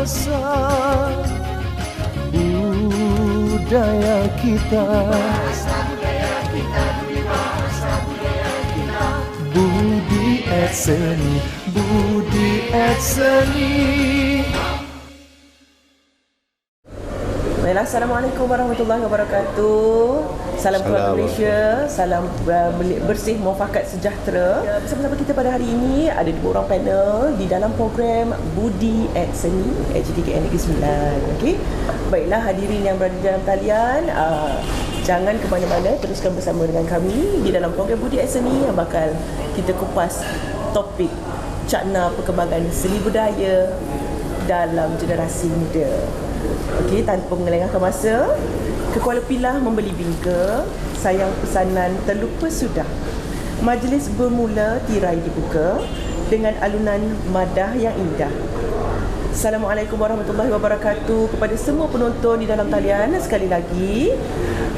bahasa budaya kita. Budi at Seni, Budi at Seni. Baiklah, Assalamualaikum warahmatullahi wabarakatuh. Salam keluarga Malaysia, salam bersih, muafakat sejahtera. Bersama-sama kita pada hari ini ada 2 orang panel di dalam program Budi at Seni at JKKN Negeri Sembilan. Okey. Baiklah, hadirin yang berada di dalam talian, jangan ke mana-mana, teruskan bersama dengan kami di dalam program Budi at Seni yang bakal kita kupas topik cakna perkembangan seni budaya dalam generasi muda. Okey, tanpa mengelengahkan masa, ke Kuala Pilah membeli bingka, sayang pesanan terlupa sudah. Majlis bermula, tirai dibuka dengan alunan madah yang indah. Assalamualaikum warahmatullahi wabarakatuh kepada semua penonton di dalam talian sekali lagi.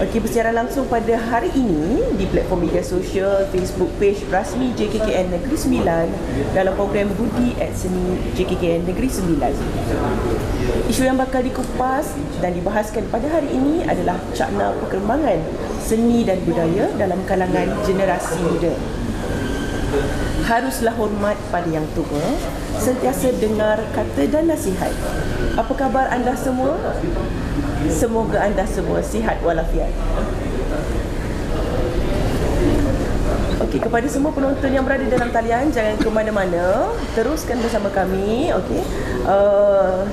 Okey, bersiaran langsung pada hari ini di platform media sosial Facebook page rasmi JKKN Negeri Sembilan dalam program Budi at Seni JKKN Negeri Sembilan. Isu yang bakal dikupas dan dibahaskan pada hari ini adalah cakna perkembangan seni dan budaya dalam kalangan generasi muda. Haruslah hormat pada yang tua, sentiasa dengar kata dan nasihat. Apa khabar anda semua? Semoga anda semua sihat walafiat. Okey, kepada semua penonton yang berada dalam talian, jangan ke mana-mana, teruskan bersama kami. Okey,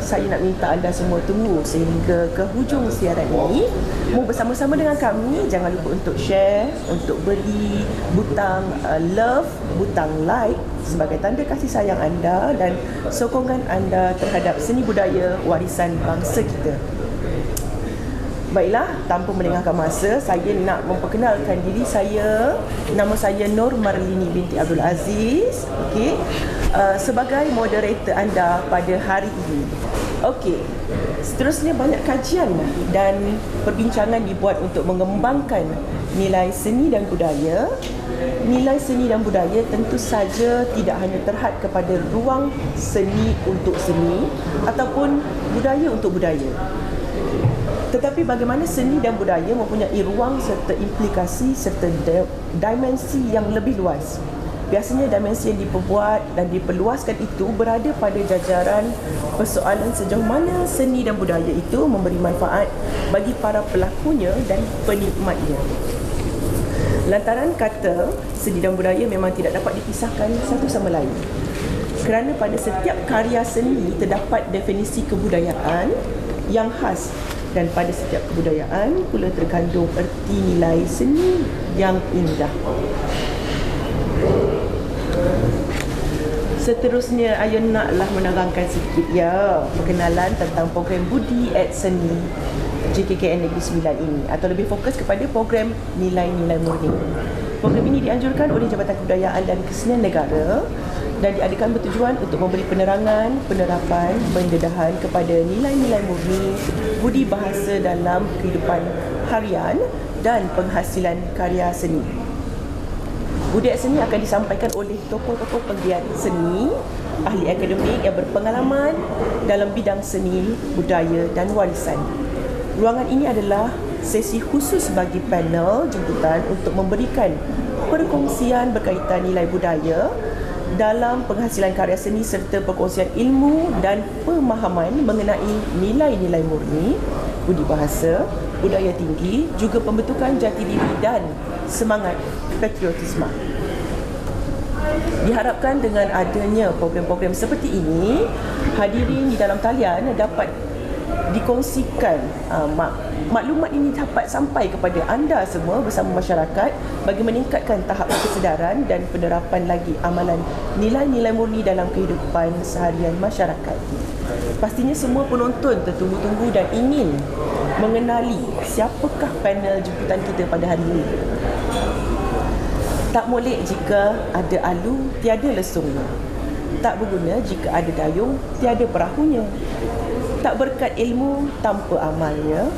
saya nak minta anda semua tunggu sehingga ke hujung siaran ini. Mau bersama-sama dengan kami, jangan lupa untuk share, untuk beri butang love, butang like sebagai tanda kasih sayang anda dan sokongan anda terhadap seni budaya warisan bangsa kita. Baiklah, tanpa melengahkan masa, saya nak memperkenalkan diri saya. Nama saya Nur Marlini binti Abdul Aziz. Okey, sebagai moderator anda pada hari ini. Okey, seterusnya banyak kajian dan perbincangan dibuat untuk mengembangkan nilai seni dan budaya. Nilai seni dan budaya tentu saja tidak hanya terhad kepada ruang seni untuk seni ataupun budaya untuk budaya, tetapi bagaimana seni dan budaya mempunyai ruang serta implikasi serta dimensi yang lebih luas. Biasanya dimensi yang diperbuat dan diperluaskan itu berada pada jajaran persoalan sejauh mana seni dan budaya itu memberi manfaat bagi para pelakunya dan penikmatnya. Lantaran kata seni dan budaya memang tidak dapat dipisahkan satu sama lain, kerana pada setiap karya seni terdapat definisi kebudayaan yang khas dan pada setiap kebudayaan pula terkandung erti nilai seni yang indah. Seterusnya, ayo naklah menerangkan sedikit perkenalan tentang program Budi at Seni JKKN Negeri Sembilan ini, atau lebih fokus kepada program nilai-nilai murni. Program ini dianjurkan oleh Jabatan Kebudayaan dan Kesenian Negara dan diadakan bertujuan untuk memberi penerangan, penerapan, pendedahan kepada nilai-nilai murni budi bahasa dalam kehidupan harian dan penghasilan karya seni. Budi at Seni akan disampaikan oleh tokoh-tokoh penggiat seni, ahli akademik yang berpengalaman dalam bidang seni, budaya dan warisan. Ruangan ini adalah sesi khusus bagi panel jemputan untuk memberikan perkongsian berkaitan nilai budaya dalam penghasilan karya seni serta perkongsian ilmu dan pemahaman mengenai nilai-nilai murni, budi bahasa, budaya tinggi, juga pembentukan jati diri dan semangat patriotisme. Diharapkan dengan adanya program-program seperti ini, hadirin di dalam talian dapat dikongsikan maklumat ini dapat sampai kepada anda semua bersama masyarakat bagi meningkatkan tahap kesedaran dan penerapan lagi amalan nilai-nilai murni dalam kehidupan seharian masyarakat. Pastinya semua penonton tertunggu-tunggu dan ingin mengenali siapakah panel jemputan kita pada hari ini. Tak molek jika ada alu tiada lesungnya. Tak berguna jika ada dayung tiada perahunya. Tak berkat ilmu tanpa amalnya.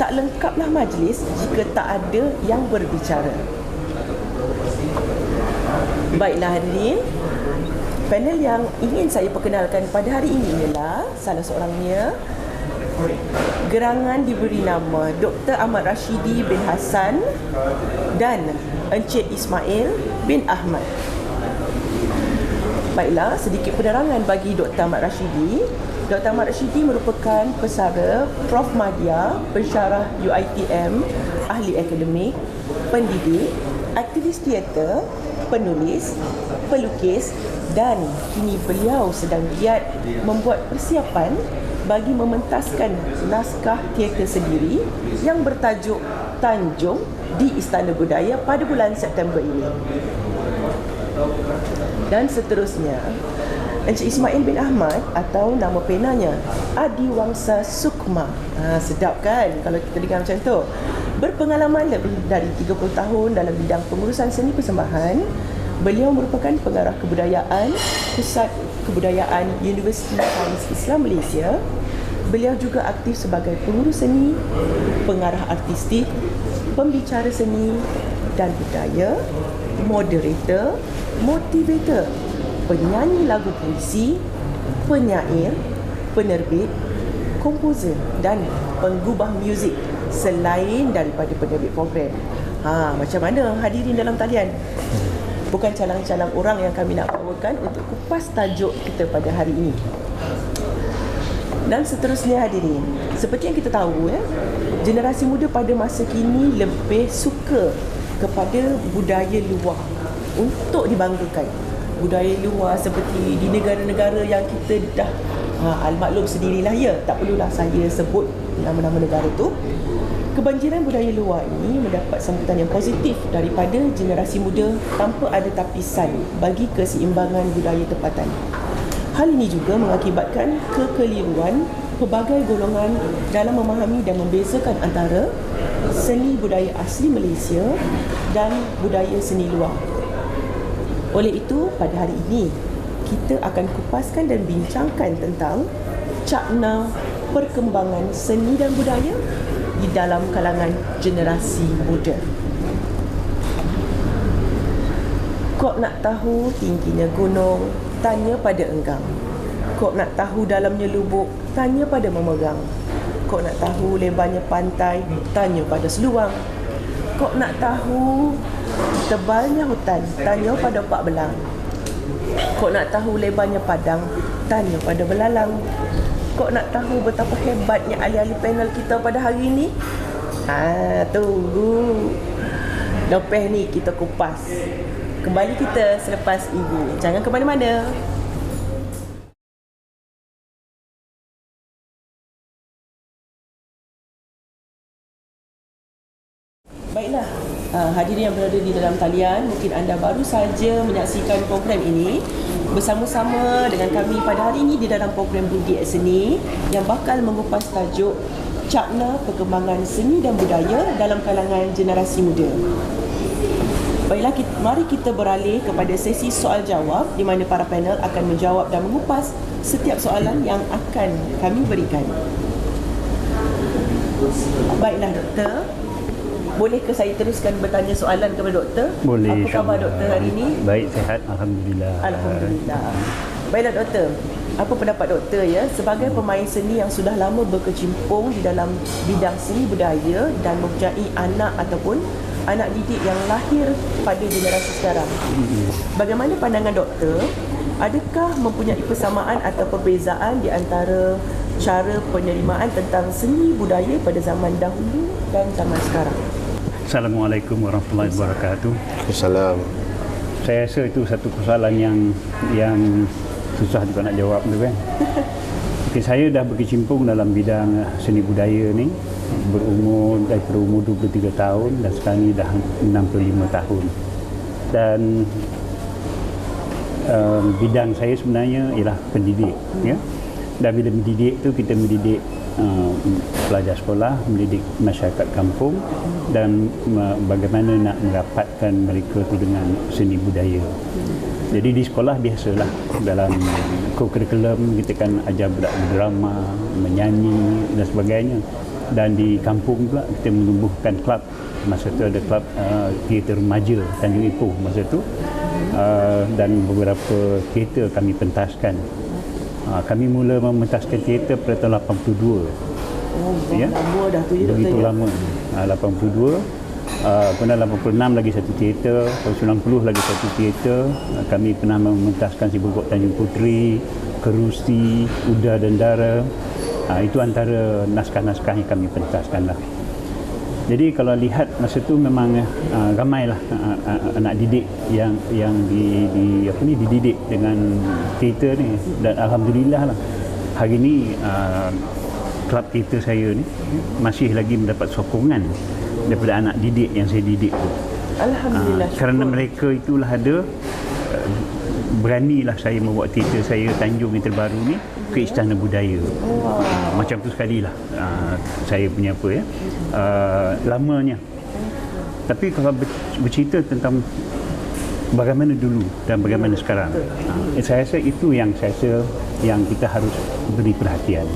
Tak lengkaplah majlis jika tak ada yang berbicara. Baiklah hadirin, Panel yang ingin saya perkenalkan pada hari ini ialah salah seorangnya gerangan diberi nama Dr. Ahmad Rashidi bin Hassan dan Encik Ismail bin Ahmad. Baiklah, sedikit penerangan bagi Dr. Ahmad Rashidi. Dr. Ahmad Rashidi merupakan pesara Prof Madya, pensyarah UiTM, ahli akademik, pendidik, aktivis teater, penulis, pelukis dan kini beliau sedang giat membuat persiapan bagi mementaskan naskah teater sendiri yang bertajuk Tanjung di Istana Budaya pada bulan September ini. Dan seterusnya, Encik Ismail bin Ahmad atau nama penanya Adiwangsa Sukma. Sedap kan kalau kita dengar macam tu. Berpengalaman lebih dari 30 tahun dalam bidang pengurusan seni persembahan. Beliau merupakan pengarah kebudayaan Pusat Kebudayaan Universiti Sains Islam Malaysia. Beliau juga aktif sebagai pengurus seni, pengarah artistik, pembicara seni dan budaya, moderator, motivator, penyanyi lagu puisi, penyair, penerbit, komposer dan penggubah muzik selain daripada penerbit program. Macam mana hadirin dalam talian? Bukan calang-calang orang yang kami nak bawakan untuk kupas tajuk kita pada hari ini. Dan seterusnya hadirin, seperti yang kita tahu generasi muda pada masa kini lebih suka kepada budaya luar untuk dibanggakan. Budaya luar seperti di negara-negara yang kita dah al-maklum sendirilah ya, tak perlulah saya sebut nama-nama negara tu. Kebanjiran budaya luar ini mendapat sambutan yang positif daripada generasi muda tanpa ada tapisan bagi keseimbangan budaya tempatan. Hal ini juga mengakibatkan kekeliruan pelbagai golongan dalam memahami dan membezakan antara seni budaya asli Malaysia dan budaya seni luar. Oleh itu, pada hari ini kita akan kupaskan dan bincangkan tentang cakna perkembangan seni dan budaya di dalam kalangan generasi muda. Kok nak tahu tingginya gunung? Tanya pada enggang. Kok nak tahu dalamnya lubuk? Tanya pada memegang. Kok nak tahu lebarnya pantai? Tanya pada seluang. Kok nak tahu tebalnya hutan? Tanya pada pak belang. Kok nak tahu lebarnya padang? Tanya pada belalang. Kok nak tahu betapa hebatnya ahli-ahli panel kita pada hari ini? Tunggu. Lepas ni kita kupas. Kembali kita selepas ini. Jangan ke mana-mana. Baiklah, hadirin yang berada di dalam talian, mungkin anda baru saja menyaksikan program ini bersama-sama dengan kami pada hari ini di dalam program Budi Seni yang bakal mengupas tajuk cakna perkembangan seni dan budaya dalam kalangan generasi muda. Baiklah, mari kita beralih kepada sesi soal jawab di mana para panel akan menjawab dan mengupas setiap soalan yang akan kami berikan. Baiklah doktor, bolehkah saya teruskan bertanya soalan kepada doktor? Boleh. Apa khabar doktor hari ini? Baik, sihat, alhamdulillah. Alhamdulillah. Baiklah doktor, apa pendapat doktor sebagai pemain seni yang sudah lama berkecimpung di dalam bidang seni budaya dan mempunyai anak ataupun anak didik yang lahir pada generasi sekarang. Bagaimana pandangan doktor? Adakah mempunyai persamaan atau perbezaan di antara cara penerimaan tentang seni budaya pada zaman dahulu dan zaman sekarang? Assalamualaikum warahmatullahi wabarakatuh. Assalamualaikum. Saya rasa itu satu persoalan yang susah juga nak jawab tu kan. Okay, saya dah berkecimpung dalam bidang seni budaya ni daripada umur 23 tahun dan sekarang ni dah 65 tahun. Dan bidang saya sebenarnya ialah pendidik ya. Dan bila mendidik tu kita mendidik pelajar sekolah, mendidik masyarakat kampung dan bagaimana nak merapatkan mereka tu dengan seni budaya. Jadi di sekolah biasalah dalam kurikulum kita kan ajar budak berdrama, menyanyi dan sebagainya. Dan di kampung pula kita menumbuhkan klub. Masa tu ada klub teater remaja Tanjung Ipoh masa tu. dan beberapa teater kami pentaskan. Kami mula mementaskan teater pada tahun 82. Ya, lama dah tu ya, begitu doktor, lama. 82. Kemudian 86 lagi satu teater, tahun 90 lagi satu teater. Kami pernah mementaskan Si Bogok Tanjung Puteri, Kerusi, Uda dan Dara. Itu antara naskah-naskah yang kami pentaskan lah. Jadi kalau lihat masa tu memang ramailah anak didik yang dididik dengan teater ni, dan alhamdulillah lah hari ni kelab teater saya ni masih lagi mendapat sokongan daripada anak didik yang saya didik tu. Alhamdulillah. Kerana mereka itulah ada beranilah saya membawa teater saya Tanjung yang terbaru ni ke Istana Budaya. Macam tu sekali lah saya punya apa ya, lamanya. Tapi kalau bercerita tentang bagaimana dulu dan bagaimana sekarang, saya rasa itu yang kita harus beri perhatian.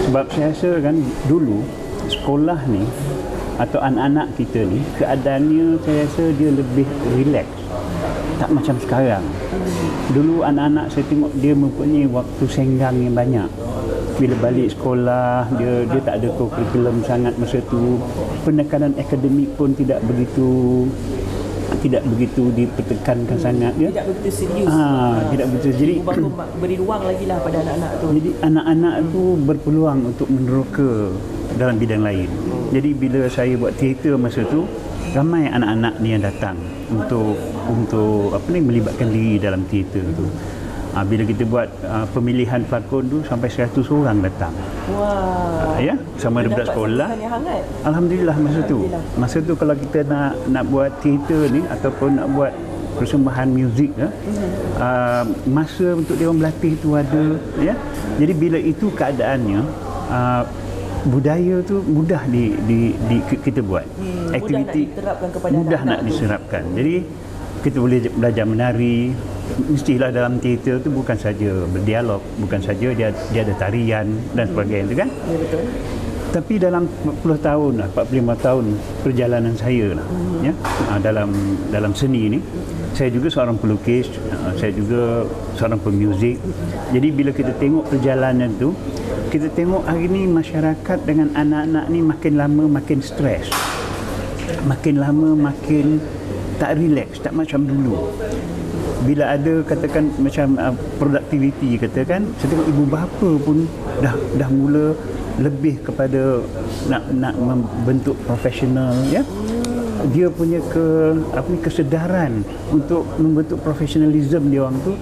Sebab saya rasa kan dulu sekolah ni atau anak-anak kita ni keadaannya saya rasa dia lebih relax, tak macam sekarang. Dulu anak-anak saya tengok dia mempunyai waktu senggang yang banyak. Bila balik sekolah dia tak ada kurikulum sangat masa tu. Penekanan akademik pun tidak begitu dipertekankan sangat ya. Tidak begitu serius. Tidak begitu. Jadi beri ruang lagi lah pada anak-anak tu. Jadi anak-anak tu berpeluang untuk meneroka dalam bidang lain. Jadi bila saya buat teater masa tu, ramai anak-anak ni yang datang untuk melibatkan diri dalam teater tu. Bila kita buat pemilihan pelakon tu sampai 100 orang datang. Wah. Ya, sama ada budak sekolah. Alhamdulillah masa tu kalau kita nak buat teater ni ataupun nak buat persembahan muzik ya, masa untuk dia orang berlatih tu ada ya. Jadi bila itu keadaannya, budaya tu mudah kita buat. Aktiviti mudah nak diserapkan. Jadi kita boleh belajar menari. Mestilah dalam teater tu bukan saja berdialog, bukan saja dia ada tarian dan sebagainya tu kan. Ya, betul. Tapi dalam 40 tahun lah, 45 tahun perjalanan saya lah ya, dalam seni ni, saya juga seorang pelukis, saya juga seorang pemuzik. Jadi bila kita tengok perjalanan tu, kita tengok hari ni masyarakat dengan anak-anak ni makin lama makin stres, makin lama makin tak relax, tak macam dulu. Bila ada katakan macam productivity katakan, saya tengok ibu bapa pun dah mula lebih kepada nak membentuk profesional ya. Dia punya kesedaran untuk membentuk profesionalism dia orang tu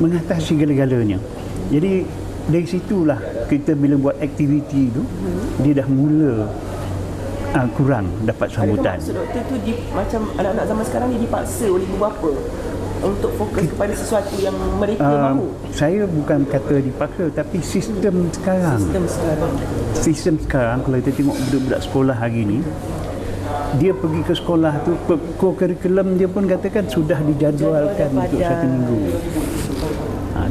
mengatasi segala-galanya. Jadi dari situlah kita bila buat aktiviti tu, dia dah mula kurang dapat sambutan. Adakah maksud doktor tu macam anak-anak zaman sekarang ni dipaksa oleh ibu bapa untuk fokus kepada sesuatu yang mereka mahu? Saya bukan kata dipaksa, tapi sistem sekarang kalau kita tengok budak-budak sekolah hari ni, dia pergi ke sekolah tu, kurikulum dia pun katakan sudah dijadualkan untuk satu minggu.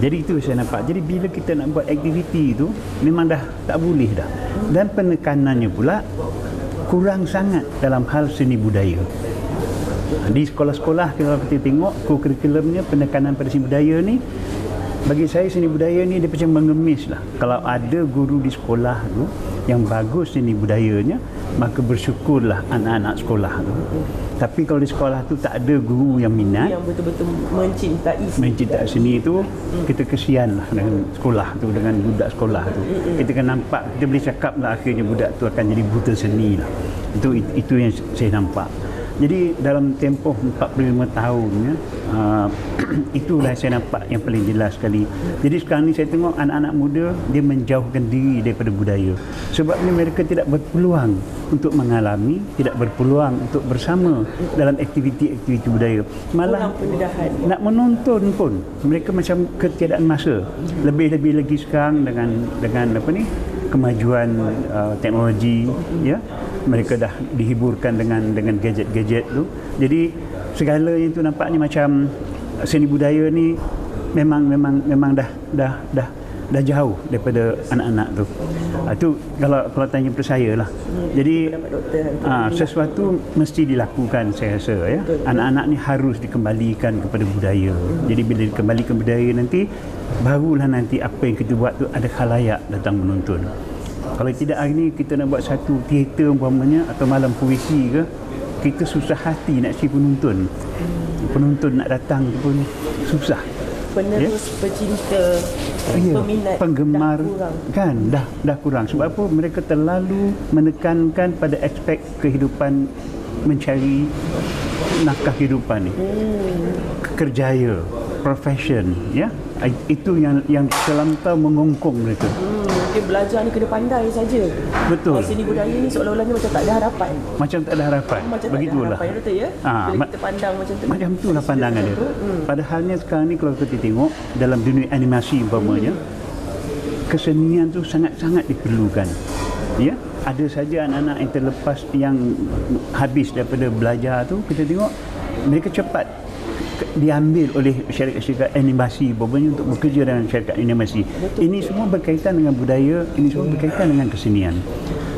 Jadi itu saya nampak. Jadi bila kita nak buat aktiviti tu, memang dah tak boleh dah. Dan penekanannya pula kurang sangat dalam hal seni budaya. Di sekolah-sekolah kalau kita tengok kurikulumnya, penekanan pada seni budaya ni, bagi saya seni budaya ni dia macam mengemis lah. Kalau ada guru di sekolah tu yang bagus seni budayanya, maka bersyukurlah anak-anak sekolah tu. Tapi kalau di sekolah tu tak ada guru yang minat, yang betul-betul mencintai seni tu, kita kesian lah dengan sekolah tu, dengan budak sekolah tu. Kita kan nampak, kita boleh cakap lah akhirnya budak tu akan jadi buta seni lah. Itu yang saya nampak. Jadi dalam tempoh 45 tahun ya, itulah saya nampak yang paling jelas sekali. Jadi sekarang ni saya tengok anak-anak muda dia menjauhkan diri daripada budaya. Sebab ni mereka tidak berpeluang untuk mengalami, tidak berpeluang untuk bersama dalam aktiviti-aktiviti budaya. Malah nak menonton pun mereka macam ketiadaan masa. Lebih-lebih lagi sekarang dengan kemajuan teknologi ya. Mereka dah dihiburkan dengan gadget-gadget tu. Jadi segala itu nampaknya macam seni budaya ni memang dah jauh daripada anak-anak tu. Itu kalau tanya pada saya lah. Jadi pendapat doktor. sesuatu mesti dilakukan, saya rasa ya. Anak-anak ni harus dikembalikan kepada budaya. Jadi bila dikembalikan budaya nanti, barulah nanti apa yang kita buat tu ada khalayak datang menonton. Kalau tidak, hari ni kita nak buat satu teater umpamanya atau malam puisi ke, kita susah hati nak si penonton. Penonton nak datang tu pun susah. Penerus pecinta, peminat penggemar dah kurang. kan dah kurang. Sebab apa? Mereka terlalu menekankan pada aspek kehidupan, mencari nafkah kehidupan ni, kerjaya, profession, ya. Itu yang terlampau mengongkong mereka. Dia belajar ni kena pandai saja. Betul. Seni budaya ni seolah-olahnya macam tak ada harapan. Macam tak ada harapan. Macam Begitulah. tak ada harapan, betul ya? Bila kita pandang macam tu. Macam itulah pandangan dia. Padahalnya sekarang ni kalau kita tengok dalam dunia animasi umpamanya, kesenian tu sangat-sangat diperlukan. Ya, ada saja anak-anak yang terlepas, yang habis daripada belajar tu, kita tengok mereka cepat diambil oleh syarikat-syarikat animasi umpamanya untuk bekerja dengan syarikat animasi. Ini semua berkaitan dengan budaya, ini semua berkaitan dengan kesenian.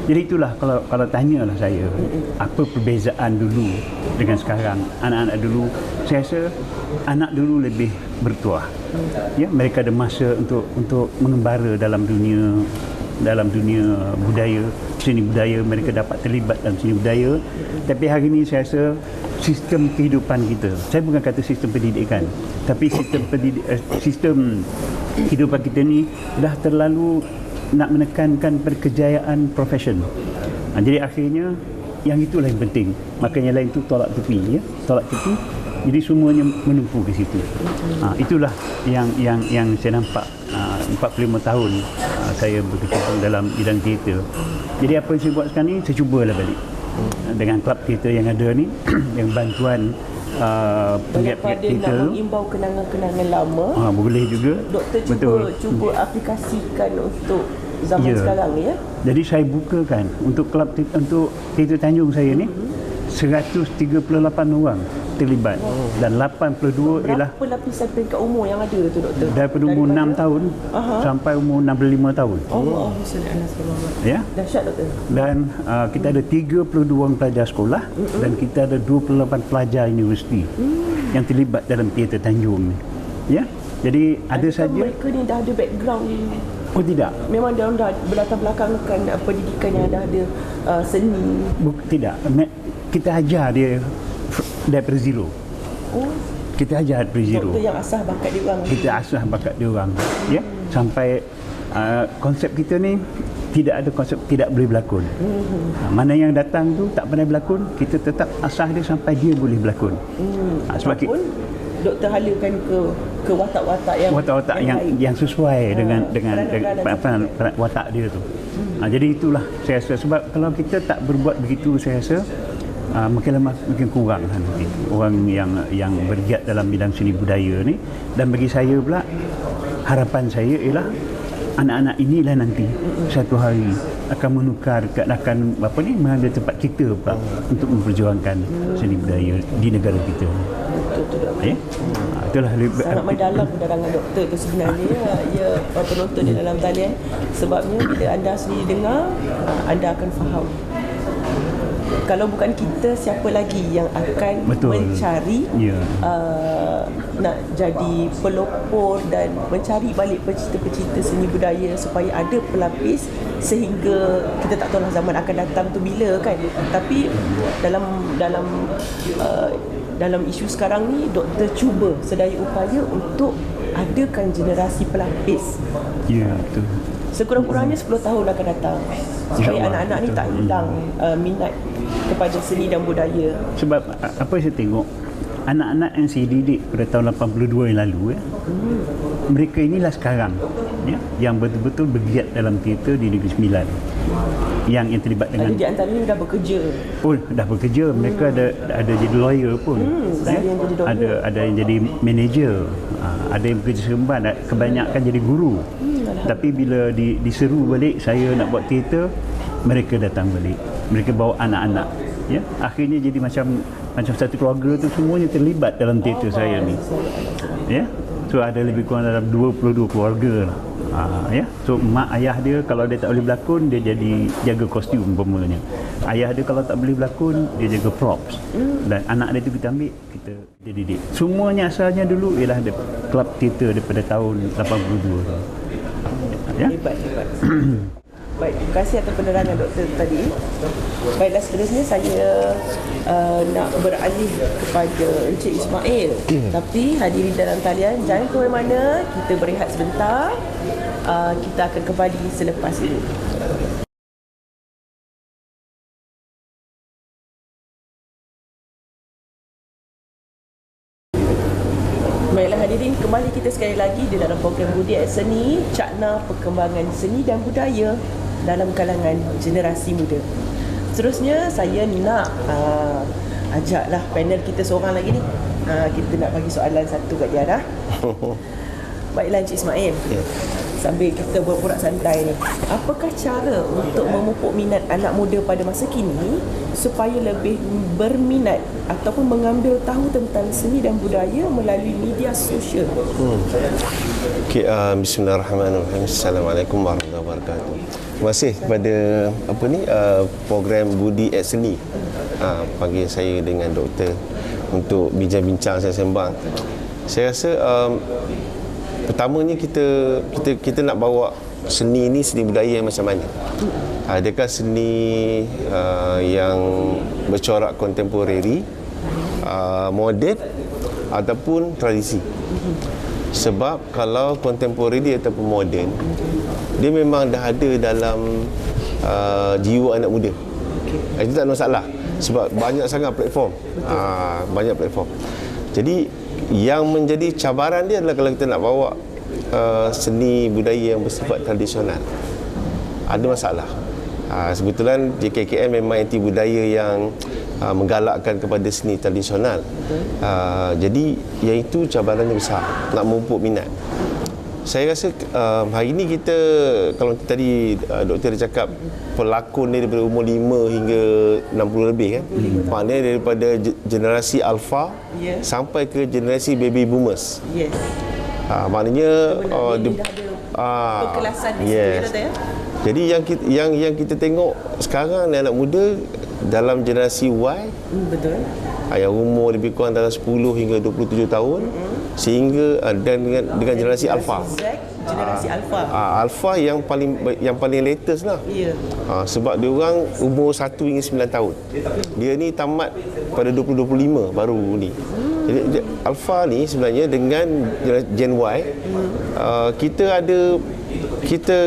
Jadi itulah kalau tanyalah saya, apa perbezaan dulu dengan sekarang, anak-anak dulu, saya rasa anak dulu lebih bertuah. Ya, mereka ada masa untuk mengembara dalam dunia budaya, seni budaya, mereka dapat terlibat dalam seni budaya. Tapi hari ini saya rasa sistem kehidupan kita, saya bukan kata sistem pendidikan, tapi sistem kehidupan kita ni dah terlalu nak menekankan pada kejayaan profesion. Jadi akhirnya yang itulah yang penting, maka yang lain tu tolak tepi, ya, tolak tepi. Jadi semuanya menuju ke situ. Itulah yang saya nampak 45 tahun saya berkecimpung dalam bidang teater. Jadi apa yang saya buat sekarang ni, saya cubalah balik dengan klub teater yang ada ni, dengan bantuan penggiat-penggiat teater. Daripada nak mengimbau kenangan-kenangan lama, boleh juga. Doktor cuba aplikasikan untuk zaman sekarang ni, ya. Jadi saya bukakan untuk klub untuk teater Tanjung saya ni 138 orang terlibat, dan 82 ialah berapa lapisan peringkat umur yang ada tu, doktor? Daripada umur 6 tahun sampai umur 65 tahun. Ya. Dahsyat, doktor. Dan kita ada 32 orang pelajar sekolah dan kita ada 28 pelajar universiti yang terlibat dalam teater Tanjung ni. Ya. Jadi ada saja mereka ni dah ada background. Oh tidak. Memang dia orang dah berlatar belakangkan pendidikan yang dah ada seni. Tidak. Kita ajar dia daripada zero. Kita ajar daripada zero. Doktor yang asah bakat dia orang. Kita asah bakat dia orang. Ya. Sampai konsep kita ni tidak ada konsep tidak boleh berlakon. Mana yang datang tu tak pandai berlakon, kita tetap asah dia sampai dia boleh berlakon. Sebab doktor halakan ke watak-watak yang sesuai dengan watak dia tu. Jadi itulah saya rasa, sebab kalau kita tak berbuat begitu, saya rasa makin kurang nanti orang yang bergiat dalam bidang seni budaya ni. Dan bagi saya pula, harapan saya ialah anak-anak inilah nanti satu hari akan mengambil tempat kita pula untuk memperjuangkan seni budaya di negara kita. Itulah sangat mendalam penerangan doktor tu sebenarnya. Ya, penonton di dalam talian, sebabnya bila anda sendiri dengar, anda akan faham. Kalau bukan kita, siapa lagi yang akan mencari nak jadi pelopor dan mencari balik pecinta-pecinta seni budaya supaya ada pelapis, sehingga kita tak tahu lah zaman akan datang tu bila kan. Tapi dalam isu sekarang ni, doktor cuba sedaya upaya untuk adakan generasi pelapis. Ya, betul. Sekurang-kurangnya 10 tahun akan datang, supaya anak-anak ni tak hilang minat kepada seni dan budaya. Sebab apa saya tengok, anak-anak yang saya didik pada tahun 82 yang lalu, mereka inilah sekarang yang betul-betul bergiat dalam teater di Negeri Sembilan, yang terlibat dengan. Ada di antaranya dah bekerja. Dah bekerja. Mereka ada jadi lawyer pun. Ada yang jadi manager, ada yang bekerja seremban, kebanyakan jadi guru. Tapi bila diseru balik saya nak buat teater, mereka datang balik. Mereka bawa anak-anak. Ya, akhirnya jadi macam satu keluarga tu semuanya terlibat dalam teater saya ni. Ya. So ada lebih kurang dalam 22 keluarga lah. Ya. So mak ayah dia kalau dia tak boleh berlakon, dia jadi jaga kostum umpamanya. Ayah dia kalau tak boleh berlakon, dia jaga props. Dan anak dia tu kita ambil, kita didik. Semuanya asalnya dulu ialah ada klub teater daripada tahun 82. Ya. Hebat. Baik, terima kasih atas penerangan doktor tadi. Baiklah, seterusnya saya nak beralih kepada Encik Ismail. Tapi hadirin dalam talian, jangan ke mana-mana, kita berehat sebentar. Kita akan kembali selepas ini. Baiklah hadirin, kembali kita sekali lagi di dalam program Budi at Seni, cakna perkembangan seni dan budaya dalam kalangan generasi muda. Seterusnya saya nak ajaklah panel kita seorang lagi ni. Kita nak bagi soalan satu kat dia dah. Baiklah Encik Ismail. Sambil kita berborak santai ni, apakah cara untuk memupuk minat anak muda pada masa kini supaya lebih berminat ataupun mengambil tahu tentang seni dan budaya melalui media sosial? Okey, bismillahirrahmanirrahim. Assalamualaikum warahmatullahi wabarakatuh. Terima kasih kepada program Budi at Seni. Panggil saya dengan doktor untuk bincang-bincang, saya sembang. Saya rasa pertamanya kita nak bawa seni ni, seni budaya yang macam mana? Adakah seni yang bercorak kontemporari, moden ataupun tradisi? Sebab kalau kontemporari ataupun moden, dia memang dah ada dalam jiwa anak muda. Itu tak ada masalah. Sebab banyak sangat platform. Banyak platform. Jadi yang menjadi cabaran dia adalah kalau kita nak bawa seni budaya yang bersifat tradisional, ada masalah. Sebetulan JKKM memang anti budaya yang menggalakkan kepada seni tradisional. Jadi yang itu cabarannya besar, nak memupuk minat. Saya rasa hari ini kita, kalau tadi doktor dia cakap pelakon ni daripada umur 5 hingga 60 lebih kan. Maknanya daripada generasi alpha sampai ke generasi baby boomers. Maknanya perkelasan di sini. Jadi yang kita tengok sekarang ni anak muda dalam generasi Y, betul. Yang umur lebih kurang dalam 10 hingga 27 tahun sehingga dan dengan generasi alpha. Generasi alpha. Alpha yang paling latest lah. Sebab dia orang umur 1 hingga 9 tahun. Dia ni tamat pada 2025 baru ni. Jadi alpha ni sebenarnya dengan Gen Y,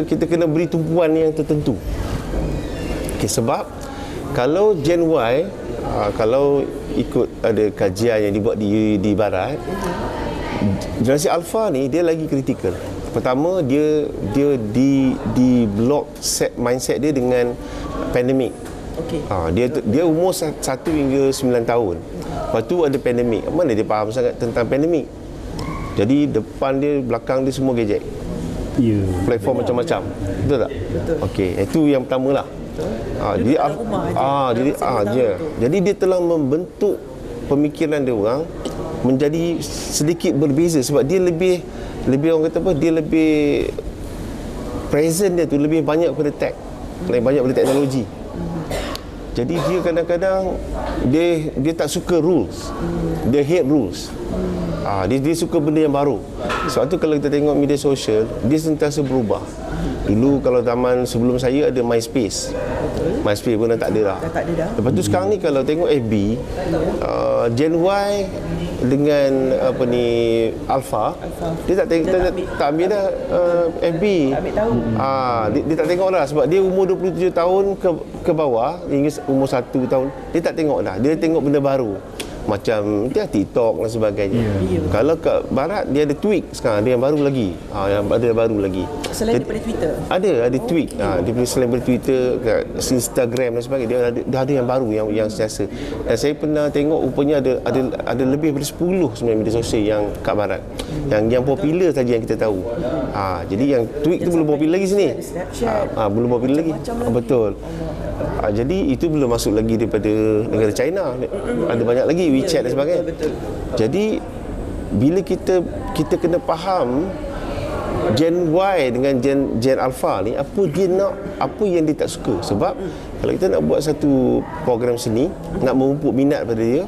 kita kena beri tumpuan yang tertentu. Sebab kalau Gen Y, kalau ikut ada kajian yang dibuat di barat, generasi alpha ni dia lagi kritikal. Pertama, dia di block mindset dia dengan pandemik. Dia umur 1 hingga 9 tahun. Lepas tu ada pandemik. Mana dia faham sangat tentang pandemik? Jadi depan dia, belakang dia semua gadget. Platform macam-macam. Betul tak? Betul. Okey, itu yang pertama lah. Jadi dia telah membentuk pemikiran dia orang menjadi sedikit berbeza sebab dia lebih orang kata apa, dia lebih present, dia tu lebih banyak pada tech, lebih banyak pada teknologi. Jadi dia kadang-kadang dia tak suka rules, dia hate rules. Dia suka benda yang baru. Sebab tu kalau kita tengok media sosial, dia sentiasa berubah. Dulu kalau zaman sebelum saya ada MySpace. MySpace pun dah tak ada dah. Lepas tu sekarang ni kalau tengok FB, Gen Y dengan Alpha, dia tak ambil dah FB. Dia tak tengok dah sebab dia umur 27 tahun ke bawah hingga umur 1 tahun, dia tak tengok dah. Dia tengok benda baru. Macam dia TikTok dan sebagainya. Kalau kat barat dia ada tweet sekarang, dia yang baru lagi. Ada baru lagi. Selain daripada Twitter. Ada tweet. Dia punya selain daripada Twitter, kat Instagram dan sebagainya, dia ada yang baru yang sentiasa. Dan saya pernah tengok rupanya ada lebih daripada 10 sebenarnya media sosial yang kat barat. Yang popular saja yang kita tahu. Jadi yang tweet tu belum popular lagi sini. Belum popular lagi. Betul. Jadi itu belum masuk lagi daripada negara China. Ada banyak lagi WeChat dan sebagainya. Jadi bila kita kena faham Gen Y dengan Gen Alpha ni, apa dia nak, apa yang dia tak suka. Sebab kalau kita nak buat satu program seni, nak memupuk minat pada dia,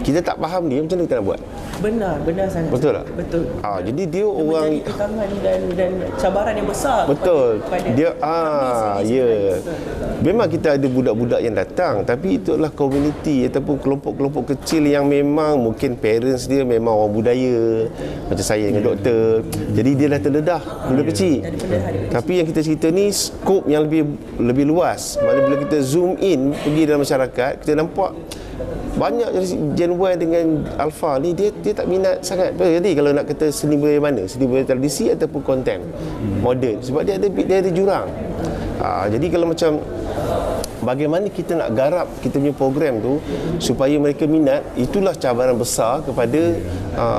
kita tak faham dia, macam mana kita nak buat? Benar sangat. Betul tak? Betul. Jadi dia orang menjadi tekangan dan cabaran yang besar. betul. Kepada Dia kami ya. betul. Memang kita ada budak-budak yang datang, tapi itulah komuniti ataupun kelompok-kelompok kecil yang memang mungkin parents dia memang orang budaya, macam saya dengan doktor. Jadi dia dah terdedah benda kecil. Tapi yang kita cerita ni skop yang lebih luas. Mana bila kita zoom in pergi dalam masyarakat, kita nampak banyak Gen Y dengan Alpha ni dia tak minat sangat. Jadi kalau nak kata seni budaya mana, seni budaya tradisi ataupun konten moden, sebab dia ada jurang. Jadi kalau macam bagaimana kita nak garap kita punya program tu supaya mereka minat, itulah cabaran besar kepada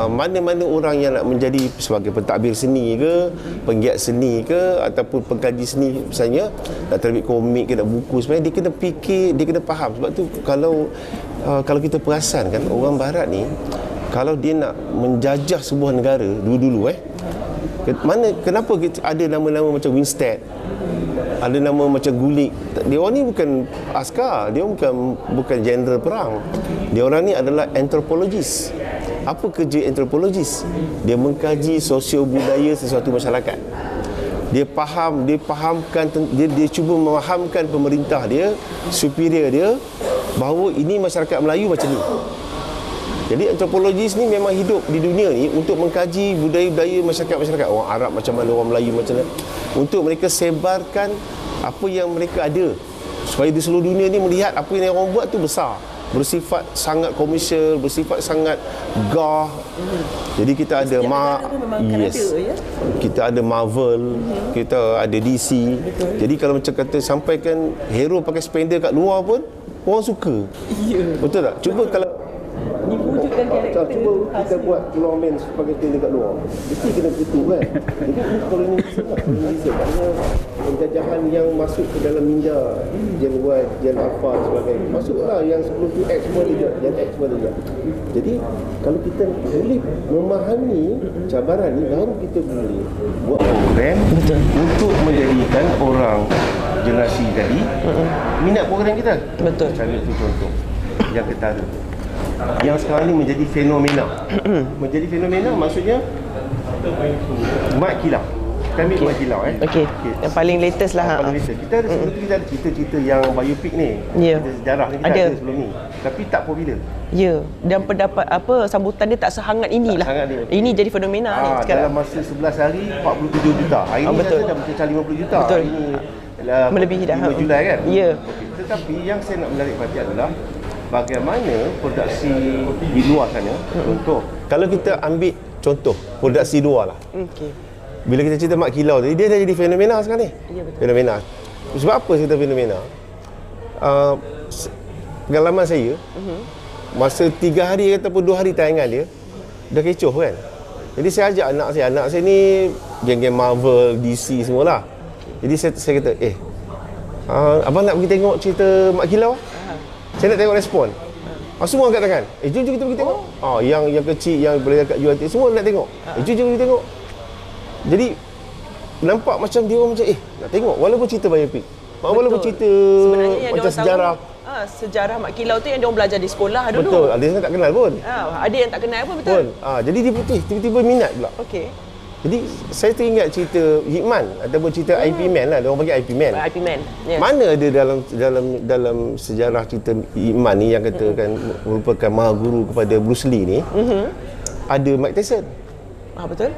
mana-mana orang yang nak menjadi sebagai pentadbir seni ke, penggiat seni ke, ataupun pengkaji seni misalnya, nak terbit komik ke, nak buku, sebenarnya dia kena fikir, dia kena faham. Sebab tu kalau kita perasan kan, orang barat ni kalau dia nak menjajah sebuah negara dulu-dulu kenapa ada nama-nama macam Winstead, ada nama macam Gulick. Dia orang ni bukan askar, dia bukan jeneral perang. Dia orang ni adalah antropologis. Apa kerja antropologis? Dia mengkaji sosio budaya sesuatu masyarakat. Dia cuba memahamkan pemerintah dia, superior dia, bahawa ini masyarakat Melayu macam ni. Jadi antropologis ni memang hidup di dunia ni untuk mengkaji budaya-budaya masyarakat-masyarakat. Orang Arab macam mana, orang Melayu macam mana, untuk mereka sebarkan apa yang mereka ada, supaya di seluruh dunia ni melihat apa yang orang buat tu besar, bersifat sangat komersial, bersifat sangat gah. Jadi kita ada kita ada Marvel, kita ada DC. Betul. Jadi kalau macam kata sampaikan hero pakai spender kat luar pun orang suka. Betul tak? Cuba kalau diwujudkan karakter cuba kita buat Lawman sebagai spender kat luar, mesti kena begitu kan. Jadi ini kolonisasi maknanya penjajahan yang masuk ke dalam minda Gen Y, Gen Alpha sebagainya. Masuklah yang sebelum tu X semua dia, Gen X semua dia. Jadi kalau kita boleh memahami cabaran ni, baru kita boleh buat program untuk menjadikan orang generasi tadi minat program kita. Betul. Cari tu contoh yang ketara, yang sekarang ni menjadi fenomena. Menjadi fenomena maksudnya Mat Kilau. Kami Mat Kilau Okey. Yang paling latest lah. Paling latest. Kita ada sebelum kita ada cerita-cerita yang biopik ni. Cerita sejarah ni kita ada sebelum ni. Tapi tak popular. Ya. Dan pendapat sambutan dia tak sehangat inilah. Ini jadi fenomena ni sekarang. Dalam masa 11 hari 47 juta. Hari ni betul. dah mencecah 50 juta. Betul. Hari ni melebihi dah. 5 Julai kan? Ya. Tetapi yang saya nak menarik perhatian adalah bagaimana produksi di luar sana. Contoh, kalau kita ambil contoh produksi luar lah. Bila kita cerita Mat Kilau tadi, dia dah jadi fenomena sekarang ni. Ya, betul. Fenomena. Sebab apa saya kata fenomena? Pengalaman saya, masa 3 hari ataupun 2 hari tayangan dia, dah kecoh kan. Jadi saya ajak anak saya ni geng-geng Marvel, DC semualah. Jadi saya kata, abang nak pergi tengok cerita Mat Kilau? Saya nak tengok respon. Semua angkat tangan. Jom kita pergi tengok. Yang kecil, yang boleh dekat UiT, semua nak tengok. Jom kita tengok. Jadi nampak macam dia orang macam nak tengok walaupun cerita biopik. Walaupun cerita macam sejarah. Sejarah Mat Kilau tu yang dia orang belajar di sekolah dulu. Betul. Ada yang tak kenal pun. Ada yang tak kenal pun, betul. Jadi dia putih tiba-tiba minat pula. Okey. Jadi saya teringat cerita Hikman ataupun cerita IP Man lah. Dia orang panggil IP Man. IP Man. Yes. Mana ada dalam sejarah cerita Hikman ni yang katakan merupakan maha guru kepada Bruce Lee ni. Ada Mike Tyson. Betul.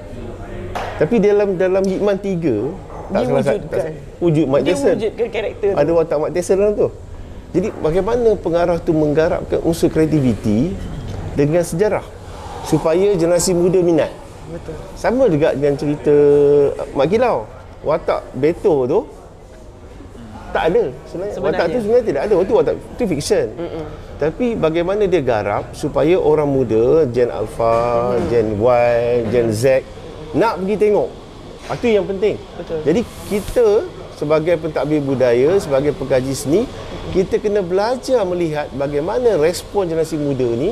Tapi dalam Hikman 3 tak salah wujud Mike Tyson. Dia wujudkan karakter. Ada watak Mike Tyson dalam tu. Jadi bagaimana pengarah tu menggarapkan unsur kreativiti dengan sejarah supaya generasi muda minat. Betul. Sama juga dengan cerita Mat Kilau. Watak Beto tu tak ada sebenarnya. Watak tu sebenarnya tidak ada. Watak tu fiction. Tapi bagaimana dia garap supaya orang muda, Gen Alpha, Gen Y, Gen Z nak pergi tengok. Itu yang penting. Betul. Jadi kita sebagai pentadbir budaya, sebagai pengkaji seni, kita kena belajar melihat bagaimana respon generasi muda ni.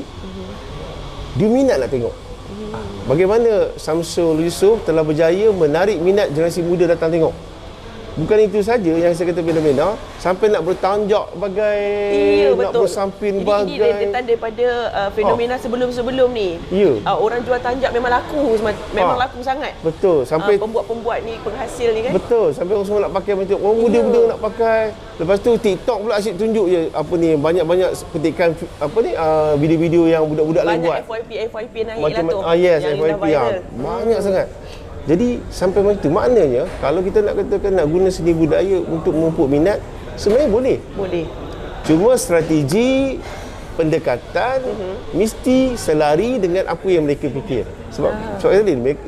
Dia minat nak tengok. Bagaimana Samsul Yusof telah berjaya menarik minat generasi muda datang tengok. Bukan itu saja yang saya kata fenomena, sampai nak bertanjak bagai nak bersamping bagai. Ini dia tanda pada fenomena sebelum-sebelum ni. Orang jual tanjak memang laku, memang laku sangat. Betul, sampai pembuat-pembuat ni, penghasil ni kan. Betul, sampai orang semua nak pakai macam orang muda-muda nak pakai. Lepas tu TikTok pula asyik tunjuk je banyak-banyak petikan video-video yang budak-budak lain buat. Banyak FYP naik macam, lah tu. Yes, FYP banyak sangat. Jadi sampai macam itu, maknanya kalau kita nak katakan nak guna seni budaya untuk memupuk minat, sebenarnya boleh. Cuma strategi pendekatan mesti selari dengan apa yang mereka fikir. Sebab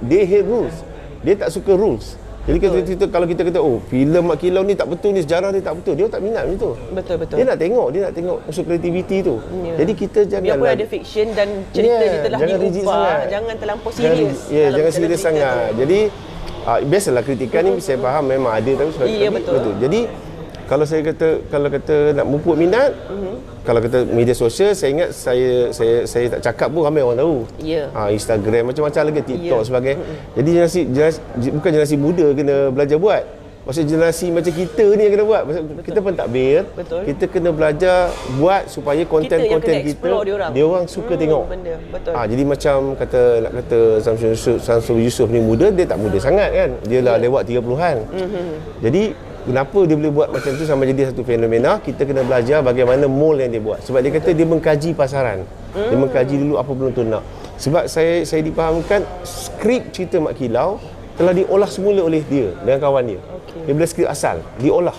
they hate rules. Dia tak suka rules. Jadi kalau kita kata filem Mak Kilau ni tak betul, ni sejarah dia tak betul, dia tak minat macam tu. Betul. Dia nak tengok unsur kreativiti tu. Jadi kita jangan, biarpun ada fiksyen dan cerita dia telah diubah, jangan terlampau serius. Jangan serius sangat. Jadi biasalah kritikan ni saya faham memang ada, tapi betul. Jadi kalau kata nak memupuk minat, kalau kata media sosial, saya ingat saya tak cakap pun ramai orang tahu. Instagram macam-macam lagi, TikTok sebagainya. Jadi bukan generasi muda kena belajar buat. Maksudnya generasi macam kita ni yang kena buat. Kita pentadbir, kita kena belajar buat supaya konten-konten kita dia orang suka tengok. Jadi macam nak kata Samsul Yusof ni muda, dia tak muda sangat kan. Dia lah lewat 30-an. Jadi kenapa dia boleh buat macam tu sampai jadi satu fenomena? Kita kena belajar bagaimana mold yang dia buat. Sebab dia kata dia mengkaji pasaran. Dia mengkaji dulu apa penonton nak. Sebab saya dipahamkan skrip cerita Mak Kilau telah diolah semula oleh dia dengan kawan dia. Dia bila skrip asal diolah.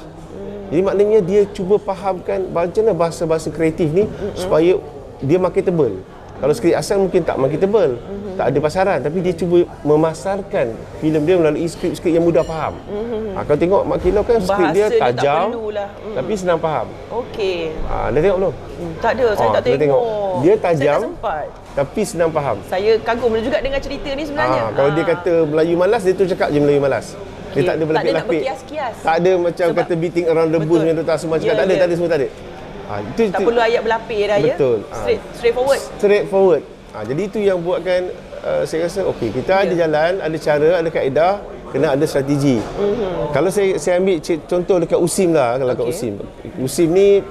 Jadi maknanya dia cuba fahamkan macam mana bahasa-bahasa kreatif ni supaya dia marketable. Kalau skrip asal mungkin tak marketable, tak ada pasaran, tapi dia cuba memasarkan filem dia melalui skrip-skrip yang mudah faham. Kalau tengok Mak Kilau kan skrip dia tajam, tapi senang faham. Dah tengok belum? Tak ada, saya tak tengok. Dia tajam, tapi senang faham. Saya kagum juga dengan cerita ni sebenarnya. Kalau dia kata Melayu malas, dia tu cakap je Melayu malas. Dia tak ada berlapik-lapik. Tak ada macam kata beating around the bush yang Dr. Asman cakap. Tak ada, semua tak ada. Tak perlu ayat berlapik dah. Betul. Straightforward. Jadi itu yang buatkan saya rasa kita ada jalan, ada cara, ada kaedah, kena ada strategi. Kalau saya ambil contoh dekat USIM lah. Kalau kat USIM ni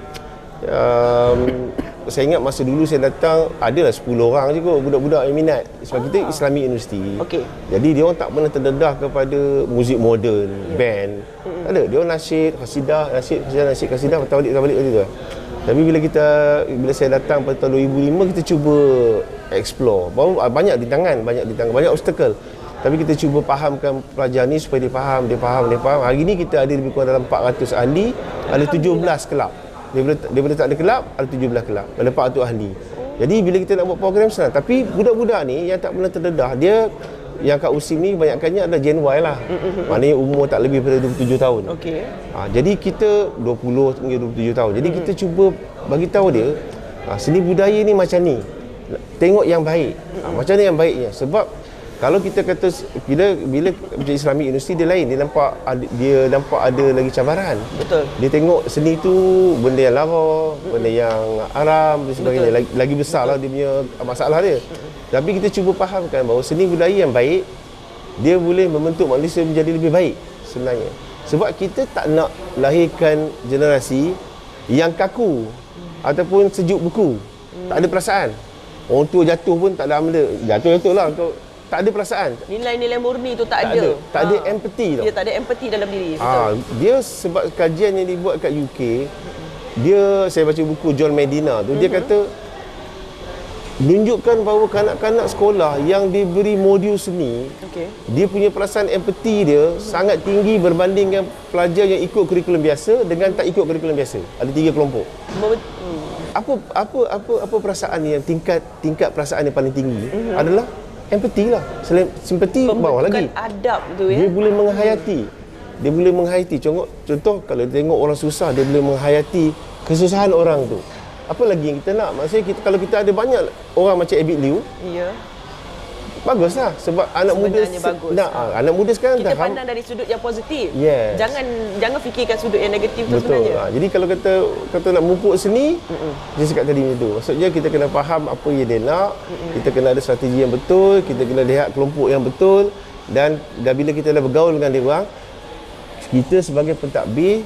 saya ingat masa dulu saya datang adalah 10 orang je kot budak-budak yang minat. Sebab kita Islamic University. Jadi dia orang tak pernah terdedah kepada muzik moden, band. Tak ada. Dia orang nasyid, qasidah, patah balik macam tu. Tapi bila saya datang pada tahun 2005, kita cuba explore. Banyak rintangan, banyak obstacle. Tapi kita cuba fahamkan pelajar ni supaya dia faham. Hari ni kita ada lebih kurang dalam 400 ahli, ada 17 kelab. Daripada tak ada kelab, ada 17 kelab, ada 400 ahli. Jadi bila kita nak buat program senang. Tapi budak-budak ni yang tak pernah terdedah, dia yang kat USIM ni kebanyakannya adalah Gen Y lah. Maknanya umur tak lebih daripada 27 tahun. Jadi kita 20 hingga 27 tahun. Jadi kita cuba bagi tahu dia seni budaya ni macam ni. Tengok yang baik. Macam ni yang baiknya. Sebab kalau kita kata bila macam Islamic University dia lain, dia nampak ada lagi cabaran. Dia tengok seni tu benda yang lara, benda yang haram dan sebagainya. Lagi besarlah dia punya masalah dia. Tapi kita cuba fahamkan bahawa seni budaya yang baik dia boleh membentuk manusia menjadi lebih baik sebenarnya. Sebab kita tak nak lahirkan generasi yang kaku ataupun sejuk beku. Tak ada perasaan. Orang tua jatuh pun tak ada benda. Jatuh lah. Tak ada perasaan. Nilai-nilai murni tu tak ada. Tak ada empathy tau. Dia tak ada empathy dalam diri. Dia sebab kajian yang dibuat kat UK, saya baca buku John Medina tu, dia kata menunjukkan bahawa kanak-kanak sekolah yang diberi modul seni, dia punya perasaan empathy dia sangat tinggi berbanding dengan pelajar yang ikut kurikulum biasa dengan tak ikut kurikulum biasa. Ada 3 kelompok. Apa perasaan yang tingkat perasaan yang paling tinggi adalah empathy lah. Simpati bawah lagi. Adab tu ya. Dia boleh menghayati. Contoh kalau tengok orang susah, dia boleh menghayati kesusahan orang tu. Apa lagi yang kita nak? Maksudnya kalau kita ada banyak orang macam Abid Liu, Baguslah sebab anak muda Sebenarnya bagus. anak muda sekarang Kita dah pandang dari sudut yang positif. Yes. Jangan fikirkan sudut yang negatif tu betul. sebenarnya. Jadi kalau kata nak mupuk seni, dia cakap tadi macam tu. Maksudnya kita kena faham apa yang dia nak, kita kena ada strategi yang betul, kita kena lihat kelompok yang betul, dan bila kita dah bergaul dengan dia orang, kita sebagai pentadbir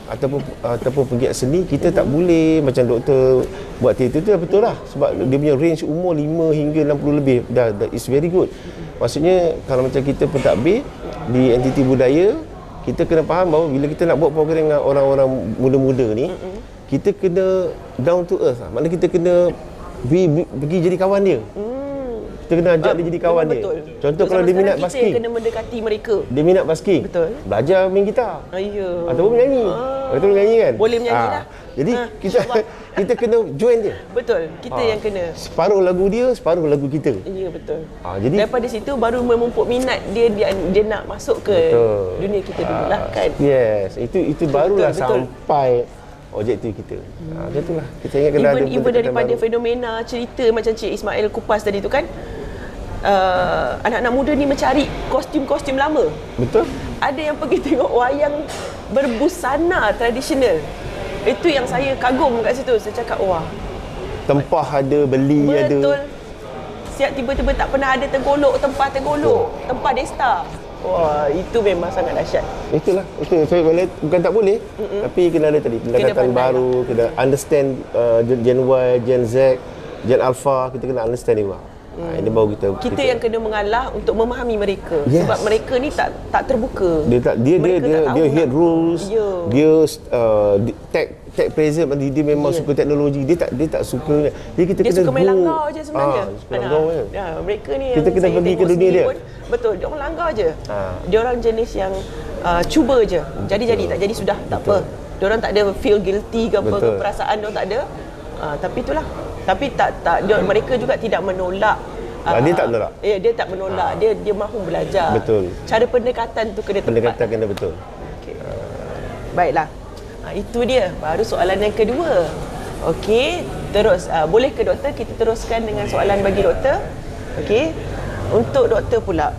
ataupun pegiat seni, kita tak boleh macam doktor buat teater tu, betul lah, sebab dia punya range umur 5 hingga 60 lebih dah is very good. Maksudnya kalau macam kita pentadbir di entiti budaya, kita kena faham bahawa bila kita nak buat program dengan orang-orang muda-muda ni, kita kena down to earth lah. Maknanya kita kena pergi jadi kawan dia. Kita kena ajak dia jadi kawan dia. Betul. Contoh kalau dia minat kita basking, yang kena mendekati mereka. dia minat basking, Betul. belajar main gitar Ya. ataupun menyanyi. Betul, menyanyi kan? Boleh menyanyi dah. Jadi kita kena join dia. Betul. Kita yang kena. Separuh lagu dia, separuh lagu kita. Ya, betul. Jadi Daripada situ baru memupuk minat dia nak masuk ke betul. dunia kita dululah kan. Yes, itu barulah betul. sampai objektif kita. Macam itulah. Kita ingat kena ada Even pendekatan daripada baru. fenomena cerita macam Cik Ismail kupas tadi tu kan, anak-anak muda ni mencari kostum-kostum lama. Betul? Ada yang pergi tengok wayang berbusana tradisional. Itu yang saya kagum kat situ. Saya cakap, wah, Tempah ada, beli ada. betul. Siap tiba-tiba tak pernah ada tempah tegolok, tempah desta. Wah, itu memang sangat dahsyat. Itulah. Itu saya bukan tak boleh, tapi kena ada tadi pendekatan pandai baru, kena understand Gen Y, Gen Z, Gen Alpha, kita kena understand dia. Ini baru kita Yang kena mengalah untuk memahami mereka. Yes. Sebab mereka ni tak terbuka. dia Mereka tak tahu hit nak- rules. Ya. Dia tech present, dia memang suka teknologi. Dia tak suka. Jadi kita Dia kena suka main go. langgar je sebenarnya. Suka langgar je. Mereka ni Kita yang kena saya pergi tengok ke dunia sendiri dia. pun, betul, dia orang langgar je. Dia orang jenis yang cuba je. Jadi tak jadi sudah, tak apa. Dia orang tak ada feel guilty ke apa, ke Betul. perasaan dia orang tak ada. Tapi itulah. Tapi mereka juga tidak menolak. Dia tak menolak. Ya, dia tak menolak. Dia mahu belajar. Betul. Cara pendekatan tu kena tepat. Pendekatan kena betul. Okey. Baiklah. Itu dia. Baru soalan yang kedua. Okey, terus boleh ke doktor kita teruskan dengan soalan bagi doktor? Okey. Untuk doktor pula.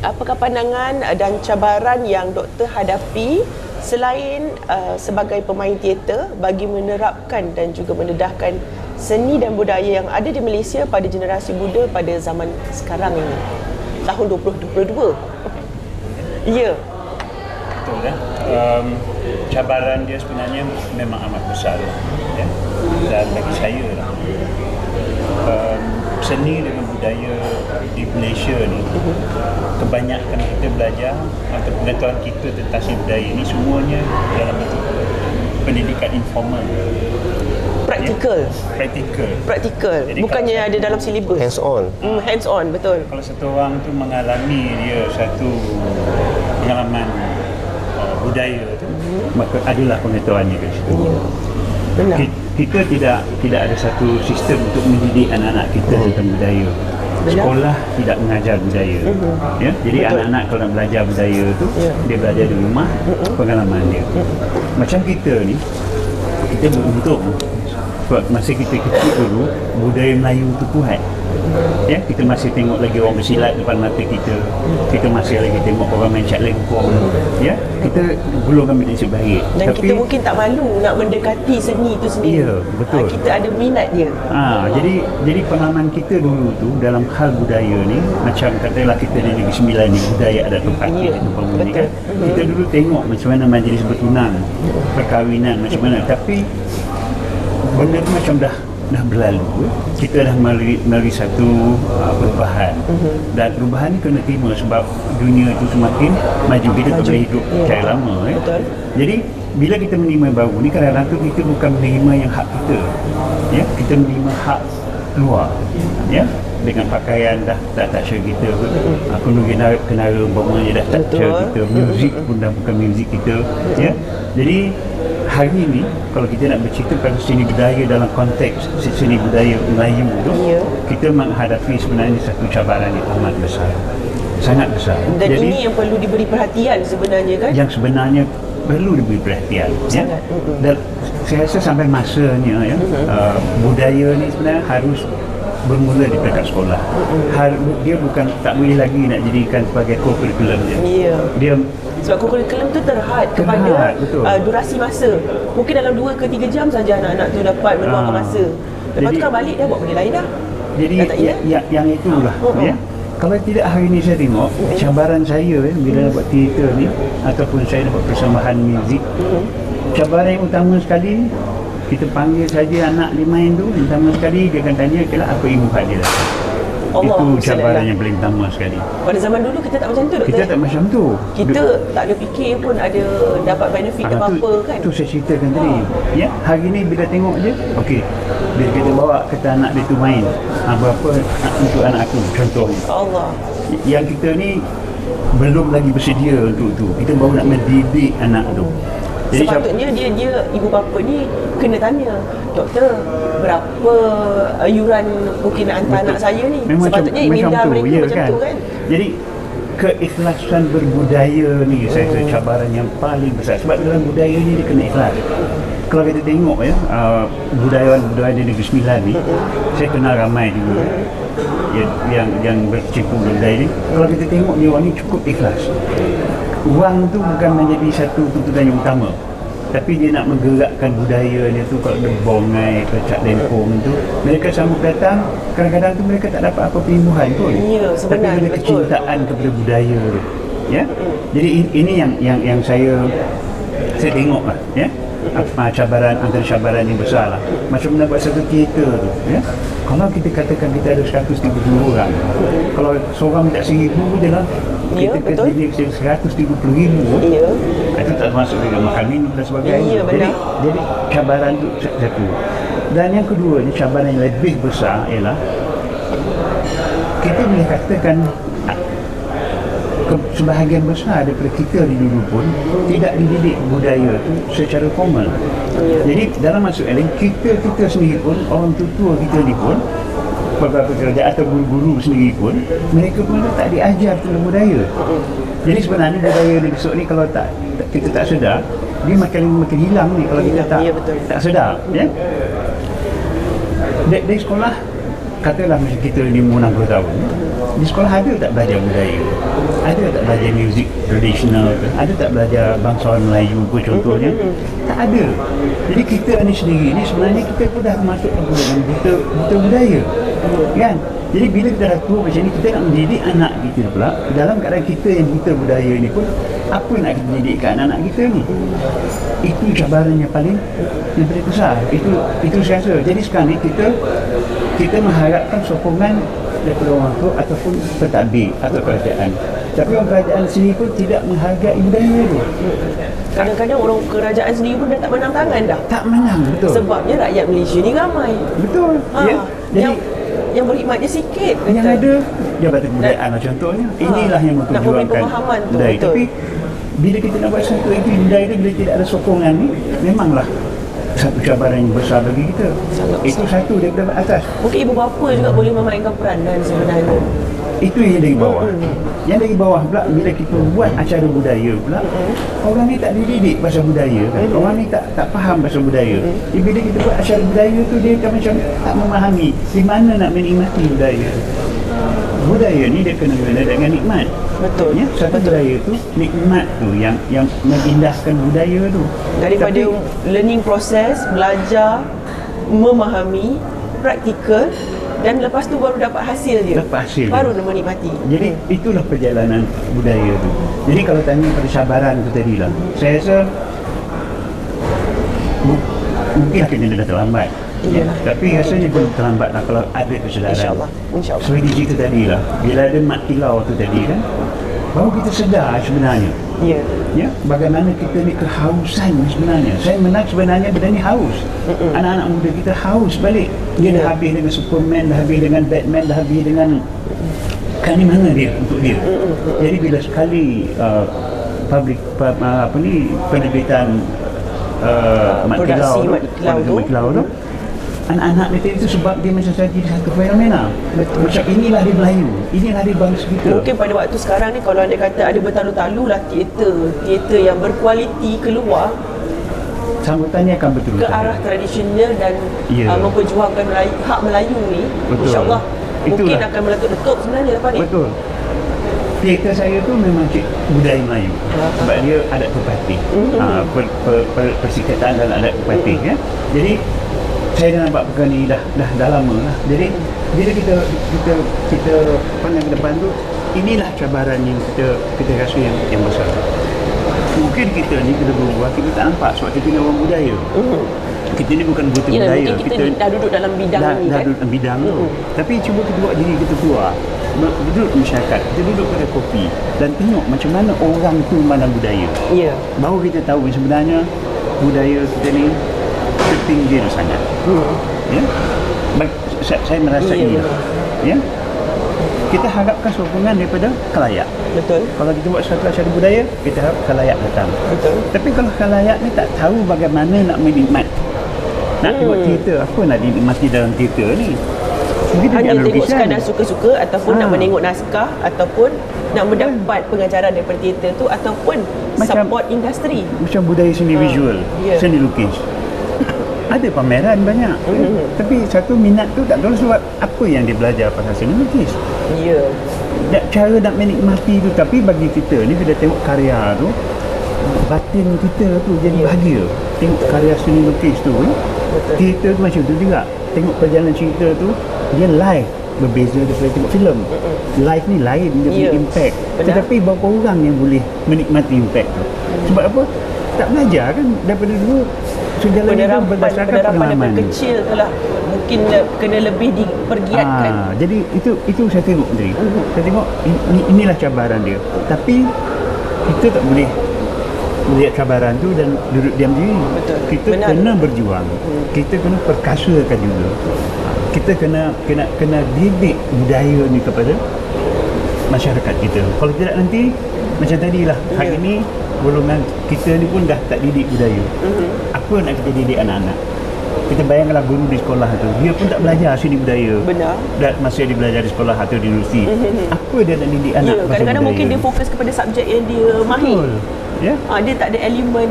Apakah pandangan dan cabaran yang doktor hadapi selain sebagai pemain teater bagi menerapkan dan juga mendedahkan seni dan budaya yang ada di Malaysia pada generasi muda pada zaman sekarang ini? Tahun 2022. Ya. Betul kan? Cabaran dia sebenarnya memang amat besar ya? Dan bagi saya lah, seni dengan budaya di Malaysia ni, kebanyakan kita belajar atau pengetahuan kita tentang seni budaya ni semuanya dalam bentuk pendidikan informal. Praktikal. Jadi Bukannya ada dalam silibus. Hands on. Hands on, betul. Kalau satu orang tu mengalami dia satu pengalaman budaya tu, maka adalah pengetahuannya kat situ. Benar. Kita tidak ada satu sistem untuk mendidik anak-anak kita tentang budaya. Sekolah tidak mengajar budaya. Ya, jadi anak-anak kalau nak belajar budaya tu, dia belajar di rumah, pengalaman dia. Macam kita ni, kita beruntung sebab masa kita kecil dulu budaya Melayu tu kuat. Ya, kita masih tengok lagi orang bersilat depan mata kita. Kita masih lagi tengok orang main cat lengkong. Ya, kita belum ambil nasib baik. Dan kita mungkin tak malu nak mendekati seni itu sendiri. Ya, betul. Kita ada minat dia. Jadi pengalaman kita dulu tu dalam hal budaya ni, macam katalah kita di Negeri Sembilan ni, budaya adat tempati di tempat ni kan. Kita dulu tengok macam mana majlis bertunang, perkahwinan macam mana, tapi benda tu macam dah berlalu. Kita dah melalui satu perubahan. Dan perubahan ni kena terima sebab dunia tu semakin maju. Kita tak boleh hidup cara lama. Betul. Jadi bila kita menerima baru ni, kadang-kadang tu kita bukan menerima yang hak kita. Ya, kita menerima hak luar. Ya, dengan pakaian dah tak share kita. Kenara umpamanya dah tak share kita. Muzik pun dah bukan muzik kita. Ya. Jadi hari ini kalau kita nak bercerita pasal seni budaya dalam konteks seni budaya Melayu tu, kita menghadapi sebenarnya satu cabaran yang amat besar, sangat besar. Dan jadi, ini yang perlu diberi perhatian sebenarnya kan? yang sebenarnya perlu diberi perhatian. Ya? Dan saya rasa sampai masanya budaya ni sebenarnya harus bermula di peringkat sekolah. Dia bukan tak boleh lagi nak jadikan sebagai co-curriculum dia. Ya. Dia Sebab kurikulum tu terhad kepada betul. durasi masa. Mungkin dalam 2 ke 3 jam saja anak-anak tu dapat meluangkan masa. Lepas tu kan balik dah buat benda lain dah. Jadi Dah tak ingat? yang itulah ya. Kalau tidak hari ini saya tengok cabaran saya bila nak buat teater ni ataupun saya nak buat persembahan muzik, cabaran yang utama sekali kita panggil saja anak dia main tu, yang utama sekali dia akan tanya apa ibu hak dia lakukan. Itu cabaran yang paling utama sekali. Pada zaman dulu kita tak macam tu, doktor. Kita tak macam tu. Kita tak ada fikir pun ada dapat benefit ke apa kan. Tu saya ceritakan tadi. Ya, hari ni bila tengok je, okey. Bila kita bawa kata anak dia tu main, berapa untuk anak aku contohnya. Allah. Yang kita ni belum lagi bersedia untuk tu. Kita baru nak mendidik anak tu. Jadi sepatutnya dia ibu bapa ni kena tanya, doktor, berapa yuran mungkin nak hantar anak saya ni? Memang sepatutnya minda mereka macam tu kan. Jadi keikhlasan berbudaya ni saya rasa cabaran yang paling besar. Sebab dalam budaya ni dia kena ikhlas. Kalau kita tengok ya, budayawan di Negeri Sembilan ni, saya kenal ramai juga yang berkecimpung budaya ni. Kalau kita tengok dia orang ni cukup ikhlas. Wang tu bukan menjadi satu tuntutan yang utama, tapi dia nak menggerakkan budaya dia tu. Kalau ada bongai, kecak lempong tu, mereka sambut datang, kadang-kadang tu mereka tak dapat apa perlindungan pun. Ya, sebenarnya, tapi ada kecintaan kepada budaya tu. Ya. Jadi ini yang saya tengok lah, ya. Cabaran antara cabaran yang besar lah. Macam nak buat satu teater tu, ya. Kalau kita katakan kita ada 130 orang, kalau seorang minta 1,000 je lah, ya, kita kena 130,000. Ya. Itu tak masuk dengan makan minum dan sebagainya. Ya, benar. Jadi cabaran tu satu. Dan yang kedua ni, cabaran yang lebih besar ialah kita boleh katakan sebahagian besar daripada kita di dulu pun tidak dididik budaya tu secara formal. Jadi dalam masuk eling kita sendiri pun, orang tua kita ni pun, beberapa kerajaan atau guru-guru sendiri pun, mereka pun tak diajar tentang budaya. Jadi sebenarnya budaya ni besok ni kalau kita tak sedar, dia makin hilang ni kalau kita tak sedar, ya. Di sekolah, katalah macam kita 50-60 tahun, di sekolah ada tak belajar budaya? Ada tak belajar muzik tradisional? Ada tak belajar bangsawan Melayu pun contohnya? Tak ada. Jadi kita ni sendiri ni sebenarnya kita pun dah masuk ke dalam buta budaya, kan? Jadi bila kita dah tua macam ni, kita nak mendidik anak kita pula dalam keadaan kita yang buta budaya ni pun, apa nak kita didikkan anak kita ni? Itu cabaran yang paling besar. Itu saya rasa. Jadi sekarang ni kita mengharapkan sokongan daripada orang tua ataupun pentadbir atau kerajaan. Tapi orang kerajaan sendiri pun tidak menghargai budaya tu. Kadang-kadang orang kerajaan sendiri pun dah tak menang tangan dah. Tak menang, betul. Sebabnya rakyat Malaysia ni ramai. Betul. Ya. Jadi yang berkhidmatnya sikit. Yang ada Jabatan Kebudayaan lah contohnya. Inilah yang nak memberi pemahaman tu. Budaya. Tapi bila kita nak buat satu aktiviti budaya ni, bila tidak ada sokongan ni, memanglah satu cabaran yang besar bagi kita. Itu satu daripada atas. Mungkin ibu bapa juga boleh memainkan peranan sebenarnya. Itu yang dari bawah. Yang dari bawah pula, bila kita buat acara budaya pula, orang ni tak dididik pasal budaya kan. Orang ni tak faham pasal budaya. Bila kita buat acara budaya tu, dia akan macam tak memahami di mana nak menikmati budaya. Budaya ni dia kena dengan nikmat. Betul. Ya, satu budaya tu, nikmat tu yang mengindahkan budaya tu. Daripada learning proses, belajar, memahami, praktikal, dan lepas tu baru dapat hasil dia. Baru nak menikmati. Jadi itulah perjalanan budaya tu. Jadi kalau tanya pada cabaran tu tadi lah, saya rasa mungkin akhirnya dah terlambat. Ya, tapi rasanya belum terlambat lah kalau ada kesedaran. InsyaAllah. Seperti cerita tadi lah, bila ada mat tilau tu tadi kan, baru kita sedar sebenarnya. Ya. Ya, bagaimana kita ni kehausan sebenarnya. Saya menang sebenarnya benda ni haus. Anak-anak muda kita haus balik. Dia dah habis dengan Superman, dah habis dengan Batman, dah habis dengan kan ni mana dia untuk dia. Jadi bila sekali penerbitan mat tilau tu, anak-anak mereka itu sebab dia macam saja satu fenomena. Macam inilah dia Melayu, inilah dia bangsa kita. Mungkin pada waktu sekarang ni kalau anda kata ada bertalu-talu lah teater yang berkualiti keluar, sambutannya akan betul ke arah tradisional dan Ya. memperjuangkan hak Melayu ni, Betul. insya-Allah mungkin Itulah. akan meletup-letup sebenarnya lepas ni. Betul. Teater saya tu memang budaya Melayu. Sebab dia adat Pepatih. Persikatan dalam adat Pepatih ya. Jadi saya dah nampak perkara ni dah lama lah. Jadi bila kita pandang ke depan tu, inilah cabaran yang kita rasa yang besar. Mungkin kita ni kena berubah, kita tak nampak sebab kita ni orang budaya. Kita ni bukan buta Ya, budaya. mungkin kita dah duduk dalam bidang ni dah kan. duduk dalam bidang tu. Tapi cuba kita buat diri kita keluar. Duduk masyarakat, kita duduk pada kopi dan tengok macam mana orang tu memandang budaya. Ya. Baru kita tahu sebenarnya budaya kita ni terpinggir sangat. Ya. Saya merasa Ya, inilah. Ya. Kita harapkan sokongan daripada khalayak. Betul. Kalau kita buat satu acara budaya, kita harap khalayak datang. Betul. Tapi kalau khalayak ni tak tahu bagaimana nak menikmat, nak tengok teater, apa nak dinikmati dalam teater ni? Mungkin dia Hanya nak tengok lukisan. sekadar suka-suka ataupun nak menengok naskah ataupun nak mendapat pengajaran daripada teater tu ataupun Macam- support industri. Macam budaya seni visual, ya. seni lukis. Ada pameran banyak. Tapi satu minat tu tak tahu sebab apa yang dia belajar pasal seni lukis. Ya. Cara nak menikmati tu, tapi bagi kita ni bila tengok karya tu, batin kita tu jadi bahagia. Tengok karya seni lukis tu, teater tu macam tu juga. Tengok perjalanan cerita tu, dia live, berbeza daripada tengok filem. Live ni lain, dia punya Ya. impact. Benar. Tetapi berapa orang yang boleh menikmati impact tu? Sebab apa? Tak belajar kan daripada dulu, segala itu berdasarkan penerapan pengalaman. daripada kecil tu lah mungkin kena lebih dipergiatkan. Jadi itu saya tengok tadi. Saya tengok inilah cabaran dia. Tapi kita tak boleh melihat cabaran tu dan duduk diam diri. Betul. Kita Benar. kena berjuang. Kita kena perkasakan juga. Kita kena didik budaya ni kepada masyarakat kita. Kalau tidak nanti macam tadilah, hari ni golongan kita ni pun dah tak didik budaya. Apa nak kita didik anak-anak? Kita bayangkanlah guru di sekolah tu, dia pun tak belajar seni budaya. Benar. Dan masih dia belajar di sekolah atau di universiti. Apa dia nak didik anak Ya, pasal kadang-kadang budaya? mungkin dia fokus kepada subjek yang dia mahir. Betul. Ya. Dia tak ada elemen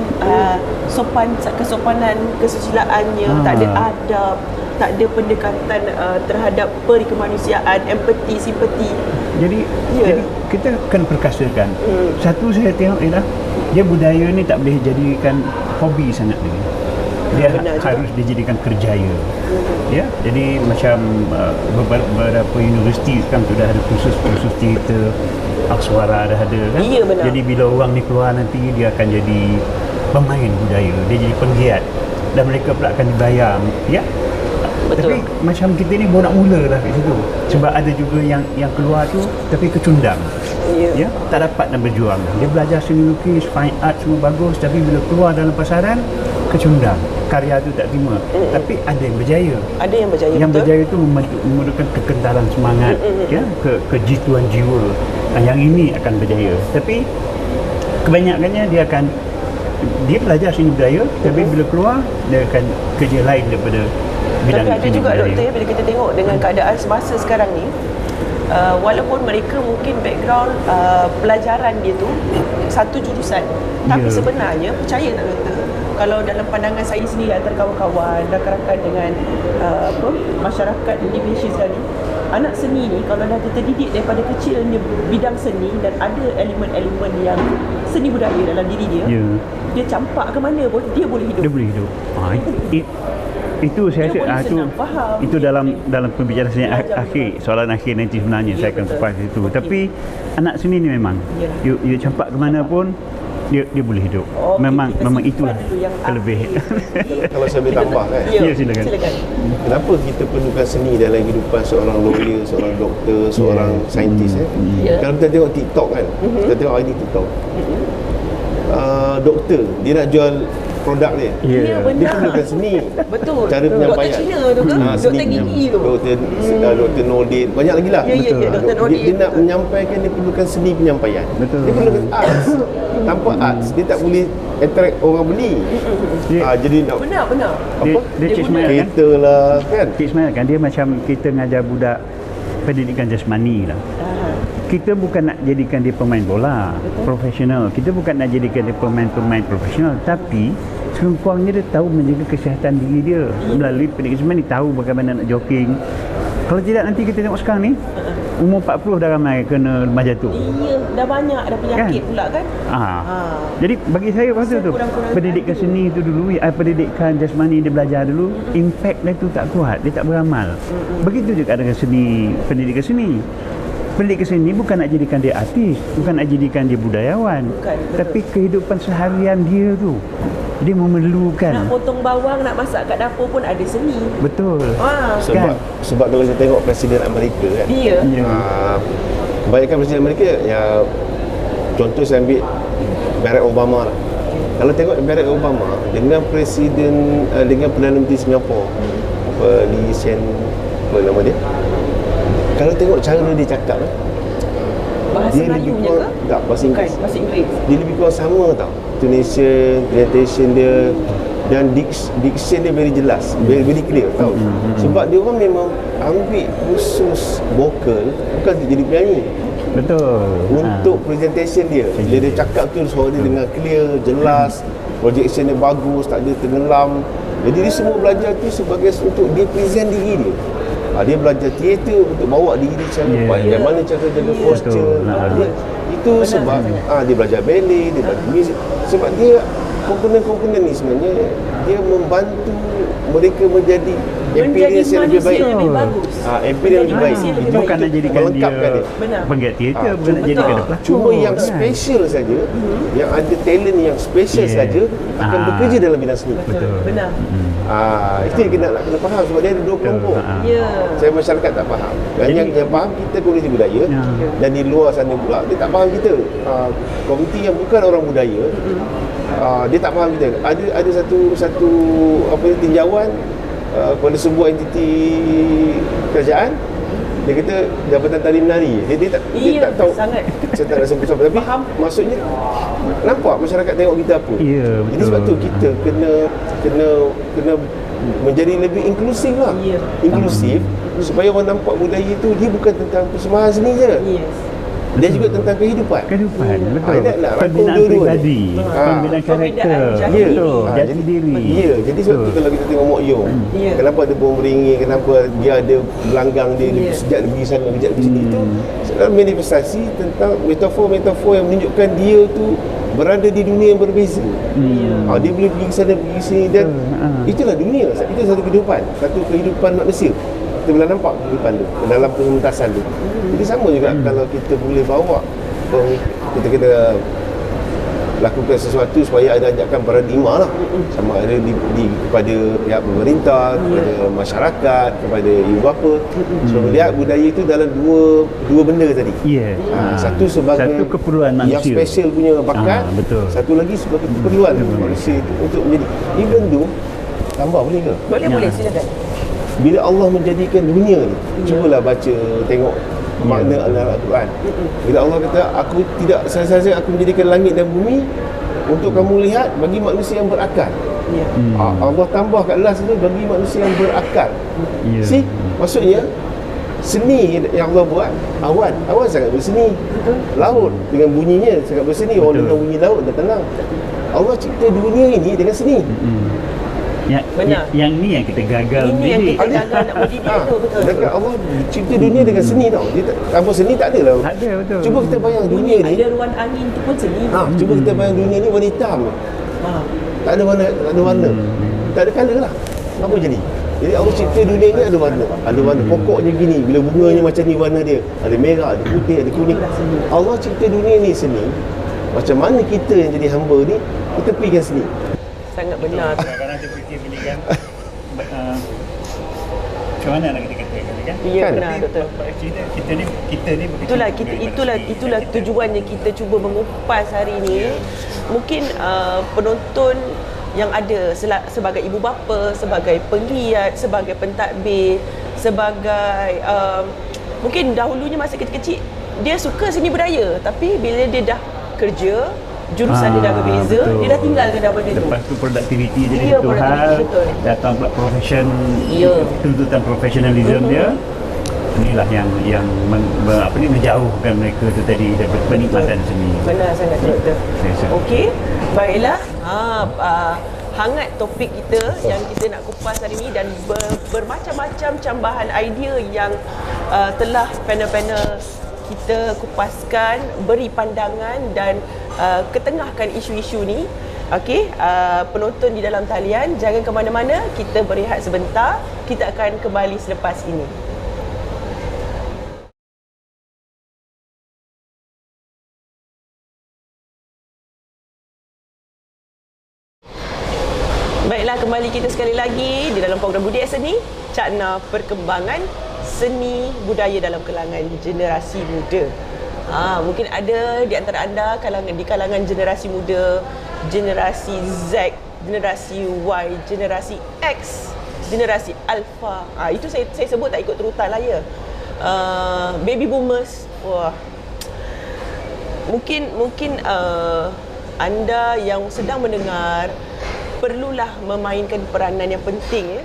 kesopanan, kesusilaannya, tak ada adab, tak ada pendekatan terhadap perikemanusiaan, empati, simpati. Jadi Ya. jadi kita kena perkasakan. Satu saya tengok ialah dia budaya ni tak boleh jadikan hobi sangat lagi. Dia Benar juga. harus dijadikan kerjaya. Ya, jadi macam beberapa universiti sekarang sudah ada kursus-kursus teater, akswara dah ada kan. Ya, benar. Jadi bila orang ni keluar nanti dia akan jadi pemain budaya, dia jadi penggiat dan mereka pula akan dibayar. Ya. Betul. Tapi macam kita ni baru nak mula lah kat situ. Sebab ada juga yang keluar tu tapi kecundang. Ya. Ya, tak dapat nak berjuang. Dia belajar seni lukis, fine art semua bagus, tapi bila keluar dalam pasaran kecundang. Karya tu tak terima. Tapi ada yang berjaya. Ada yang berjaya, Yang betul. berjaya tu memerlukan kekentalan semangat, ya, kejituan jiwa. Yang ini akan berjaya. Tapi kebanyakannya dia belajar seni budaya, tapi bila keluar dia akan kerja lain daripada bidang Tapi ada seni juga budaya. doktor ya, bila kita tengok dengan keadaan semasa sekarang ni, walaupun mereka mungkin background pelajaran dia tu satu jurusan, tapi Ya. sebenarnya percaya tak doktor, kalau dalam pandangan saya sendiri antara kawan-kawan, rakan-rakan dengan masyarakat Indonesia sekali, anak seni ni kalau dah terdidik daripada kecil dia bidang seni dan ada elemen-elemen yang seni budaya dalam diri dia, Ya. dia campak ke mana pun dia boleh hidup. Dia boleh hidup. Itu saya Dia boleh rasa senang faham. itu dalam pembicaraan saya Belajar akhir, soalan akhir nanti sebenarnya saya akan betul. kupas itu. Okey. Tapi anak seni ni memang Ya. you campak ke mana pun dia boleh hidup. Okey, memang kita itulah simpan dulu yang kelebihan. Kalau saya boleh tambah kan, Ya, silakan. kenapa kita perlukan seni dalam kehidupan seorang lawyer, seorang doktor, seorang saintis Ya. Kalau kita tengok TikTok kan, kita tengok hari ni TikTok, doktor dia nak jual produk dia, Ya. Ya, dia benar. perlukan seni. Betul. Cara penyampaian. Doktor Cina tu ke? Doktor gigi tu. Doktor Nordin, banyak lagi lah. Ya, ya, ya, Dr. Nordin. Dia nak menyampaikan, dia perlukan seni penyampaian. Betul. Dia perlukan arts. Tanpa arts dia tak boleh attract orang beli. Jadi nak Benar. Dia Dia Cik guna Ismail kan? kereta lah kan. Cik Ismail kan dia macam kita ngajar budak pendidikan jasmani lah. Kita bukan nak jadikan dia pemain bola profesional. Kita bukan nak jadikan dia pemain profesional, tapi sekurang-kurangnya dia tahu menjaga kesihatan diri dia melalui pendidikan seni, tahu bagaimana nak jogging. Kalau tidak nanti kita tengok sekarang ni umur 40 dah ramai kena lemah jatuh. Iya, dah banyak dah penyakit pula kan. Jadi bagi saya pasal tu pendidikan seni tu dulu, pendidikan jasmani dia belajar dulu, impact dia tu tak kuat, dia tak beramal. Begitu juga dengan seni, pendidikan seni. Pendidikan seni bukan nak jadikan dia artis, bukan nak jadikan dia budayawan, tapi kehidupan seharian dia tu dia memerlukan. Nak potong bawang, nak masak kat dapur pun ada seni. Betul. Sebab kalau kita tengok Presiden Amerika kan, kebanyakan Presiden Amerika, ya contoh saya ambil Barack Obama lah. Kalau tengok Barack Obama dengan Presiden, dengan Perdana Menteri Singapura, Lee Hsien, apa nama dia, kalau tengok cara dia cakap, bahasa dia Melayu lebih ke? kurang, tak, bahasa Inggeris. Bahasa Inggeris. Dia lebih kurang sama tau. Intonation, presentation dia, dan diction dia very jelas, very clear tau. Sebab dia orang memang ambil khusus vokal, bukan untuk jadi penyanyi. Betul. Untuk presentation dia, bila dia cakap tu suara dia dengar clear, jelas, projection dia bagus, tak ada tenggelam. Jadi dia semua belajar tu sebagai untuk dia present diri dia. Dia belajar teater untuk bawa diri secara baik, bagaimana cara jaga posture. Itu sebab dia belajar ballet, dia belajar muzik. Sebab dia komponen-komponen ni sebenarnya dia membantu mereka menjadi experience yang lebih baik. Experience yang lebih baik. Bukan nak jadikan dia penggiat teater, bukan nak jadikan dia pelakon. Cuma yang special saja, yang ada talent yang special saja akan bekerja dalam bidang seni. Benar. Itu yang kita nak kena faham, sebab dia ada dua kelompok. Saya masyarakat tak faham. Dan yang faham kita komuniti budaya, dan di luar sana pula dia tak faham kita. Komuniti yang bukan orang budaya, dia tak faham kita. Ada satu tinjauan kepada sebuah entiti kerajaan, dia kata Jabatan Tari Menari. Dia tak tahu sangat. Saya tak nak sebut siapa, tapi maksudnya nampak masyarakat tengok kita apa. Jadi sebab tu kita kena menjadi lebih inklusif lah. Inklusif supaya orang nampak budaya itu dia bukan tentang persembahan seni je. Dia juga tentang kehidupan. Betul. Nak pembinaan peribadi, pembinaan karakter, jati diri. Jadi sebab tu kalau kita tengok Mok Yong, kenapa dia pun beringin, kenapa dia ada gelanggang dia, sejak dia pergi sana, sejak pergi sini, itu sebenarnya manifestasi tentang metafor-metafor yang menunjukkan dia tu berada di dunia yang berbeza. Dia boleh pergi ke sana, pergi ke sini, dan itulah dunia. Itu satu kehidupan manusia. Kita boleh nampak kehidupan tu dalam pengentasan tu. Jadi sama juga kalau kita boleh bawa, kita kena lakukan sesuatu supaya ada ajakan paradigma lah, sama ada kepada pihak pemerintah, kepada masyarakat, kepada ibu bapa, supaya melihat budaya itu dalam dua benda tadi. Satu sebagai keperluan manusia, yang special punya bakat, satu lagi sebagai keperluan manusia itu untuk menjadi. Even tu tambah boleh ke? Boleh silakan. Bila Allah menjadikan dunia ni, cubalah baca, tengok makna Al-Quran. Bila Allah kata, aku tidak sahaja aku menjadikan langit dan bumi untuk kamu lihat bagi manusia yang berakal. Allah tambah kat last tu bagi manusia yang berakal. See, maksudnya seni yang Allah buat, awan sangat berseni, laut dengan bunyinya sangat berseni. Orang dengar bunyi laut dah tenang. Allah cipta dunia ini dengan seni. Yang ni yang kita gagal mendidik. Ini yang kita gagal nak mendidik tu, betul. Allah cipta dunia dengan seni tau. Tanpa seni tak ada lah. Betul. Cuba kita bayang dunia ni. Ada ruang angin tu pun seni. Cuba kita bayang dunia ni warna hitam. Tak ada warna. Tak ada colour lah. Apa jadi? Jadi Allah cipta dunia ni ada warna. Ada warna pokoknya gini. Bila bunganya macam ni warna dia. Ada merah, ada putih, ada kuning. Allah cipta dunia ni seni. Macam mana kita yang jadi hamba ni, kita pergikan seni. Sangat benar. Kadang-kadang dia fikir benda kan, macam mana nak kita katakan kan? Ya, benar, doktor. Kita ni itulah tujuannya kita cuba mengupas hari ini. Mungkin penonton yang ada sebagai ibu bapa, sebagai penggiat, sebagai pentadbir, sebagai mungkin dahulunya masa kecil-kecil dia suka seni budaya, tapi bila dia dah kerja, jurusan dia dah berbeza, dia dah tinggalkan dah benda tu. Lepas tu produktiviti jadi satu hal, datang pula profession, tuntutan profesionalism dia. Inilah yang menjauhkan mereka tu tadi daripada penikmatan seni. Benar sangat, doktor. Okey, baiklah. hangat topik kita yang kita nak kupas hari ini dan bermacam-macam cambahan idea yang telah panel-panel kita kupaskan, beri pandangan dan ketengahkan isu-isu ni. Okey, penonton di dalam talian, jangan ke mana-mana, kita berehat sebentar. Kita akan kembali selepas ini. Baiklah, kembali kita sekali lagi di dalam program Budi Seni, cakna perkembangan seni budaya dalam kalangan generasi muda. Mungkin ada di antara anda di kalangan generasi muda, generasi Z, generasi Y, generasi X, generasi Alpha. Itu saya sebut tak ikut terutan lah ya. Baby boomers. Wah. Mungkin anda yang sedang mendengar perlulah memainkan peranan yang penting ya.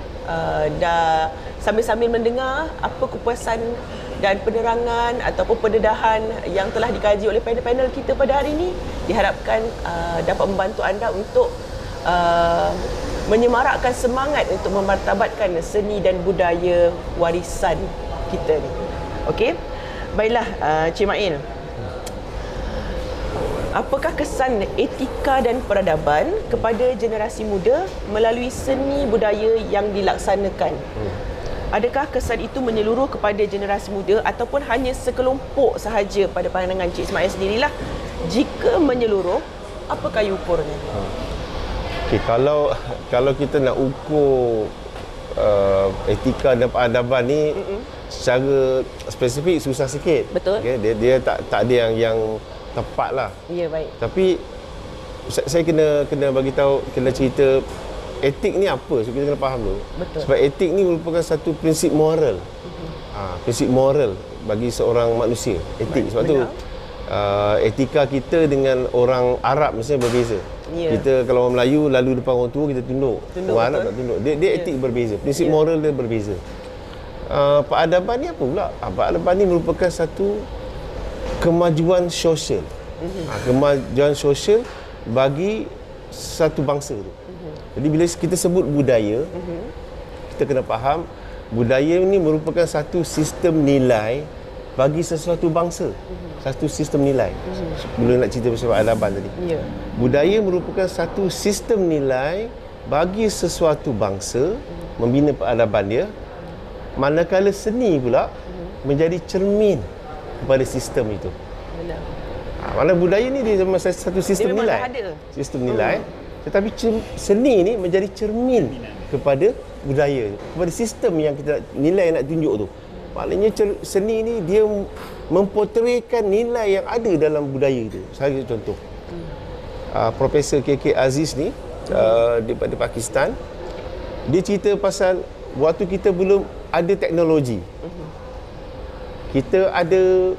Sambil-sambil mendengar apa kupasan dan penerangan ataupun pendedahan yang telah dikaji oleh panel-panel kita pada hari ini, diharapkan dapat membantu anda untuk menyemarakkan semangat untuk memartabatkan seni dan budaya warisan kita ni. Okey? Baiklah, Cik Mail. Apakah kesan etika dan peradaban kepada generasi muda melalui seni budaya yang dilaksanakan? Adakah kesan itu menyeluruh kepada generasi muda ataupun hanya sekelompok sahaja pada pandangan Cik Ismail sendirilah? Jika menyeluruh, apa kayu ukurnya? Okay, kalau kita nak ukur etika dan peradaban ni secara spesifik susah sikit. Betul. Okay, dia tak ada yang tepat lah. Ya, baik. Tapi saya kena bagi tahu, kena cerita etik ni apa. So kita kena faham dulu. Betul. Sebab etik ni merupakan satu prinsip moral. Prinsip moral bagi seorang manusia. Etik. Sebab tu etika kita dengan orang Arab misalnya berbeza. Ya. Kita kalau orang Melayu lalu depan orang tua kita tunduk. Orang Arab tak tunduk. Dia etik berbeza. Prinsip moral dia berbeza. Peradaban ni apa pula? Peradaban ni merupakan satu kemajuan sosial. Kemajuan sosial bagi satu bangsa tu. Jadi bila kita sebut budaya, kita kena faham budaya ni merupakan satu sistem nilai bagi sesuatu bangsa. Satu sistem nilai. Bila nak cerita pasal peradaban tadi. Ya. Budaya merupakan satu sistem nilai bagi sesuatu bangsa, membina peradaban dia. Manakala seni pula menjadi cermin kepada sistem itu. Benar. Mana budaya ni dia memang satu sistem dia nilai. Ada. Sistem nilai. Tetapi seni ni menjadi cermin kepada budaya, kepada sistem yang kita nilai yang nak tunjuk tu. Maknanya seni ni dia memportraykan nilai yang ada dalam budaya itu. Saya contoh. Profesor KK Aziz ni daripada Pakistan, dia cerita pasal waktu kita belum ada teknologi. Kita ada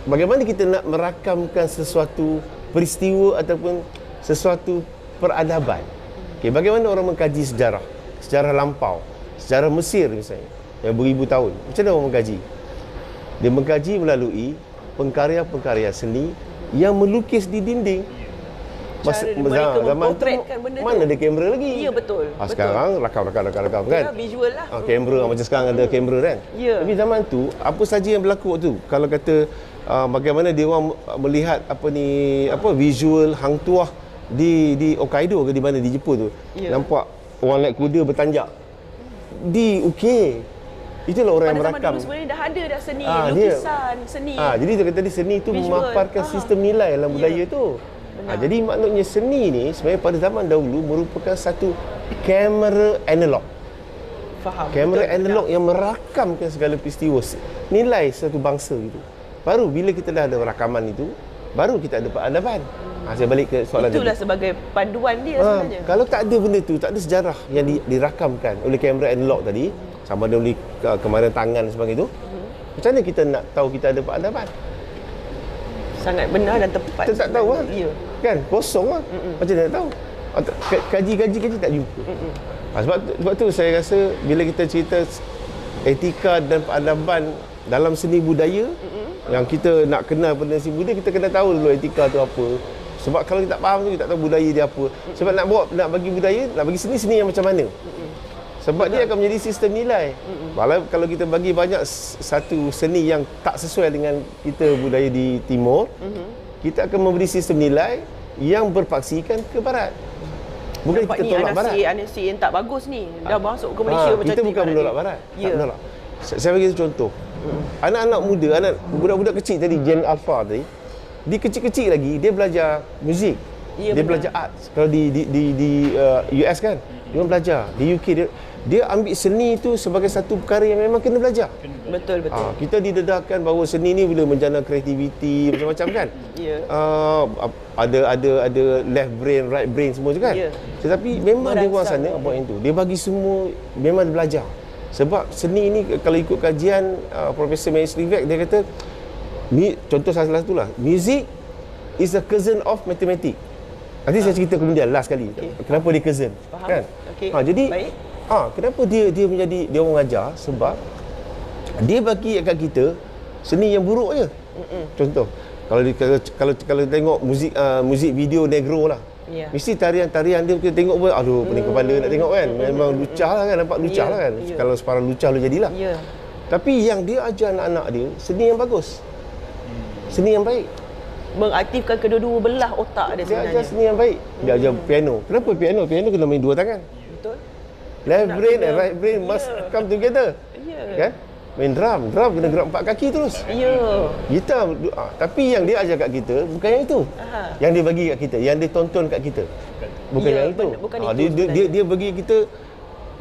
bagaimana kita nak merakamkan sesuatu peristiwa ataupun sesuatu peradaban. Okay, bagaimana orang mengkaji sejarah lampau, sejarah Mesir misalnya yang beribu tahun. Macam mana orang mengkaji? Dia mengkaji melalui pengkarya-pengkarya seni yang melukis di dinding. Mereka mempotretkan benda tu. Mana ada kamera lagi? Ya, betul. Sekarang rakam kan? Ya, visual lah. Kamera macam sekarang ada kamera kan? Ya. Tapi zaman tu apa saja yang berlaku waktu tu? Kalau kata bagaimana dia orang melihat visual hang tuah di Hokkaido ke di mana di Jepun tu. Ya. Nampak orang naik kuda bertanjak. Itulah orang yang merakam. Pada zaman dulu sebenarnya dah ada dah seni, lukisan, seni. Jadi dia kata seni tu memaparkan sistem nilai dalam budaya tu. Jadi maknanya seni ni sebenarnya pada zaman dahulu merupakan satu kamera analog. Faham. Kamera analog yang merakamkan segala peristiwa nilai satu bangsa itu. Baru bila kita dah ada rakaman itu, baru kita ada peradaban. Saya balik ke soalan itulah tadi. Sebagai panduan dia sebenarnya. Kalau tak ada benda tu, tak ada sejarah yang dirakamkan oleh kamera analog tadi, sama ada oleh kemarin tangan sebagainya itu, macam mana kita nak tahu kita ada peradaban? Sangat benar dan tepat. Kita tak tahu lah. Ya. Kan? Kosong lah. Macam mana nak tahu? Kaji tak jumpa. Sebab tu saya rasa bila kita cerita etika dan peradaban dalam seni budaya, yang kita nak kenal pada seni budaya, kita kena tahu dulu etika tu apa, Sebab kalau kita tak faham tu, kita tak tahu budaya dia apa. Sebab nak bagi budaya, nak bagi seni yang macam mana. Sebab dia akan menjadi sistem nilai. Kalau kita bagi banyak satu seni yang tak sesuai dengan kita budaya di timur, kita akan memberi sistem nilai yang berpaksikan ke barat. Bukan Nampak kita ni tolak barat. anasi yang tak bagus ni dah masuk ke Malaysia macam kita tu bukan ibarat menolak dia. barat. Ya. Tak menolak. Saya bagi satu contoh. Anak-anak muda, budak-budak kecil tadi, Gen Alpha tadi, dia kecil-kecil lagi dia belajar muzik. Ya, Dia benar. belajar art. Kalau di US kan, dia belajar. Di UK dia ambil seni itu sebagai satu perkara yang memang kena belajar. Betul. Kita didedahkan bahawa seni ni boleh menjana kreativiti macam-macam kan. Ya. Ada left brain, right brain semua tu kan. Ya. Tetapi memang dia buang Merangsang. sana apa yang tu. Dia bagi semua memang belajar. Sebab seni ni kalau ikut kajian Profesor Mary Slivak, dia kata contoh salah satu lah, music is a cousin of mathematics. Nanti saya cerita kemudian last kali. Kenapa dia cousin? Faham. Kan? Okey. Jadi Baik. kenapa dia menjadi dia orang ajar? Sebab dia bagi kat kita seni yang buruk je. Contoh, kalau tengok muzik video negro lah. Ya. Mesti tarian-tarian dia kita tengok pun aduh pening kepala nak tengok kan. Memang lucah lah kan, nampak lucah Ya, lah kan. ya. Kalau separuh lucah lu jadilah. Ya. Tapi yang dia ajar anak-anak dia seni yang bagus. Seni yang baik. Mengaktifkan kedua-dua belah otak dia Dia sebenarnya. ajar seni yang baik. Dia ajar piano. Kenapa piano? Piano kena main dua tangan. Betul. Left Nak brain kena- and right brain must come together. Ya. Kan? Main drum kena gerak empat kaki terus. Ya. Gitar, tapi yang dia ajar kat kita bukan yang itu. Aha. Yang dia bagi kat kita, yang dia tonton kat kita. Bukan Ya, yang itu. bukan Ah, itu dia bagi kita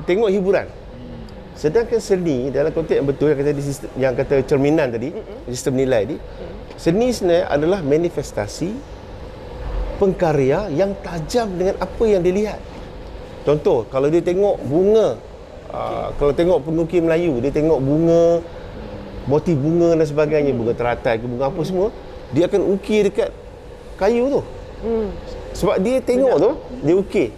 tengok hiburan. Sedangkan seni dalam konteks yang betul yang kata cerminan tadi, sistem nilai ni, seni sebenarnya adalah manifestasi pengkarya yang tajam dengan apa yang dia lihat. Contoh, kalau dia tengok bunga, kalau tengok pengukir Melayu, dia tengok bunga, motif bunga dan sebagainya, bunga teratai ke bunga apa semua, dia akan ukir dekat kayu tu. Sebab dia tengok tu, dia ukir.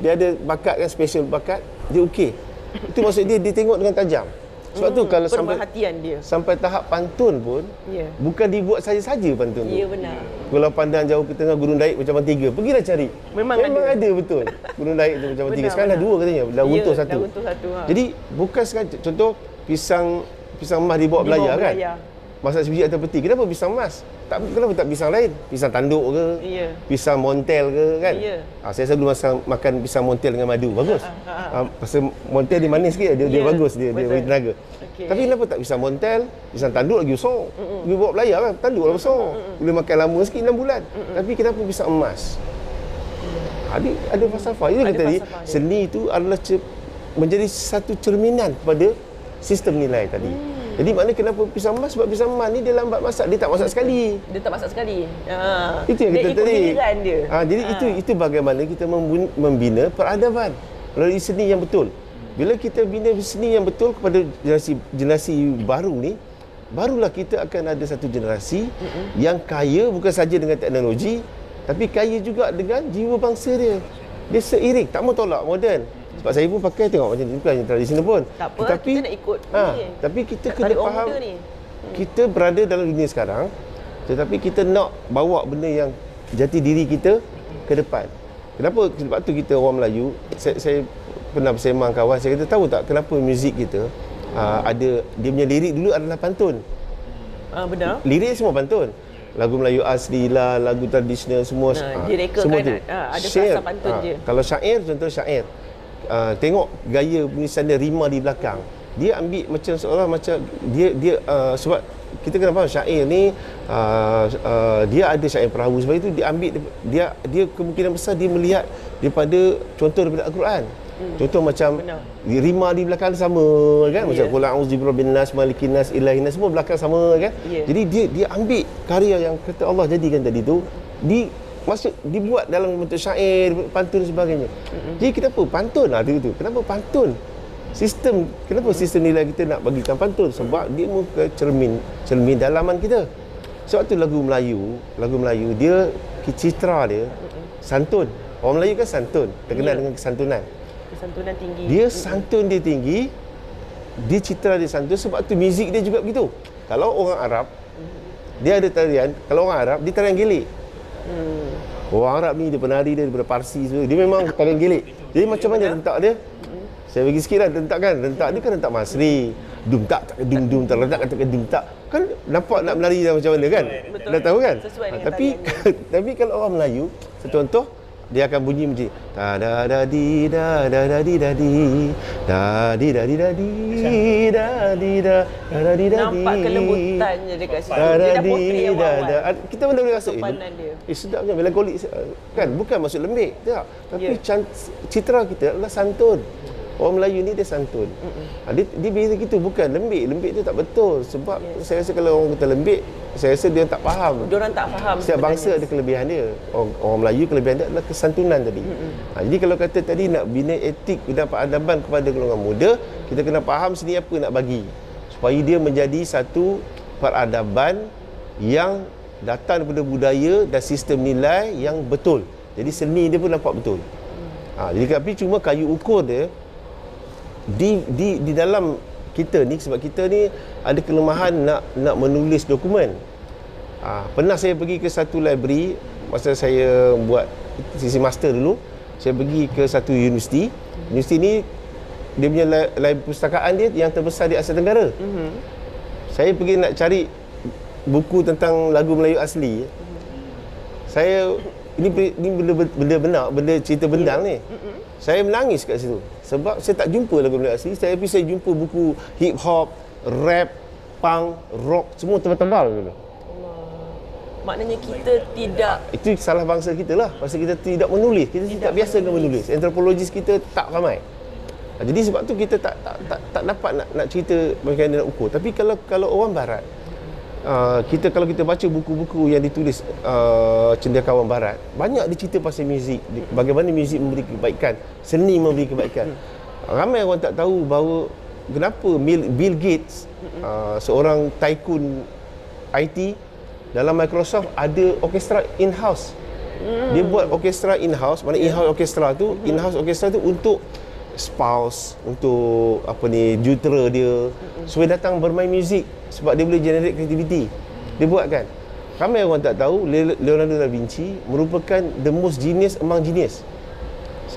Dia ada bakat kan, special bakat, dia ukir. Itu maksud dia tengok dengan tajam. Sebab tu kalau Perhatian dia. sampai tahap pantun pun, Ya. bukan dibuat saja-saja pantun tu. Ya, benar. Kalau pandang jauh ke tengah Gunung Daik macam tiga, pergilah cari. Memang ada betul. Gunung Daik tu macam tiga. Benar, Sekarang dah benar. dua katanya, dah Ya, runtuh satu. dah runtuh satu, ha. Jadi bukan sengaja. Contoh pisang emas dibawa belayar kan. Masak sebiji atau peti. Kenapa pisang emas? Kenapa tak pisang lain? Pisang tanduk ke? Ya. Pisang montel ke kan? Ya. Saya selalu makan pisang montel dengan madu. Bagus. Pasal montel dia manis sikit, dia Ya, bagus, dia betul. bagi tenaga. Okey. Tapi kenapa tak pisang montel? Pisang tanduk lagi besar. Dia bawa belayar kan, tanduk lah besar. Boleh makan lama sikit 6 bulan. Tapi kenapa pisang emas? Ada falsafah. Itu Ada kata tadi, falsafah dia. seni itu adalah menjadi satu cerminan kepada sistem nilai tadi. Jadi maknanya kenapa pisang emas? Sebab pisang emas ni dia lambat masak, dia tak masak sekali. Dia tak masak sekali. Itu yang kita dia ikut tadi. giliran dia. Jadi itu bagaimana kita membina peradaban melalui seni yang betul. Bila kita bina seni yang betul kepada generasi baru ni, barulah kita akan ada satu generasi yang kaya bukan saja dengan teknologi, tapi kaya juga dengan jiwa bangsa dia. Dia seiring, tak mau tolak moden. Sebab saya pun pakai tengok macam ni, bukan yang tradisional pun. Tak apa, kita nak ikut ni. Tapi kita Nak kena tarik orang faham muda ni. kita berada dalam dunia sekarang, tetapi kita nak bawa benda yang jati diri kita ke depan. Kenapa? Sebab tu kita orang Melayu, saya pernah bersembang kawan, saya kata tahu tak kenapa muzik kita ada dia punya lirik dulu adalah pantun. Benar. Lirik semua pantun. Lagu Melayu asli lah, lagu tradisional semua. direka semua kan, tu. ada Syair, frasa pantun je. Kalau syair, contoh syair. Tengok gaya penulisan dia, rima di belakang. Dia ambil macam seolah macam dia sebab kita kena faham syair ni dia ada syair perahu, sebab itu dia ambil dia kemungkinan besar dia melihat daripada contoh daripada Al-Quran. Contoh macam rima di belakang sama kan, macam qul a'udzu birabbin nas malikin nas ilahin nas, semua belakang sama kan. Jadi dia ambil karya yang kata Allah jadikan tadi tu dibuat dalam bentuk syair, pantun dan sebagainya. Jadi kenapa pantun tu kenapa pantun? Kenapa sistem nilai kita nak bagikan pantun? Sebab dia muka cermin dalaman kita. Sebab tu lagu Melayu dia citra dia santun. Orang Melayu kan santun, terkenal dengan kesantunan. Kesantunan tinggi. Dia santun dia tinggi, dia citra dia santun, sebab tu muzik dia juga begitu. Kalau orang Arab, dia ada tarian, kalau orang Arab dia tarian gelik. Orang Arab ni, dia penari dia daripada Parsi semua. Dia memang paling gelik. Jadi macam mana rentak dia? Saya bagi sikit lah rentak kan. Rentak dia kan rentak Masri. Dum tak dum terletak kata dum tak. Kan nampak nak menari dah macam mana kan? Betul. Dah tahu kan? Sesuai dengan Tapi tapi kalau orang Melayu, contoh dia akan bunyi macam da da da di da da da di da di da di da di da di da di da da di da di. Nampak kelembutannya dekat situ. Dia dah portray yang awal. Kita pun dah boleh rasa Sopanan dia. sedapnya melankolik kan, bukan maksud lembik tak, tapi citra kita adalah santun. Orang Melayu ni dia santun. Dia biasa gitu, bukan lembik. Lembik tu tak betul. Sebab saya rasa kalau orang kata lembik, saya rasa dia tak faham. Diorang tak faham. Setiap bangsa ada kelebihan dia. Orang Melayu kelebihan dia adalah kesantunan tadi. Jadi kalau kata tadi nak bina etik dan peradaban kepada golongan muda, kita kena faham sini apa nak bagi. Supaya dia menjadi satu peradaban yang datang daripada budaya dan sistem nilai yang betul. Jadi seni dia pun nampak betul. Jadi tapi cuma kayu ukur dia di dalam kita ni, sebab kita ni ada kelemahan nak menulis dokumen. Pernah saya pergi ke satu library masa saya buat sisi master dulu. Saya pergi ke satu universiti. Universiti ni dia punya library perpustakaan dia yang terbesar di Asia Tenggara. Saya pergi nak cari buku tentang lagu Melayu asli. Saya ini benda benar, benda cerita bendang ni. Saya menangis kat situ sebab saya tak jumpa lagu Melayu asli. Saya jumpa buku hip hop, rap, punk, rock, semua tebal-tebal gitu. Maknanya kita tidak, itu salah bangsa kita lah. Pasal kita tidak menulis. Kita tidak biasa dengan menulis. Antropologis kita tak ramai. Jadi sebab tu kita tak dapat nak cerita bagaimana nak ukur. Tapi kalau orang barat, kalau kita baca buku-buku yang ditulis cendekiawan barat, banyak dia cerita pasal muzik, bagaimana muzik memberi kebaikan, seni memberi kebaikan. Ramai orang tak tahu bahawa kenapa Bill Gates, seorang tycoon IT dalam Microsoft, ada orkestra in-house. Dia buat orkestra in-house. Mana in-house orkestra tu? In-house orkestra tu untuk spouse, untuk jutera dia, supaya datang bermain muzik, sebab dia boleh generate creativity. Dia buat kan. Ramai orang tak tahu Leonardo da Vinci merupakan the most genius among genius.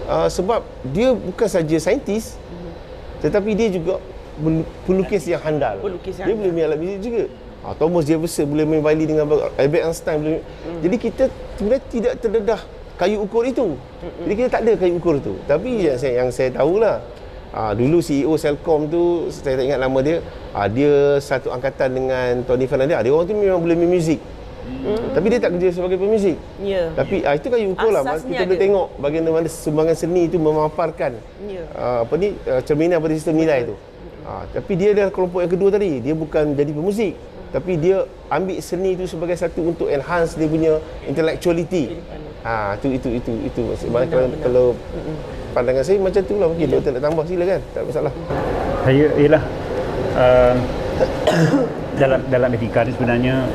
Sebab dia bukan saja saintis, tetapi dia juga pelukis yang handal. Dia boleh main alat muzik juga. Thomas Jefferson boleh main violin dengan Albert Einstein boleh. Jadi kita sebenarnya tidak terdedah kayu ukur itu. Jadi kita tak ada kayu ukur itu. Tapi yang saya tahulah, dulu CEO Cellcom tu, saya tak ingat nama dia, dia satu angkatan dengan Tony Fernandez. Dia orang tu memang boleh main muzik. Tapi dia tak kerja sebagai pemuzik. Tapi itu kayu ukur lah. Kita boleh tengok bagaimana sumbangan seni itu memaparkan cerminan pada sistem nilai itu. Tapi dia adalah kelompok yang kedua tadi. Dia bukan jadi pemuzik, tapi dia ambil seni itu sebagai satu untuk enhance dia punya intellectuality. Itu maksudnya. Kalau pandangan saya macam tu lah. Mungkin doktor nak tambah, silakan, tak ada masalah. Saya ialah dalam etika ni sebenarnya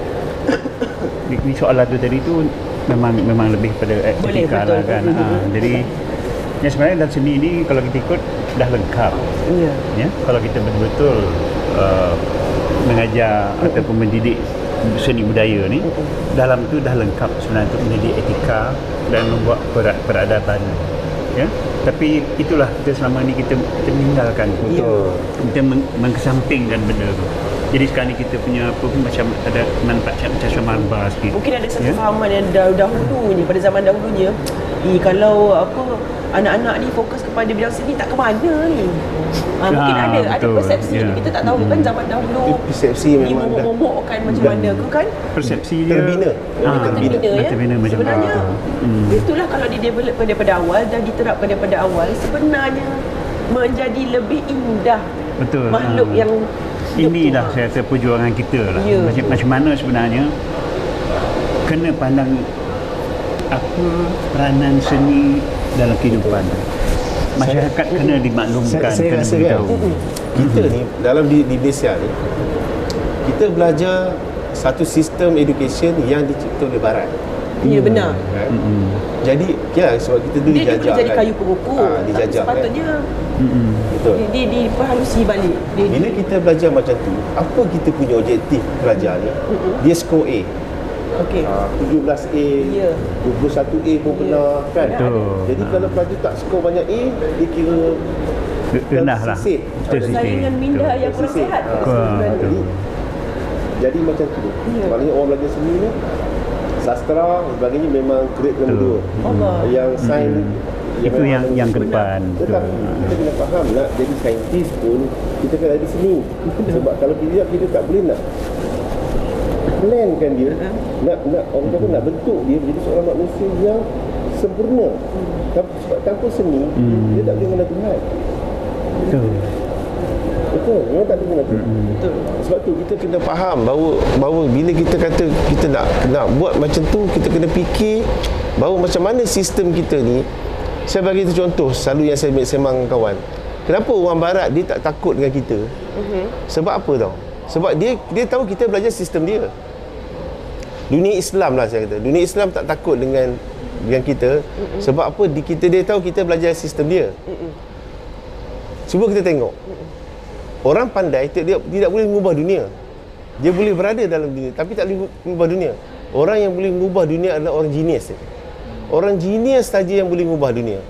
di soalan tu tadi tu memang lebih pada etika lah kan. Jadi yang sebenarnya dalam seni ni kalau kita ikut dah lengkap. Ya, kalau kita betul-betul mengajar ataupun mendidik seni budaya ni, dalam tu dah lengkap sebenarnya untuk mendidik etika dan membuat peradaban. Ya, tapi itulah kita selama ni kita meninggalkan. Betul. Kita mengesampingkan benda tu. Jadi sekarang ni kita punya macam ada manfaat macam Syamarba sikit. Mungkin ada satu fahaman yang dahulunya, pada zaman dahulunya, kalau anak-anak ni fokus kepada bidang seni, tak ke mana ni. Mungkin ada persepsi ni. Kita tak tahu kan zaman dahulu persepsi memang momok-momokkan macam mana ke kan. Persepsi dia terbina macam sebenarnya itulah kalau di-developkan daripada awal dan diterapkan daripada awal, sebenarnya menjadi lebih indah. Betul. Makhluk yang inilah saya rasa perjuangan kita lah. Macam mana sebenarnya kena pandang apa peranan seni dalam kehidupan. Masyarakat kena dimaklumkan, kena beritahu. Kita ni dalam di Malaysia ni, kita belajar satu sistem education yang dicipta oleh Barat. Ya, benar. Jadi sebab kita dulu dijajah. Dia jadi kayu pengukur. Dijajah. Sepatutnya betul. Diperhalusi balik. Bila kita belajar macam tu, apa kita punya objektif belajar ni? Dia score A. Okey. 17A, Ya. 21A pun pernah kan. Betul. Jadi kalau pelajar tak skor banyak A, dia kira rendah lah. tersisih. Tersisih. Saingan minda Betul. yang kurang sihat. Jadi macam tu. Maknanya orang belajar seni ni, sastra sebagainya memang grade nombor 2. Allah. Yang sains Itu yang ke depan. Tetapi kita kena faham, nak jadi saintis pun kita kena ada seni. Sebab kalau kita tak boleh nak plankan dia, nak orang kata nak bentuk dia menjadi seorang manusia yang sempurna. Sebab tanpa seni, dia tak boleh mengenal Tuhan. Betul. Betul, memang tak boleh mengenal Tuhan. Betul. Sebab tu Kita kena faham bahawa bila kita kata kita nak buat macam tu, kita kena fikir bahawa macam mana sistem kita ni. Saya bagi tu contoh selalu yang saya sembang dengan kawan. Kenapa orang barat dia tak takut dengan kita? Sebab apa tau? Sebab dia tahu kita belajar sistem dia. Dunia Islam lah saya kata. Dunia Islam tak takut dengan kita. Sebab apa? Dia tahu kita belajar sistem dia. Cuba kita tengok. Orang pandai dia tidak boleh mengubah dunia. Dia boleh berada dalam dunia tapi tak boleh mengubah dunia. Orang yang boleh mengubah dunia adalah orang genius. Orang genius saja yang boleh mengubah dunia.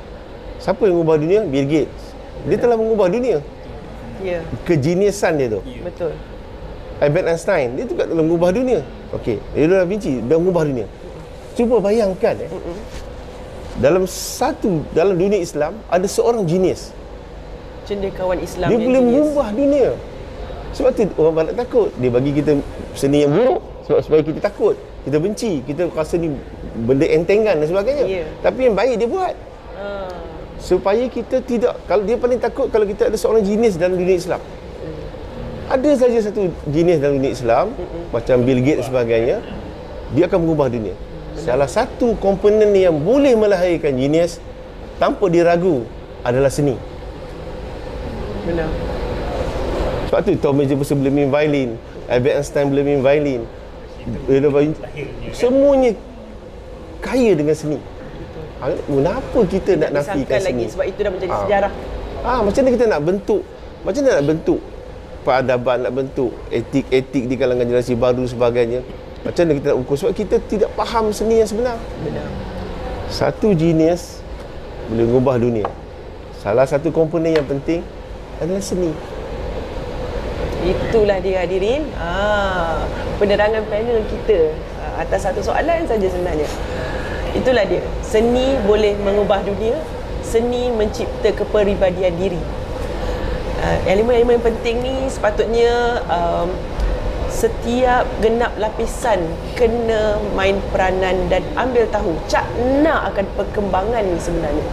Siapa yang mengubah dunia? Bill Gates. Dia telah mengubah dunia. Ya. Kegeniusan dia tu. Betul. Albert Einstein, dia juga telah mengubah dunia. Okey, Leonardo da Vinci dah mengubah dunia. Cuba bayangkan dalam dunia Islam ada seorang genius. Cendekiawan Islam Dia yang boleh genius. mengubah dunia. Sebab tu orang barat takut. Dia bagi kita seni yang buruk supaya kita takut. Kita benci, kita rasa ni benda entengan dan sebagainya. Ya. Tapi yang baik dia buat. Supaya kita tidak, kalau dia paling takut kalau kita ada seorang genius dalam dunia Islam. Ada saja satu genius dalam dunia Islam, macam Bill Gates dan sebagainya, dia akan mengubah dunia. Salah satu komponen yang boleh melahirkan genius tanpa diragu adalah seni. Benar. Sebab tu Thomas Jefferson boleh main violin, Albert Einstein boleh main violin, semuanya kaya dengan seni. Kenapa kita nak nafikan Disangkan lagi seni? sebab itu dah menjadi sejarah. Macam mana kita nak bentuk, macam mana nak bentuk peradaban, nak bentuk etik di kalangan generasi baru sebagainya. Macam mana kita nak ukur? Sebab kita tidak faham seni yang sebenar. Benar. Satu genius boleh mengubah dunia. Salah satu komponen yang penting adalah seni. Itulah dia hadirin. Penerangan panel kita atas satu soalan saja sebenarnya. Itulah dia. Seni boleh mengubah dunia. Seni mencipta kepribadian diri. Elemen-elemen penting ni sepatutnya setiap genap lapisan kena main peranan dan ambil tahu cakna akan perkembangan ni sebenarnya.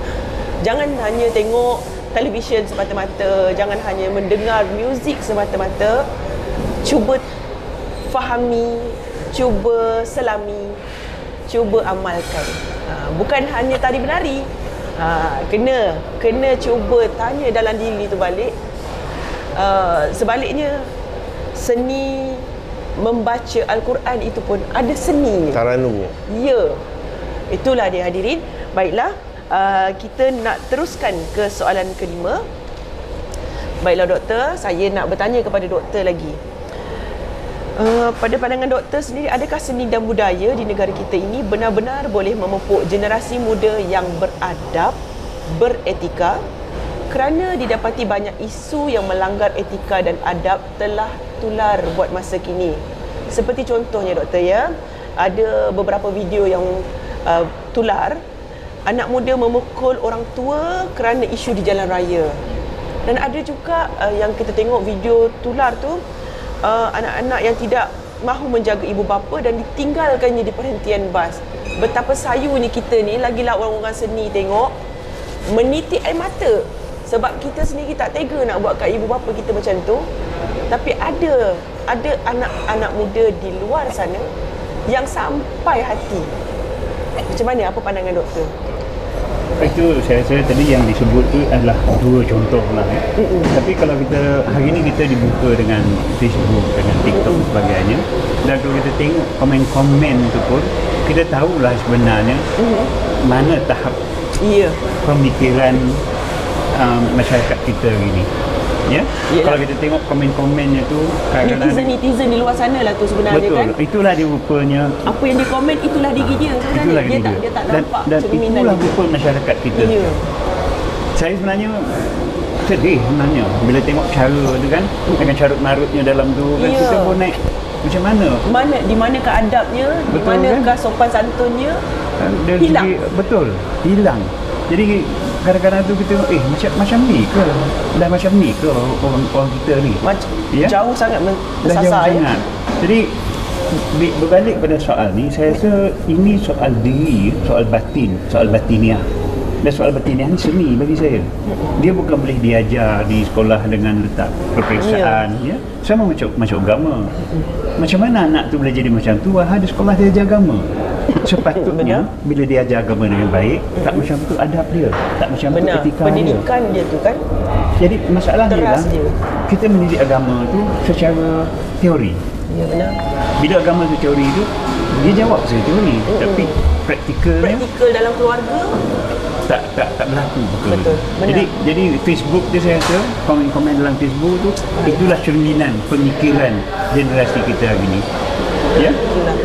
Jangan hanya tengok televisyen semata-mata, jangan hanya mendengar muzik semata-mata. Cuba fahami, cuba selami, cuba amalkan. Bukan hanya tari menari. Kena cuba tanya dalam diri tu balik. Sebaliknya, seni membaca Al-Quran itu pun ada seninya. Taranumnya. Ya. Itulah dia hadirin. Baiklah, kita nak teruskan ke soalan kelima. Baiklah doktor, saya nak bertanya kepada doktor lagi. Pada pandangan doktor sendiri, adakah seni dan budaya di negara kita ini benar-benar boleh memupuk generasi muda yang beradab, beretika? Kerana didapati banyak isu yang melanggar etika dan adab telah tular buat masa kini. Seperti contohnya doktor ya, ada beberapa video yang tular anak muda memukul orang tua kerana isu di jalan raya. Dan ada juga yang kita tengok video tular tu, anak-anak yang tidak mahu menjaga ibu bapa dan ditinggalkannya di perhentian bas. Betapa sayunya kita ni, lagilah orang-orang seni tengok, menitik air mata. Sebab kita sendiri tak tega nak buat kat ibu bapa kita macam tu. Tapi ada anak-anak muda di luar sana yang sampai hati. Macam mana? Apa pandangan doktor? Itu saya rasa tadi yang disebut tu adalah dua contoh lah Tapi kalau kita hari ni kita dibuka dengan Facebook, dengan TikTok dan sebagainya, dan kalau kita tengok komen-komen tu pun kita tahulah sebenarnya mana tahap pemikiran masyarakat kita ini. Ya. Yelah. Kalau kita tengok komen-komennya tu kadang-kadang Netizen di luar sana lah tu sebenarnya betul. kan. Itulah dia rupanya. Apa yang dia komen itulah diri dia sebenarnya. Itulah Dia tak nampak dan cerminan itulah dia. rupa masyarakat kita. Ya. Saya sebenarnya sedih sebenarnya bila tengok cara tu kan, dengan carut marutnya dalam tu kan, Ya. kita pun naik macam mana Di manakah adabnya, di Betul, manakah sopan santunnya? dari Hilang. segi, betul, hilang. Jadi kadang-kadang tu kita macam ni ke, dah macam ni ke orang kita ni, Ya. Jauh sangat dah bersasar jauh ya. sangat. Jadi berbalik pada soal ni, saya rasa ini soal diri, soal batin, soal batiniah. Dan soal batiniah ni seni bagi saya. Dia bukan boleh diajar di sekolah dengan letak peperiksaan, ya. Sama macam agama. Macam mana anak tu boleh jadi macam tu? Di sekolah dia ajar agama. Sepatutnya bila dia ajar agama dengan baik, tak macam tu adab dia, tak macam tu etika dia. Pendidikan dia tu kan. Jadi masalahnya Teras lah, dia. kita mendidik agama tu secara teori. Ya benar. Bila agama tu teori tu, dia jawab secara teori, tapi praktikalnya Praktikal dalam keluarga. tak berlaku Betul, benar. jadi Facebook tu saya rasa komen-komen dalam Facebook tu itulah cerminan pemikiran generasi kita hari ni. Ya. Itulah.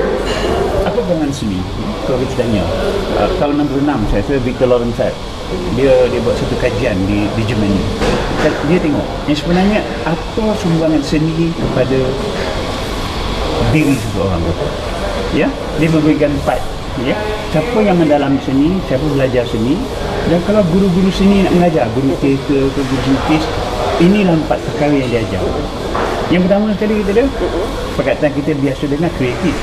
Apa hubungan seni? Kalau kita tanya, tahun 66 saya rasa Victor Lorentzat dia buat satu kajian di Germany. Dia tengok yang sebenarnya apa sumbangan seni kepada diri seseorang. Ya, dia memberikan 4. Ya, siapa yang mendalami seni, siapa belajar seni, dan kalau guru-guru seni nak mengajar, guru teater ke guru lukis, inilah 4 perkara yang diajar. Yang pertama sekali kita ada perkataan kita biasa dengar kreatif.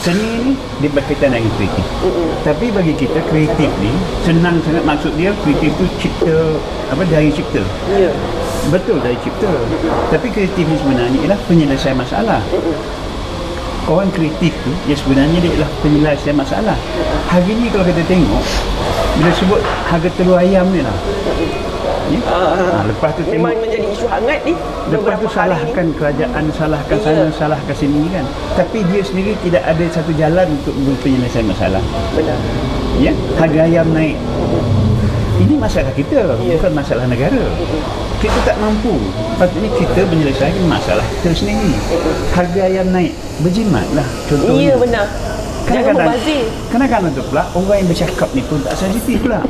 Seni ni dia berkaitan dengan kreatif. Tapi bagi kita kreatif ni senang sangat, maksud dia kreatif tu cipta, dari cipta. Ya. Betul, dari cipta. Tapi kreatif ni sebenarnya ialah penyelesaian masalah. Orang kreatif tu yang sebenarnya dia adalah penyelesaian masalah. Hari ni kalau kita tengok, bila sebut harga telur ayam ni lah, ya? Lepas tu Memang tengok, menjadi isu hangat ni. lepas tu salahkan kerajaan, salahkan sana, salahkan sini kan. Tapi dia sendiri tidak ada satu jalan untuk penyelesaian masalah. Benar. Ya, harga ayam naik. Ini masalah kita, bukan masalah negara. Kita tak mampu. Patutnya kita menyelesaikan masalah kita sendiri. Harga ayam naik, berjimatlah contohnya. Ya benar. Jangan berbazir. Kadang-kadang tu pula orang yang bercakap ni pun tak sensitif pula.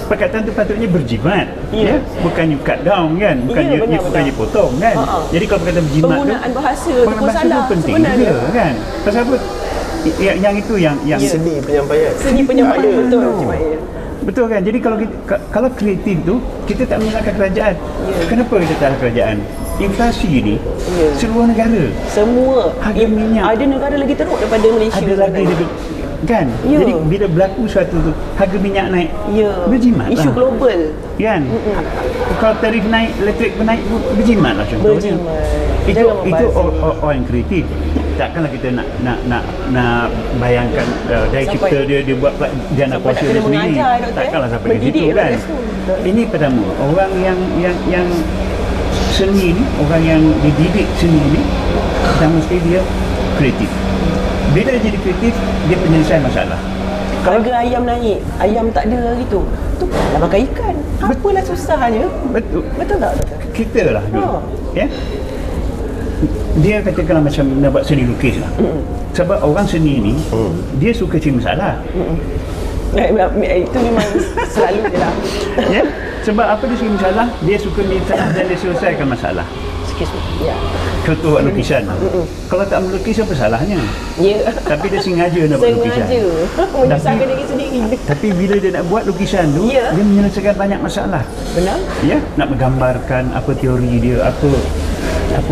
Perkataan tu patutnya berjimat, ya, bukannya cut down kan, bukannya potong kan. Jadi kalau perkataan berjimat penggunaan tu, bahasa tu pun salah penting sebenarnya juga kan. Pasal apa? Yang itu yang Seni penyampaian. seni penyampaian betul Cik Mahir. betul kan. Jadi kalau kreatif tu kita tak menyalahkan kerajaan. Kenapa kita salah kerajaan? Inflasi ni seluruh negara. Semua Harga minyak. ada negara lagi teruk daripada Malaysia. Ada lagi sebenarnya. kan. Jadi bila berlaku suatu tu, harga minyak naik, berjimat Isu lah global kan. Kalau tarif naik, elektrik pun naik, berjimat lah contohnya. Itu orang kreatif. Takkanlah kita nak bayangkan dari cipta dia buat jana kuasa dia sendiri. Takkanlah sampai ke situ kan. Ini pertama, orang yang seni ni, orang yang dididik seni ni, pertama sekali dia kreatif. Bila dia jadi kreatif, dia penyelesaian masalah. Harga ayam naik, ayam tak ada hari tu lah makan ikan. Apalah susahnya. Betul. Betul tak? Kita lah dulu. Ya. Dia katakanlah macam nak buat seni lukis lah. Sebab orang seni ni, dia suka cari masalah. Itu memang selalu je lah. Ya. Sebab apa dia suka masalah? Dia suka minta dan dia selesaikan masalah. Ya. Contoh buat lukisan. Kalau tak melukis apa salahnya? Ya. Tapi dia sengaja nak buat lukisan. Menyusahkan diri sendiri. Tapi bila dia nak buat lukisan tu, dia menyelesaikan banyak masalah. Benar? Ya, nak menggambarkan apa teori dia, apa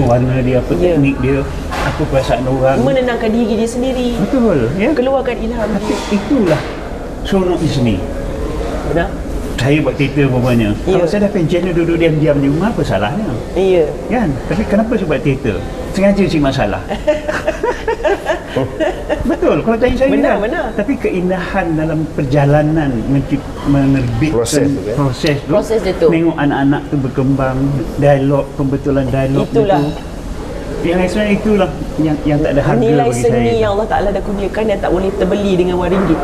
warna dia, apa teknik dia, apa perasaan orang. Menenangkan diri dia sendiri. Betul, ya. Keluarkan ilham. Tapi itulah seronok di sini. Benar? Saya buat teater umpamanya. Kalau saya dah pengen duduk diam-diam di rumah, apa salahnya? Ya. Kan? Tapi kenapa saya buat teater? Sengaja cari masalah. Betul, kalau tanya saya Benar, kan. benar. Tapi keindahan dalam perjalanan menerbitkan proses dia tu. Tengok anak-anak tu berkembang, dialog, pembetulan dialog Itulah. itu. Yang sebenarnya itulah yang tak ada harga nilai bagi seni saya. yang Allah Ta'ala dah kurniakan yang tak boleh terbeli dengan wang ringgit.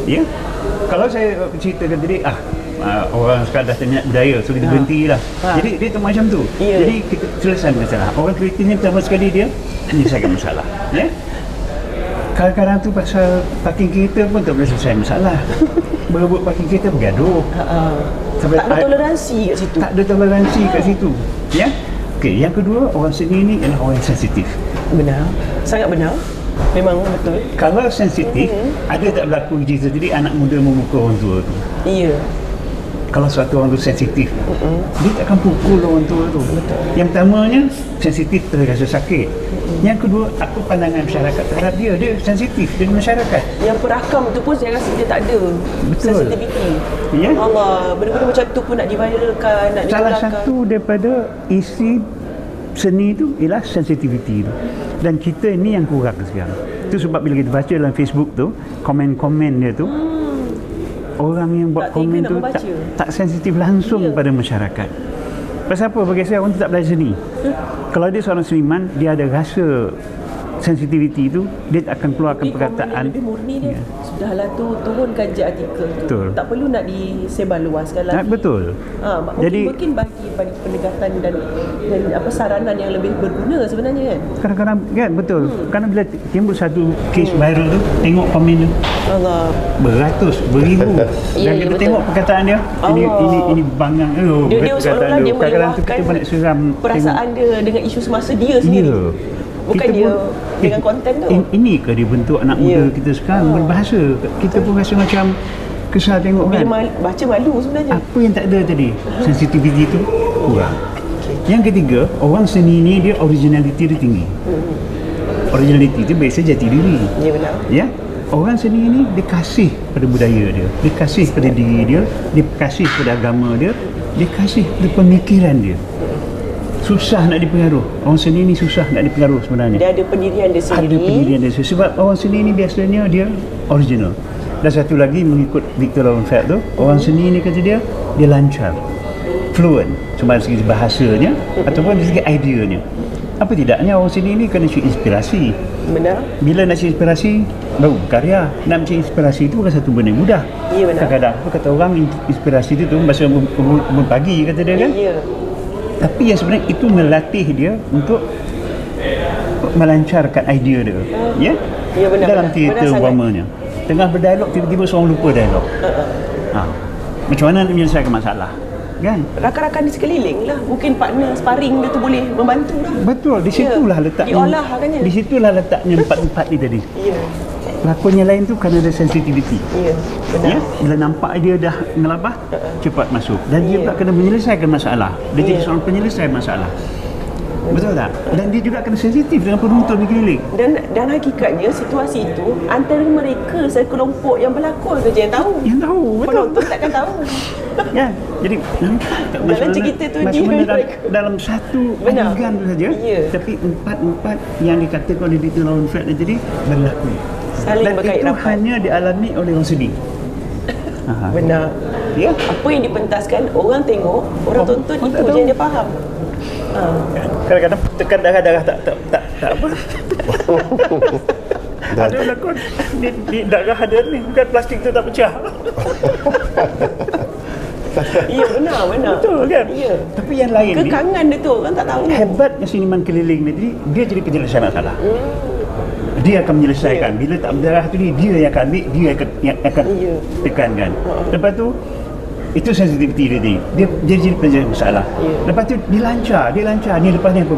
Ya. Kalau saya ceritakan tadi, orang sekarang dah terminat budaya, so kita berhenti lah. Jadi dia tu macam tu. Jadi kita selesai masalah. Orang kreatif ni pertama sekali dia menyelesaikan masalah. Ya. Kadang-kadang tu pasal parking kereta pun tak boleh selesai masalah. Berebut parking kereta bergaduh. Tak ada toleransi kat situ. Tak ada toleransi kat situ. Ya. Okey, yang kedua, orang seni ni ialah orang yang sensitif. Benar. Sangat benar. Memang betul. Kalau sensitif, ada tak berlaku cerita tadi anak muda memukul orang tua tu? Ya. Kalau suatu orang tu sensitif, dia tak akan pukul orang tua tu. Yang pertamanya, sensitif terasa sakit. Yang kedua, apa pandangan masyarakat terhadap dia? Dia sensitif dengan masyarakat. Yang perakam tu pun saya rasa dia tak ada sensitivity. Ya. Allah, benda-benda macam tu pun nak diviralkan, nak Salah dikeluarkan. satu daripada isi seni tu ialah sensitivity tu. Dan kita ni yang kurang sekarang. Itu sebab bila kita baca dalam Facebook tu, komen-komen dia tu, orang yang buat Tak tega komen nak tu membaca. tak sensitif langsung pada masyarakat. Pasal apa? Bagi saya, orang tu tak belajar seni. Kalau dia seorang seniman, dia ada rasa sensitivity tu, dia akan keluarkan Tapi perkataan. komen lebih murni dia. Sudahlah tu, turunkan je artikel tu. Betul. Tak perlu nak disebar luaskan lagi. Betul. Jadi- Mungkin bagi pendekatan dan apa saranan yang lebih berguna sebenarnya kan. Kadang-kadang kan betul. Kadang bila timbul satu kes viral tu, tengok komen tu Allah. beratus, beribu. Ya, Dan kita betul. tengok perkataan dia, ini bangang Dia seolah-olah dia Kadang-kadang tu kita meluahkan banyak seram perasaan dia dengan isu semasa dia sendiri. Ya. Bukan Kita dia pun, dengan konten tu. Ini ke dia bentuk anak muda Ya. kita sekarang berbahasa? Kita pun rasa macam kesal tengok Bila kan. baca malu sebenarnya. Apa yang tak ada tadi? Sensitivity tu kurang. Yang ketiga, orang seni ni dia originality dia tinggi. Originality tu biasa jati diri. Ya, benar. Ya. Orang seni ni dia kasih pada budaya dia, dia kasih pada diri dia, dia kasih pada agama dia, dia kasih pada pemikiran dia. Susah nak dipengaruh. Orang seni ni susah nak dipengaruh sebenarnya. Dia ada pendirian dia Ada sendiri. pendirian dia sendiri. Sebab orang seni ni biasanya dia original. Dan satu lagi mengikut Victor Lowenfeld tu, orang seni ni kata dia lancar, fluent, cuma dari segi bahasanya ataupun dari segi ideanya. Apa tidaknya orang seni ni kena cari inspirasi. Benar. Bila nak cari inspirasi, baru karya. Nak cari inspirasi itu bukan satu benda yang mudah. Ya, benar. Kadang-kadang apa kata orang, inspirasi itu tu masa bangun pagi kata dia kan. Ya. Tapi yang sebenarnya itu melatih dia untuk melancarkan idea dia. Ya? Ya, benar, Dalam benar. teater Benar sangat. umpamanya. Tengah berdialog tiba-tiba seorang lupa dialog. Macam mana nak menyelesaikan masalah? Kan? Rakan-rakan di sekeliling lah. Mungkin partner sparring dia tu boleh membantu lah. Betul, di situlah letaknya. Diolah agaknya. Di situlah letaknya empat-empat ni tadi. Ya. Pelakon yang lain tu kerana ada sensitivity. Ya. Benar. Ya, bila nampak dia dah ngelabah, cepat masuk. Dan dia pula kena menyelesaikan masalah. Dia jadi seorang penyelesai masalah. Betul tak? Dan dia juga kena sensitif dengan penonton di keliling. Dan hakikatnya situasi itu antara mereka sekelompok yang berlakon saja yang tahu. Yang tahu, betul. Penonton takkan tahu. Kan? Jadi Dalam cerita tu macam dia mana mereka. dalam satu Benar. adegan tu saja, Ya. tapi empat yang dikatakan oleh Victor Lowenfeld tadi berlaku. Saling Dan berkait itu rapat. hanya dialami oleh orang seni. Benar. Ya. Apa yang dipentaskan, orang tengok, orang tonton orang itu tak je tahu. yang dia faham. Kadang-kadang tekan darah-darah tak apa. Ada lakon di darah ada ni, bukan plastik tu tak pecah. Ya, benar. Betul kan? Ya. Tapi yang lain ni, Kekangan dia tu orang tak tahu. hebatnya seniman keliling ni, dia jadi penyelesaian masalah. Dia akan menyelesaikan. Bila tak berdarah tu ni, dia yang akan ambil, dia yang akan Ya. tekankan. Lepas tu, itu sensitivity dia ni. Dia jadi penyelesaian masalah. Lepas tu, dia lancar. Ni lepas ni apa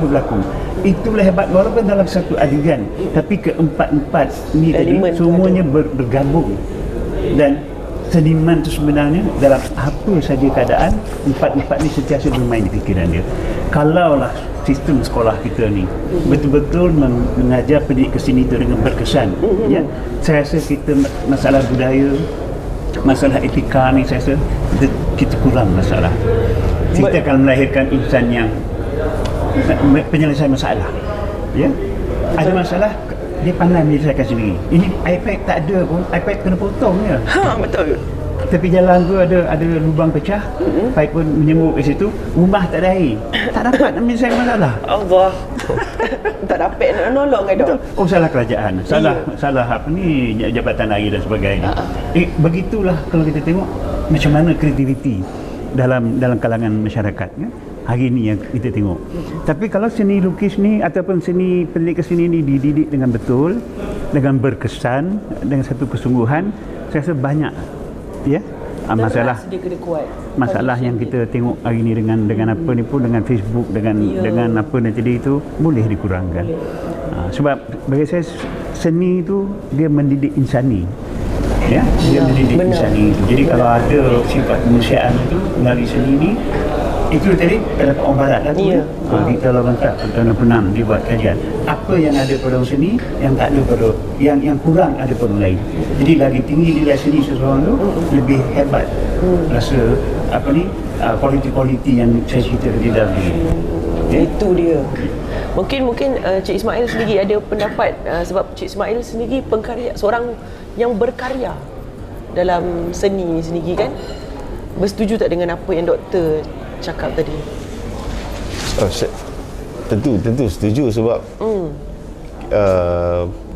berlaku. Itulah hebat. Walaupun dalam satu adegan, tapi keempat-empat ni tadi, Elemen tu semuanya bergabung. Dan seniman tu sebenarnya dalam apa saja keadaan, empat-empat ni sentiasa bermain di fikiran dia. Kalaulah sistem sekolah kita ni betul-betul mengajar pendidik kesini tu dengan berkesan, ya, saya rasa kita masalah budaya, masalah etika ni saya rasa kita kurang masalah. Kita akan melahirkan insan yang penyelesaian masalah. Ya, ada masalah dia pandai menyelesaikan sendiri. Ini iPad tak ada pun, iPad kena potong je. Betul. Tepi jalan tu ada lubang pecah, pipe pun menyembuh kat situ, rumah tak ada air. Tak dapat nak menyelesaikan masalah. Allah. Tak dapat nak nolong kan dok. Oh, salah kerajaan, salah apa ni, jabatan air dan sebagainya. Begitulah kalau kita tengok macam mana kreativiti dalam kalangan masyarakat ya? Hari ini yang kita tengok. Tapi kalau seni lukis ni ataupun seni pelukis seni ni dididik dengan betul, dengan berkesan, dengan satu kesungguhan, saya rasa banyak ya masalah dia kena kuat. masalah yang kita tengok hari ni dengan apa ni pun, dengan Facebook, dengan apa yang tadi itu boleh dikurangkan. Sebab bagi saya seni itu dia mendidik insani. Ya, dia mendidik insani itu. Jadi kalau ada sifat kemanusiaan itu melalui seni ini, itu tadi dapat orang barat lah tu. Kita kalau lengkap tahun 66 dia buat kajian apa yang ada pada orang seni, yang tak ada pada yang kurang ada pada orang lain. Jadi lagi tinggi nilai seni seseorang tu, lebih hebat rasa apa ni kualiti-kualiti yang saya cerita tadi dalam diri. Itu dia. Mungkin Cik Ismail sendiri ada pendapat sebab Cik Ismail sendiri pengkarya, seorang yang berkarya dalam seni ni sendiri kan. Bersetuju tak dengan apa yang doktor cakap tadi? Tentu setuju sebab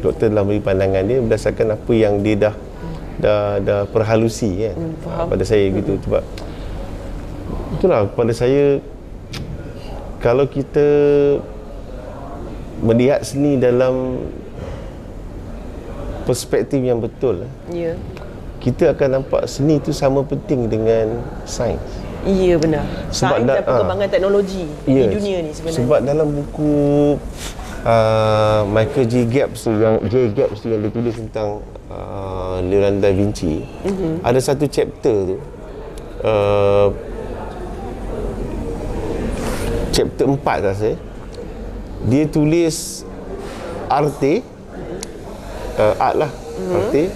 doktor telah beri pandangan dia berdasarkan apa yang dia dah perhalusi kan pada saya gitu. Sebab itulah pada saya, kalau kita melihat seni dalam perspektif yang betul, kita akan nampak seni itu sama penting dengan sains. Ya, benar. Sains dan perkembangan teknologi di dunia ni sebenarnya. Sebab dalam buku Michael J. Gibbs yang dia tulis tentang Leonardo da Vinci, ada satu chapter tu, chapter 4 rasa, dia tulis arte, art lah, arte,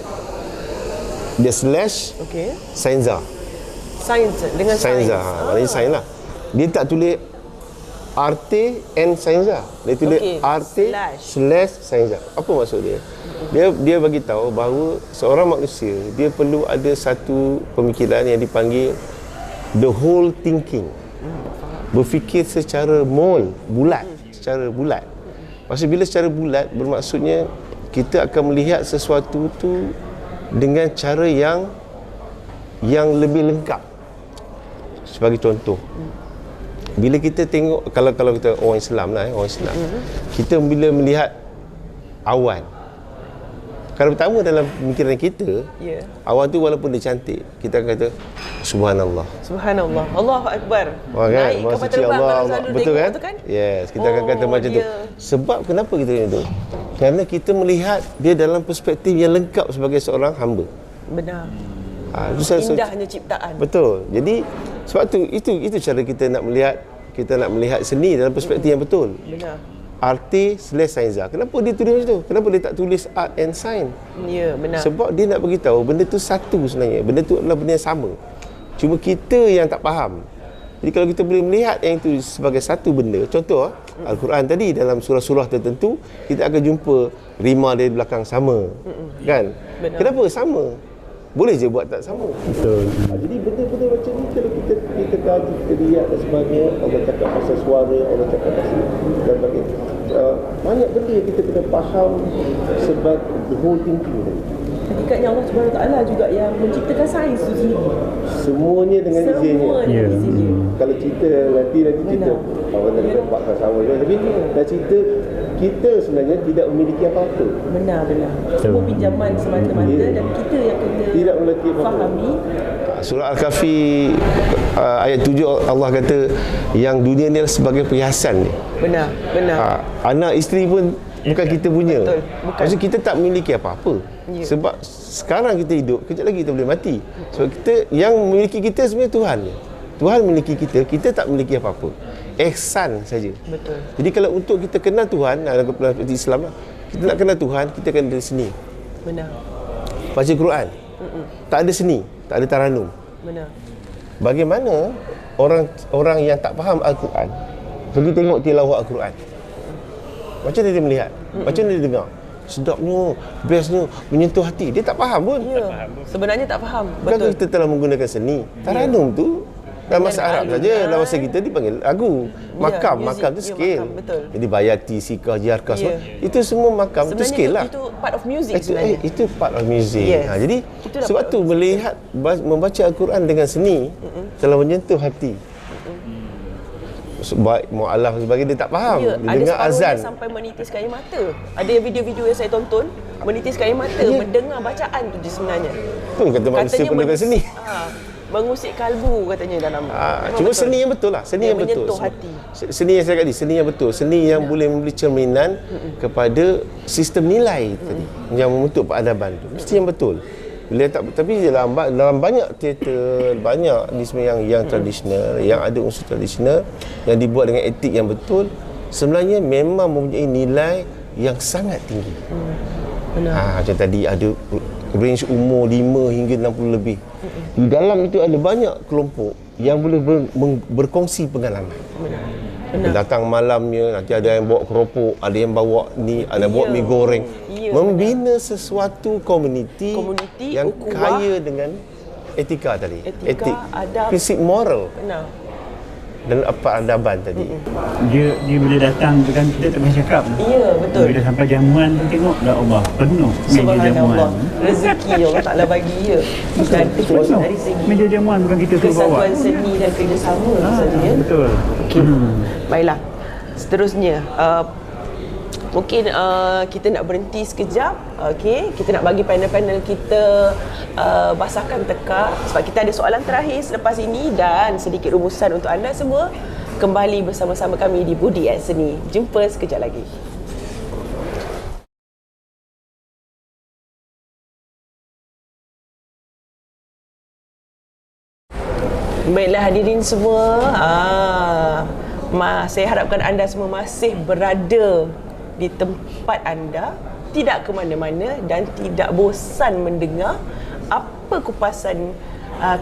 dia slash sainza. Sains dengan sains. Maknanya sains lah. Dia tak tulis arte and sainza. Dia tulis arte slash sainza. Apa maksud dia? Dia bagi tahu bahawa seorang manusia dia perlu ada satu pemikiran yang dipanggil the whole thinking. Berfikir secara bulat, secara bulat. Maksud bila secara bulat bermaksudnya kita akan melihat sesuatu tu dengan cara yang lebih lengkap. Sebagai contoh, bila kita tengok, kalau kita orang Islam lah, kita bila melihat awan, kalau pertama dalam pemikiran kita, awan tu walaupun dia cantik, kita akan kata subhanallah, Allahu Akbar, naik kapal terbang Allah, betul kan? Yes, kita akan kata macam tu. Sebab kenapa kita kata itu? Kerana kita melihat dia dalam perspektif yang lengkap sebagai seorang hamba. Benar. Indahnya ciptaan. Betul. Jadi sebab tu itu cara kita nak melihat seni dalam perspektif yang betul. Benar. Arte slash sainza. Kenapa dia tulis macam tu? Kenapa dia tak tulis art and science? Ya, benar. Sebab dia nak bagi tahu benda tu satu sebenarnya. Benda tu adalah benda yang sama. Cuma kita yang tak faham. Jadi kalau kita boleh melihat yang itu sebagai satu benda, contoh Al-Quran tadi dalam surah-surah tertentu kita akan jumpa rima dia di belakang sama. Kan? Benar. Kenapa sama? Boleh je buat tak sama. Betul. Jadi benda-benda macam ni kalau kita kaji, kita lihat dan sebagainya, Allah cakap pasal suara, Allah cakap pasal dan sebagainya. Banyak benda yang kita kena faham sebab the whole thinking tadi. Hakikatnya Allah SWT juga yang menciptakan sains tu sendiri. Semuanya dengan izinnya. Kalau cerita nanti cerita awak nak dapat sama juga, tapi dah cerita kita sebenarnya tidak memiliki apa-apa. Benar. Semua pinjaman semata-mata dan kita yang kena tidak memiliki apa-apa. Fahami. Surah Al-Kahfi ayat 7 Allah kata yang dunia ni adalah sebagai perhiasan ni. Benar. Anak isteri pun bukan kita punya. Betul. Maksud kita tak memiliki apa-apa. Sebab sekarang kita hidup, kejap lagi kita boleh mati. Sebab kita yang memiliki kita sebenarnya Tuhan. Tuhan memiliki kita, kita tak memiliki apa-apa. Ihsan saja. Betul. Jadi kalau untuk kita kenal Tuhan, dalam Islam lah, kita nak kenal Tuhan, kita kena dari seni. Benar. Baca Quran. Tak ada seni, tak ada taranum. Benar. Bagaimana orang yang tak faham Al-Quran pergi tengok tilawah Al-Quran? Macam mana dia melihat? Macam mana dia dengar? Sedapnya, bestnya, menyentuh hati. Dia tak faham pun. Ya. Sebenarnya tak faham. Bukankah kita telah menggunakan seni? Taranum tu Dalam bahasa Arab saja, alunan. dalam bahasa kita dipanggil lagu. Makam, music. makam tu Ya, scale. makam, betul. Jadi bayati, sikah, jarkah semua. Itu semua makam, itu Sebenarnya scale lah. itu part of music Itu, sebenarnya. itu part of music. Yes. Jadi Itulah sebab part tu of music. melihat membaca Al-Quran dengan seni telah menyentuh hati. Baik mu'alaf sebagainya dia tak faham. Ya, Dia ada dengar separuhnya azan. sampai menitiskan air mata. Ada video-video yang saya tonton menitiskan air mata, Ya. mendengar bacaan tu je sebenarnya. Tu kata manusia penuhkan seni. Mengusik kalbu katanya dalam. Memang Cuma betul. seni yang betul lah, seni Yang yang betul. menyentuh hati. Seni yang saya kata tadi, seni yang betul, seni yang boleh memberi cerminan kepada sistem nilai tadi yang membentuk peradaban tu. Mesti yang betul. Bila tak, tapi dalam banyak teater, banyak di sebenarnya yang tradisional, yang ada unsur tradisional yang dibuat dengan etik yang betul, sebenarnya memang mempunyai nilai yang sangat tinggi. Benar. Macam tadi ada range umur 5 hingga 60 lebih. Di dalam itu ada banyak kelompok yang boleh berkongsi pengalaman. Benar. Datang malamnya, nanti ada yang bawa keropok, ada yang bawa ni, ada yang bawa Ya. mi goreng. Ya, Membina sesuatu komuniti yang ukhuwah, kaya dengan etika tadi. etika, adab. Prinsip moral Benar. dan peradaban tadi. Dia bila datang tu kan kita tak boleh cakap. Ya, betul. Bila sampai jamuan tu tengok dah Allah penuh meja jamuan. Subhanallah. Rezeki yang Allah Ta'ala bagi ya. Dan itu Penuh. dari segi Meja jamuan bukan kita suruh bawa. kesatuan seni dan kerjasama saja ya. Betul. Okey. Baiklah. Seterusnya, mungkin kita nak berhenti sekejap. Okey, kita nak bagi panel-panel kita basahkan tekak sebab kita ada soalan terakhir selepas ini dan sedikit rumusan untuk anda semua. Kembali bersama-sama kami di Budi at Seni. Jumpa sekejap lagi. Baiklah hadirin semua, saya harapkan anda semua masih berada di tempat anda, tidak ke mana-mana dan tidak bosan mendengar apa kupasan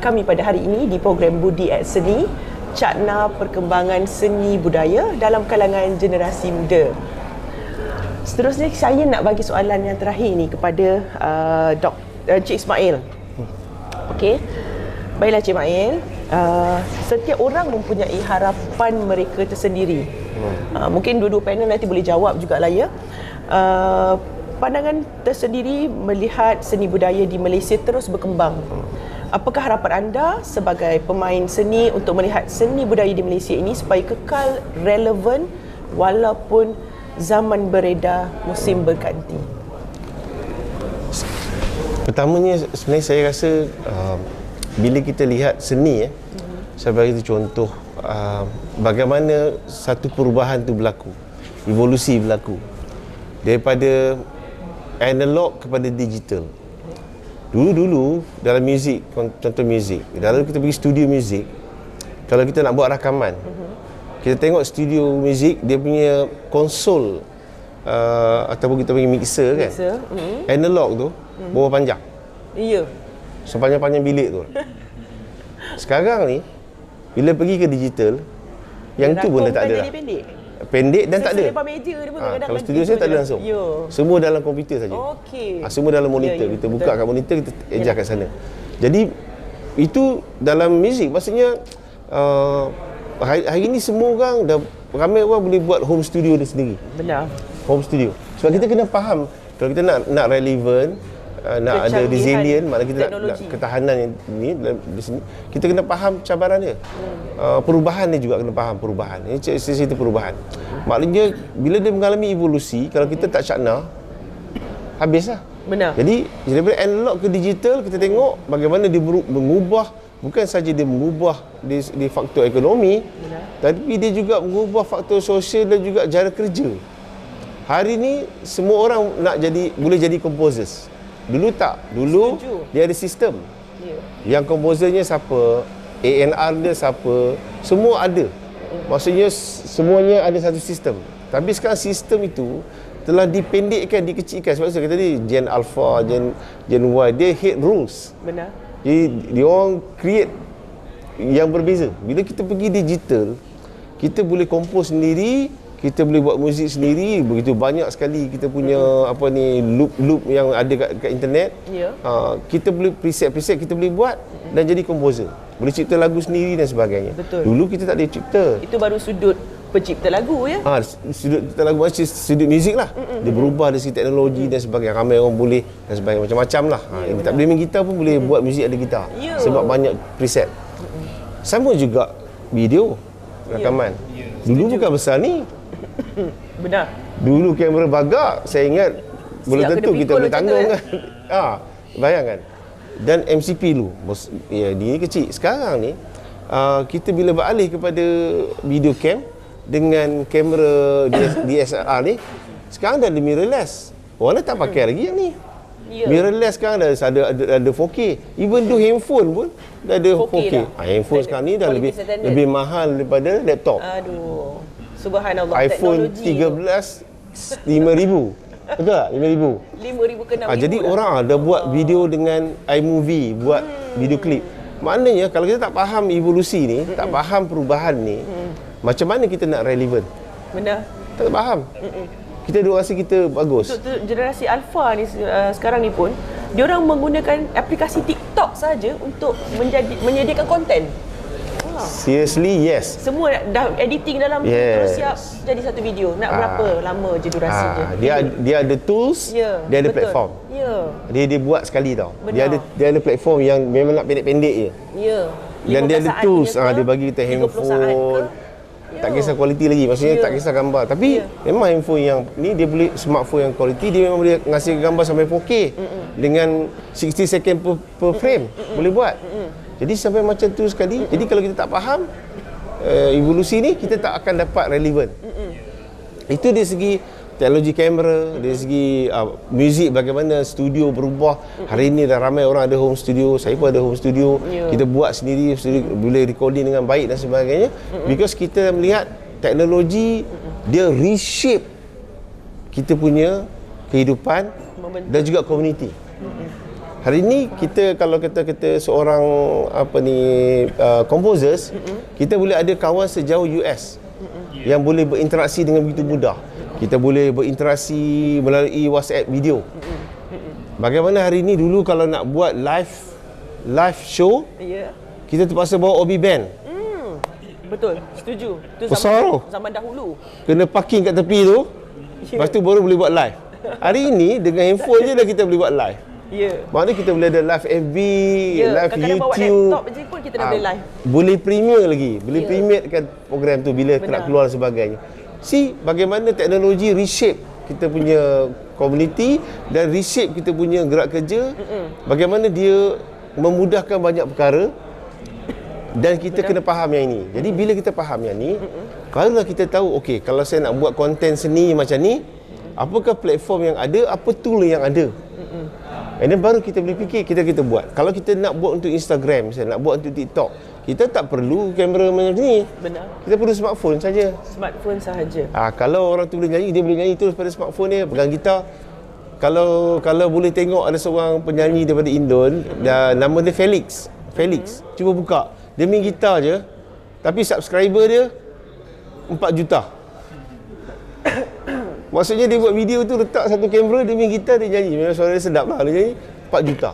kami pada hari ini di program Budi at Seni, cakna perkembangan seni budaya dalam kalangan generasi muda. Seterusnya saya nak bagi soalan yang terakhir ni kepada Cik Ismail. Okey. Baiklah Cik Ismail, setiap orang mempunyai harapan mereka tersendiri. Mungkin dua-dua panel nanti boleh jawab jugalah ya. Pandangan tersendiri melihat seni budaya di Malaysia terus berkembang. Apakah harapan anda sebagai pemain seni untuk melihat seni budaya di Malaysia ini supaya kekal relevan walaupun zaman beredar, musim berganti? Pertamanya sebenarnya saya rasa bila kita lihat seni saya bagi itu contoh bagaimana satu perubahan tu berlaku, evolusi berlaku daripada analog kepada digital. Dulu dalam muzik, contoh muzik, dalam kita pergi studio muzik, kalau kita nak buat rakaman, kita tengok studio muzik dia punya konsol ataupun kita panggil mixer kan, analog tu berapa panjang, Ya. sepanjang-panjang bilik tu. Sekarang ni bila pergi ke digital, yang tu pun dah tak ada dah. Pendek dan tak ada. Selebar meja dia pun kadang-kadang Kalau studio saya tak ada langsung. Ya. Semua dalam komputer saja. Okey. Semua dalam monitor. Ya, ya, Kita betul. buka kat monitor, kita adjust kat sana. Jadi itu dalam muzik, maksudnya hari ni semua orang dah, ramai orang boleh buat home studio dia sendiri. Benar. Home studio. Sebab kita kena faham kalau kita nak relevant, nak ada Kecanggihan resilient, maknanya kita nak teknologi. ketahanan yang ni di sini, kita kena faham cabaran dia. Perubahan dia juga kena faham perubahan. Ini cerita perubahan. Maknanya bila dia mengalami evolusi, kalau kita tak cakna, habislah. Benar. Jadi daripada analog ke digital, kita tengok bagaimana dia mengubah, bukan saja dia mengubah di faktor ekonomi, tapi dia juga mengubah faktor sosial dan juga cara kerja. Hari ni semua orang nak boleh jadi composers. Dulu tak. Dulu Setuju. dia ada sistem. Ya. Yang komposernya siapa, A&R dia siapa, semua ada. Maksudnya semuanya ada satu sistem. Tapi sekarang sistem itu telah dipendekkan, dikecilkan. Sebab saya kata tadi Gen Alpha, Gen Y, dia hate rules. Benar. Jadi dia orang create yang berbeza. Bila kita pergi digital, kita boleh compose sendiri, kita boleh buat muzik sendiri, begitu banyak sekali kita punya apa ni loop yang ada kat internet. Ya. Kita boleh preset kita boleh buat dan jadi komposer. Boleh cipta lagu sendiri dan sebagainya. Betul. Dulu kita tak boleh cipta. Itu baru sudut pencipta lagu ya. Sudut cipta lagu macam sudut muzik lah. Dia berubah dari segi teknologi dan sebagainya. Ramai orang boleh dan sebagainya, macam-macam lah. Yang tak boleh main gitar pun boleh buat muzik ada gitar. Ya. Sebab banyak preset. Sama juga video rakaman. Dulu bukan besar ni. Benar. Dulu kamera bagak, saya ingat belum Siap tentu kena kita pikul boleh macam tanggung tu, kan. Bayangkan. Dan MCP dulu, ya dia kecil. Sekarang ni kita bila beralih kepada video cam dengan kamera DSLR ni, sekarang dah ada mirrorless. Orang dah tak pakai lagi yang ni. Ya. Mirrorless sekarang dah ada 4K. Even though handphone pun dah ada 4K. 4K dah. Handphone sekarang ni dah Quality standard. lebih mahal daripada laptop. Aduh. Subhanallah, iPhone teknologi 13 5,000. Betul tak? 5,000. 5,000 ke 6,000 Jadi orang dah buat video dengan iMovie, buat video klip. Maknanya kalau kita tak faham evolusi ni, tak faham perubahan ni, macam mana kita nak relevan? Benar. Tak faham. Kita duk rasa kita bagus. Untuk generasi alpha ni sekarang ni pun, diorang menggunakan aplikasi TikTok saja untuk menyediakan konten. Seriously, yes. Semua dah editing dalam terus siap jadi satu video. Nak berapa lama je durasi dia. Dia ada tools, dia ada betul. platform. Dia buat sekali tau. Benar. Dia ada platform yang memang nak pendek-pendek je. Dan dia ada tools, dia bagi kita handphone. Tak kisah kualiti lagi, maksudnya tak kisah gambar. Tapi memang handphone yang ni dia boleh, smartphone yang kualiti, dia memang boleh ngasih gambar sampai 4K dengan 60 second per frame. Boleh buat. Jadi sampai macam tu sekali. Jadi kalau kita tak faham evolusi ni, kita tak akan dapat relevan. Itu dari segi teknologi kamera, dari segi muzik, bagaimana studio berubah. Hari ini dah ramai orang ada home studio. Saya pun ada home studio. Kita buat sendiri, boleh recording dengan baik dan sebagainya. Because kita melihat teknologi dia reshape kita punya kehidupan dan juga community. Hari ini kita kalau kita seorang composers, kita boleh ada kawan sejauh US yang boleh berinteraksi dengan begitu mudah. Kita boleh berinteraksi melalui WhatsApp video. Bagaimana hari ini, dulu kalau nak buat live show, kita terpaksa bawa OB band. Betul, setuju. Itu zaman dahulu. Kena parking kat tepi tu. Lepas tu baru boleh buat live. Hari ini dengan handphone je dah kita boleh buat live. Maknanya kita boleh ada live FB, live kadang-kadang YouTube. bawa laptop je pun kita dah boleh live. Boleh premier lagi. Boleh premier kan program tu bila nak keluar dan sebagainya. Bagaimana teknologi reshape kita punya community dan reshape kita punya gerak kerja. Bagaimana dia memudahkan banyak perkara. Dan kita kena faham yang ini. Jadi bila kita faham yang ni, barulah kita tahu, okey, kalau saya nak buat konten seni macam ni, apakah platform yang ada, apa tool yang ada. And then baru kita boleh fikir, kita buat. Kalau kita nak buat untuk Instagram, misalnya nak buat untuk TikTok, kita tak perlu kamera macam ni. Benar. Kita perlu smartphone saja. Smartphone sahaja. Kalau orang tu boleh nyanyi, dia boleh nyanyi terus pada smartphone dia, pegang gitar. Kalau boleh tengok ada seorang penyanyi daripada Indon, nama dia Felix. Cuba buka. Dia main gitar je, tapi subscriber dia 4 juta. Maksudnya dia buat video tu, letak satu kamera, dia main gitar, dia nyanyi. Memang suara dia sedap lah, dia nyanyi 4 juta.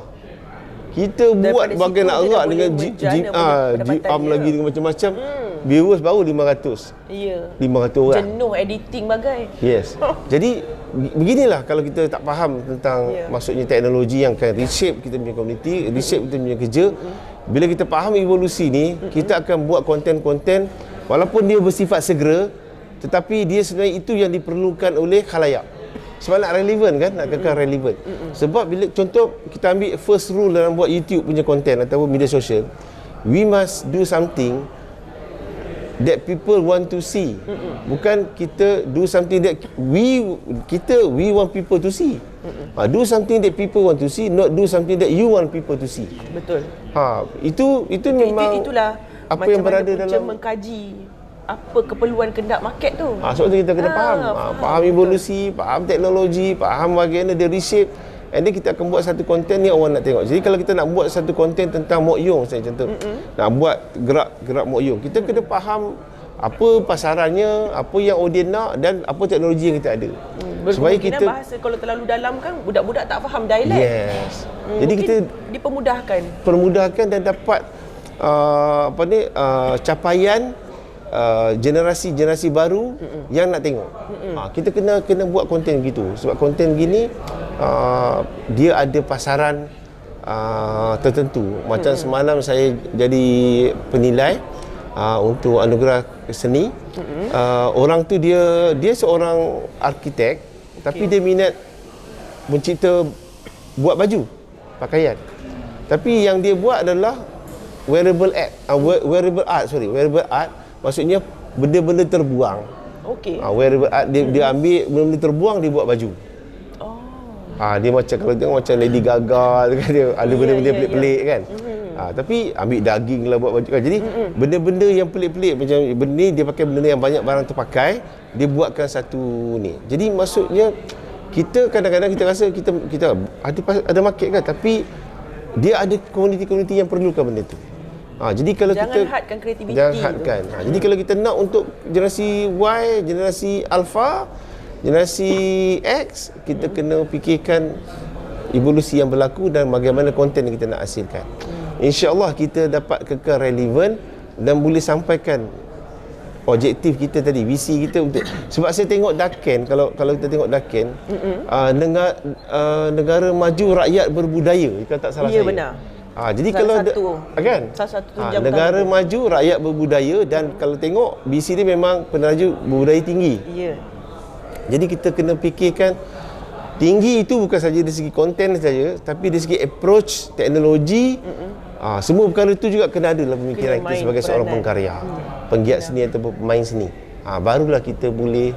Kita buat bagai nak erat dengan G-Arm lagi dengan macam-macam. Viewers baru 500. 500 orang. Jenuh editing bagai. Yes. Jadi beginilah kalau kita tak faham tentang maksudnya teknologi yang akan reshape kita punya community, reshape kita punya kerja. Bila kita faham evolusi ni, kita akan buat konten-konten walaupun dia bersifat segera, tetapi dia sebenarnya itu yang diperlukan oleh khalayak. Sebab nak relevan kan, nak kekal relevan. Sebab bila contoh kita ambil first rule dalam buat YouTube punya konten ataupun media sosial, we must do something that people want to see. Bukan kita do something that we want people to see. Do something that people want to see, not do something that you want people to see. Betul. Itu memang itulah apa macam yang berada mana dalam mengkaji apa keperluan kehendak market tu. Sebab tu kita kena faham. Faham evolusi, faham teknologi, faham bagaimana dia reshape. And then kita akan buat satu konten ni orang nak tengok. Jadi kalau kita nak buat satu konten tentang Mok Yong, saya contoh, nak buat gerak Mok Yong, kita kena faham apa pasarannya, apa yang audiens nak dan apa teknologi yang kita ada. Supaya kita bahasa kalau terlalu dalam kan budak-budak tak faham dialek. Yes. Jadi kita dipermudahkan dan dapat capaian generasi baru yang nak tengok. Kita kena buat konten gitu. Sebab konten gini dia ada pasaran tertentu. Macam semalam saya jadi penilai untuk anugerah seni. Orang tu dia seorang arkitek, tapi dia minat mencipta buat baju, pakaian. Tapi yang dia buat adalah wearable art, maksudnya benda-benda terbuang. Wearable art, dia ambil benda-benda terbuang, dia buat baju. Dia macam, kalau tengok macam Lady Gaga kan, dia ada benda-benda pelik-pelik kan. Tapi ambil daging lah buat baju kan. Jadi benda-benda yang pelik-pelik macam benda ni, dia pakai benda yang banyak barang terpakai, dia buatkan satu ni. Jadi maksudnya kita kadang-kadang kita rasa kita ada market kan, tapi dia ada komuniti-komuniti yang perlukan benda tu. Jadi kalau jangan hadkan kreativiti. Jadi kalau kita nak untuk generasi Y, generasi Alpha, generasi X, kita kena fikirkan evolusi yang berlaku dan bagaimana konten yang kita nak hasilkan. InsyaAllah kita dapat kekal relevan dan boleh sampaikan objektif kita tadi, visi kita untuk, sebab saya tengok Daken, kalau kita tengok Daken, negara maju rakyat berbudaya, kalau tak salah saya. Benar. Jadi kalau salah satu negara maju rakyat berbudaya, dan kalau tengok visi dia memang peneraju berbudaya tinggi. Jadi kita kena fikirkan tinggi itu bukan saja dari segi konten saja, tapi dari segi approach, teknologi, semua perkara itu juga kena ada dalam pemikiran kita sebagai seorang pengkarya, penggiat seni atau pemain seni. Barulah kita boleh.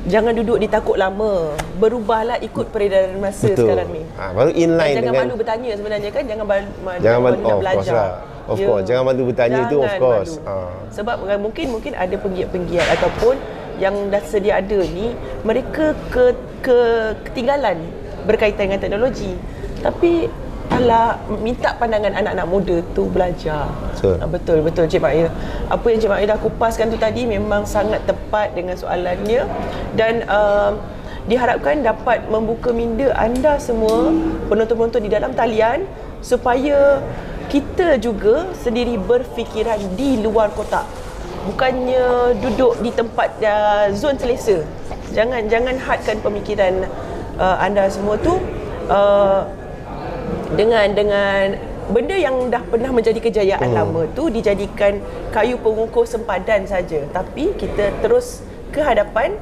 Jangan duduk di takut lama, berubahlah ikut peredaran masa sekarang ni. Baru inline jangan dengan malu bertanya sebenarnya kan, jangan malu nak of belajar. Of course, jangan malu bertanya itu of course. Sebab mungkin ada penggiat-penggiat ataupun yang dah sedia ada ni, mereka ketinggalan berkaitan dengan teknologi. Tapi minta pandangan anak-anak muda tu belajar. Betul Cik Mak Air. Apa yang Cik Mak Air dah kupaskan tu tadi memang sangat tepat dengan soalannya, dan diharapkan dapat membuka minda anda semua, penonton-penonton di dalam talian, supaya kita juga sendiri berfikiran di luar kotak. Bukannya duduk di tempat zon selesa. Jangan hadkan pemikiran anda semua tu dengan benda yang dah pernah menjadi kejayaan lama tu dijadikan kayu pengukur sempadan saja. Tapi kita terus ke hadapan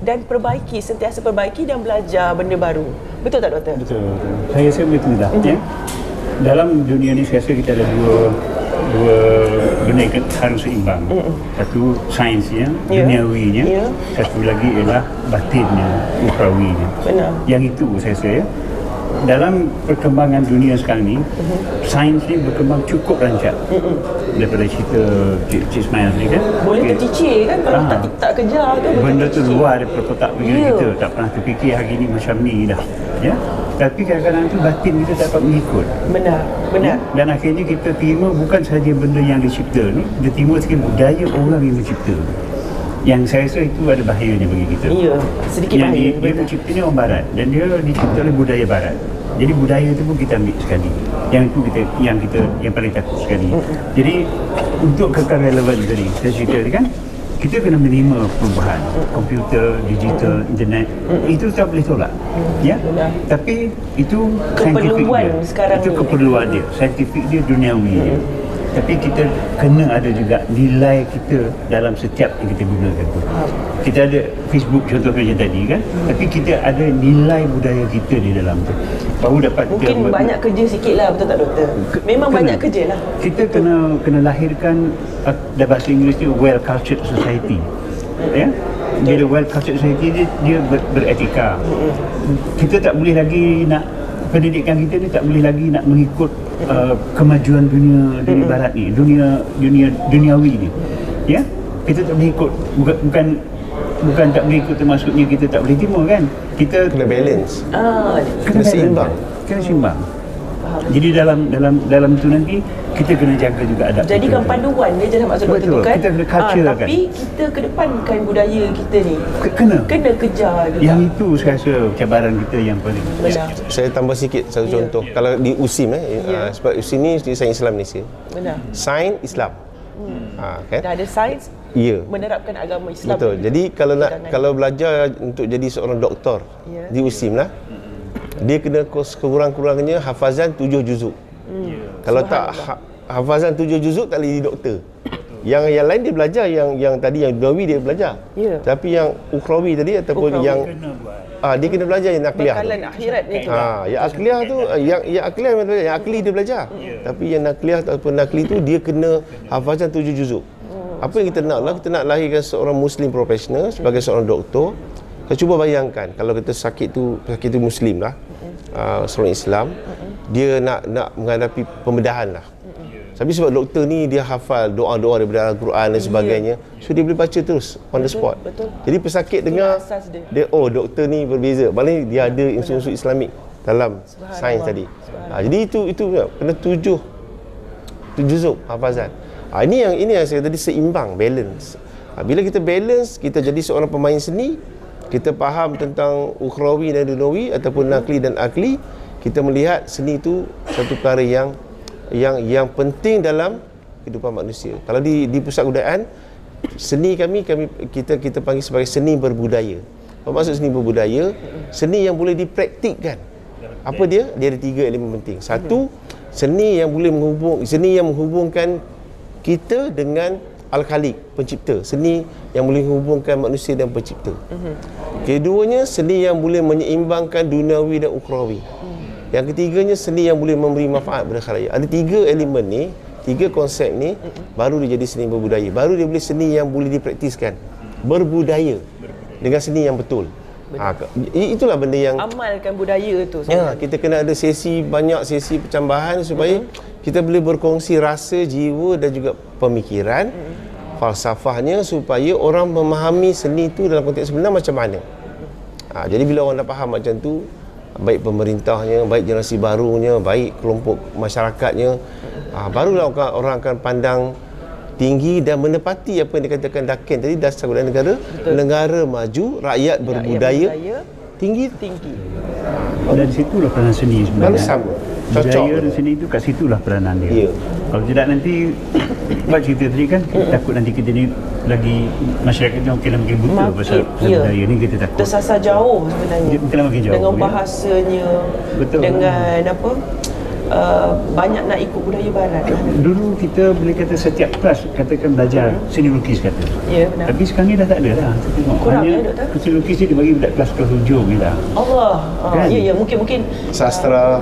dan sentiasa perbaiki dan belajar benda baru. Betul tak, Doktor? Betul. Saya rasa betul dah. Dalam dunia ni saya rasa kita ada dua benda yang harus seimbang. Satu sainsnya, duniawinya, satu lagi ialah batinnya, ukhrawinya. Yang itu saya rasa dalam perkembangan dunia sekarang ni, sains ni berkembang cukup rancak. Daripada cerita Cik Ismail ni kan, boleh tercicir kan kalau tak kejar tu. Benda tu luar daripada kotak pikiran kita, tak pernah terfikir hari ni macam ni dah. Tapi kadang-kadang tu batin kita tak dapat mengikut. Benar. Dan akhirnya kita terima bukan sahaja benda yang dicipta ni, kita terima sikit budaya orang yang mencipta. Yang saya rasa itu ada bahayanya bagi kita. Sedikit bahaya. Dia menciptanya orang barat dan dia dicipta oleh budaya barat. Jadi budaya itu pun kita ambil sekali. Yang itu yang paling takut sekali. Jadi untuk kekal relevan tadi, saya cerita tadi kan, kita kena menerima perubahan komputer, digital, internet. Itu tak boleh tolak. Tapi itu keperluan dia. Sekarang itu keperluan dia, saintifik dia, duniawi dia. Tapi kita kena ada juga nilai kita dalam setiap yang kita gunakan tu. Kita ada Facebook contoh macam tadi kan, tapi kita ada nilai budaya kita di dalam tu. Baru dapat mungkin banyak kerja sikit lah, betul tak, Doktor? Memang banyak kerja lah. Kita kena lahirkan dalam bahasa Inggeris tu well cultured society. Bila well cultured society dia beretika. Kita tak boleh lagi nak, pendidikan kita ni tak boleh lagi nak mengikut kemajuan dunia barat ni, duniawi ni. Kita tak boleh ikut, bukan tak boleh ikut maksudnya kita tak boleh terima kan. Kita kena balance. Kena seimbang. Kena seimbang. Faham. Jadi dalam tu nanti kita kena jaga juga adab. Jadikan panduan dia je maksud doktor tu kan. Kita kena culture kan. Tapi kita kedepankan budaya kita ni. Kena kejar juga. Yang itu saya rasa cabaran kita yang paling. Benar. Saya tambah sikit satu contoh. Kalau di USIM sebab USIM ni di Sains Islam Malaysia. Benar. Sains Islam. Kan? Dah ada sains menerapkan agama Islam. Betul. Jadi kalau belajar untuk jadi seorang doktor di USIM lah, dia kena kurang-kurangnya hafazan 7 juzuk. Kalau tak hafazan 7 juzuk tak boleh jadi doktor. Yang lain dia belajar, yang tadi yang dunawi dia belajar. Tapi yang ukhrawi tadi ataupun yang dia kena belajar yang nakliah. Bekalan akhirat ni tu. Yang akliah tu yang akliah yang akli dia belajar. Tapi yang nakliah ataupun nakli tu dia kena hafazan 7 juzuk. Apa yang kita nak lah, kita nak lahirkan seorang muslim profesional sebagai seorang doktor. Kita cuba bayangkan kalau kita sakit tu muslim lah, seorang Islam, dia nak menghadapi pembedahan lah. Tapi sebab doktor ni dia hafal doa-doa daripada Al-Quran dan sebagainya, so dia boleh baca terus on the spot. Jadi pesakit dengar dia, doktor ni berbeza. Maknanya dia ada unsur-unsur Islamik dalam sains tadi. Jadi itu kena 7 juzuk hafazan. Ini yang saya tadi seimbang, balance. Bila kita balance, kita jadi seorang pemain seni, kita faham tentang ukhrawi dan dunawi ataupun nakli dan akli, kita melihat seni itu satu perkara yang penting dalam kehidupan manusia. Kalau di pusat kebudayaan, seni kita panggil sebagai seni berbudaya. Apa maksud seni berbudaya? Seni yang boleh dipraktikkan. Apa dia? Dia ada 3 elemen penting. Satu, seni yang menghubungkan kita dengan Al-Khaliq, pencipta. Seni yang boleh menghubungkan manusia dan pencipta. Keduanya, seni yang boleh menyeimbangkan duniawi dan ukhrawi. Yang ketiganya, seni yang boleh memberi manfaat kepada khalayak. Ada 3 elemen ni, 3 konsep ni, baru dia jadi seni berbudaya. Baru dia boleh seni yang boleh dipraktiskan, berbudaya dengan seni yang betul. Itulah benda yang amalkan budaya tu. Kita kena ada banyak sesi percambahan supaya kita boleh berkongsi rasa, jiwa dan juga pemikiran, falsafahnya, supaya orang memahami seni itu dalam konteks sebenar macam mana. Jadi bila orang dah faham macam tu, baik pemerintahnya, baik generasi barunya, baik kelompok masyarakatnya, barulah orang akan pandang tinggi dan menepati apa yang dikatakan Daken tadi, dasar kebudayaan negara. Negara maju, rakyat berbudaya, tinggi. Dan situlah peranan seni sebenarnya. Sama. Budaya dan seni itu kat situlah peranan dia. Kalau tidak nanti buat cerita tadi kan, takut nanti kita ni lagi masyarakat ni makin buta pasal budaya ni, kita takut tersasar jauh sebenarnya. Makin jauh dengan bahasanya, dengan apa, banyak nak ikut budaya barat. Dulu kita boleh kata setiap kelas katakan belajar seni lukis kata. Ya, benar. Tapi sekarang ni dah tak ada lah. Kurang hanya seni lukis ni dibagi budak kelas hujung je dah. Allah. Kan? Ya, mungkin sastra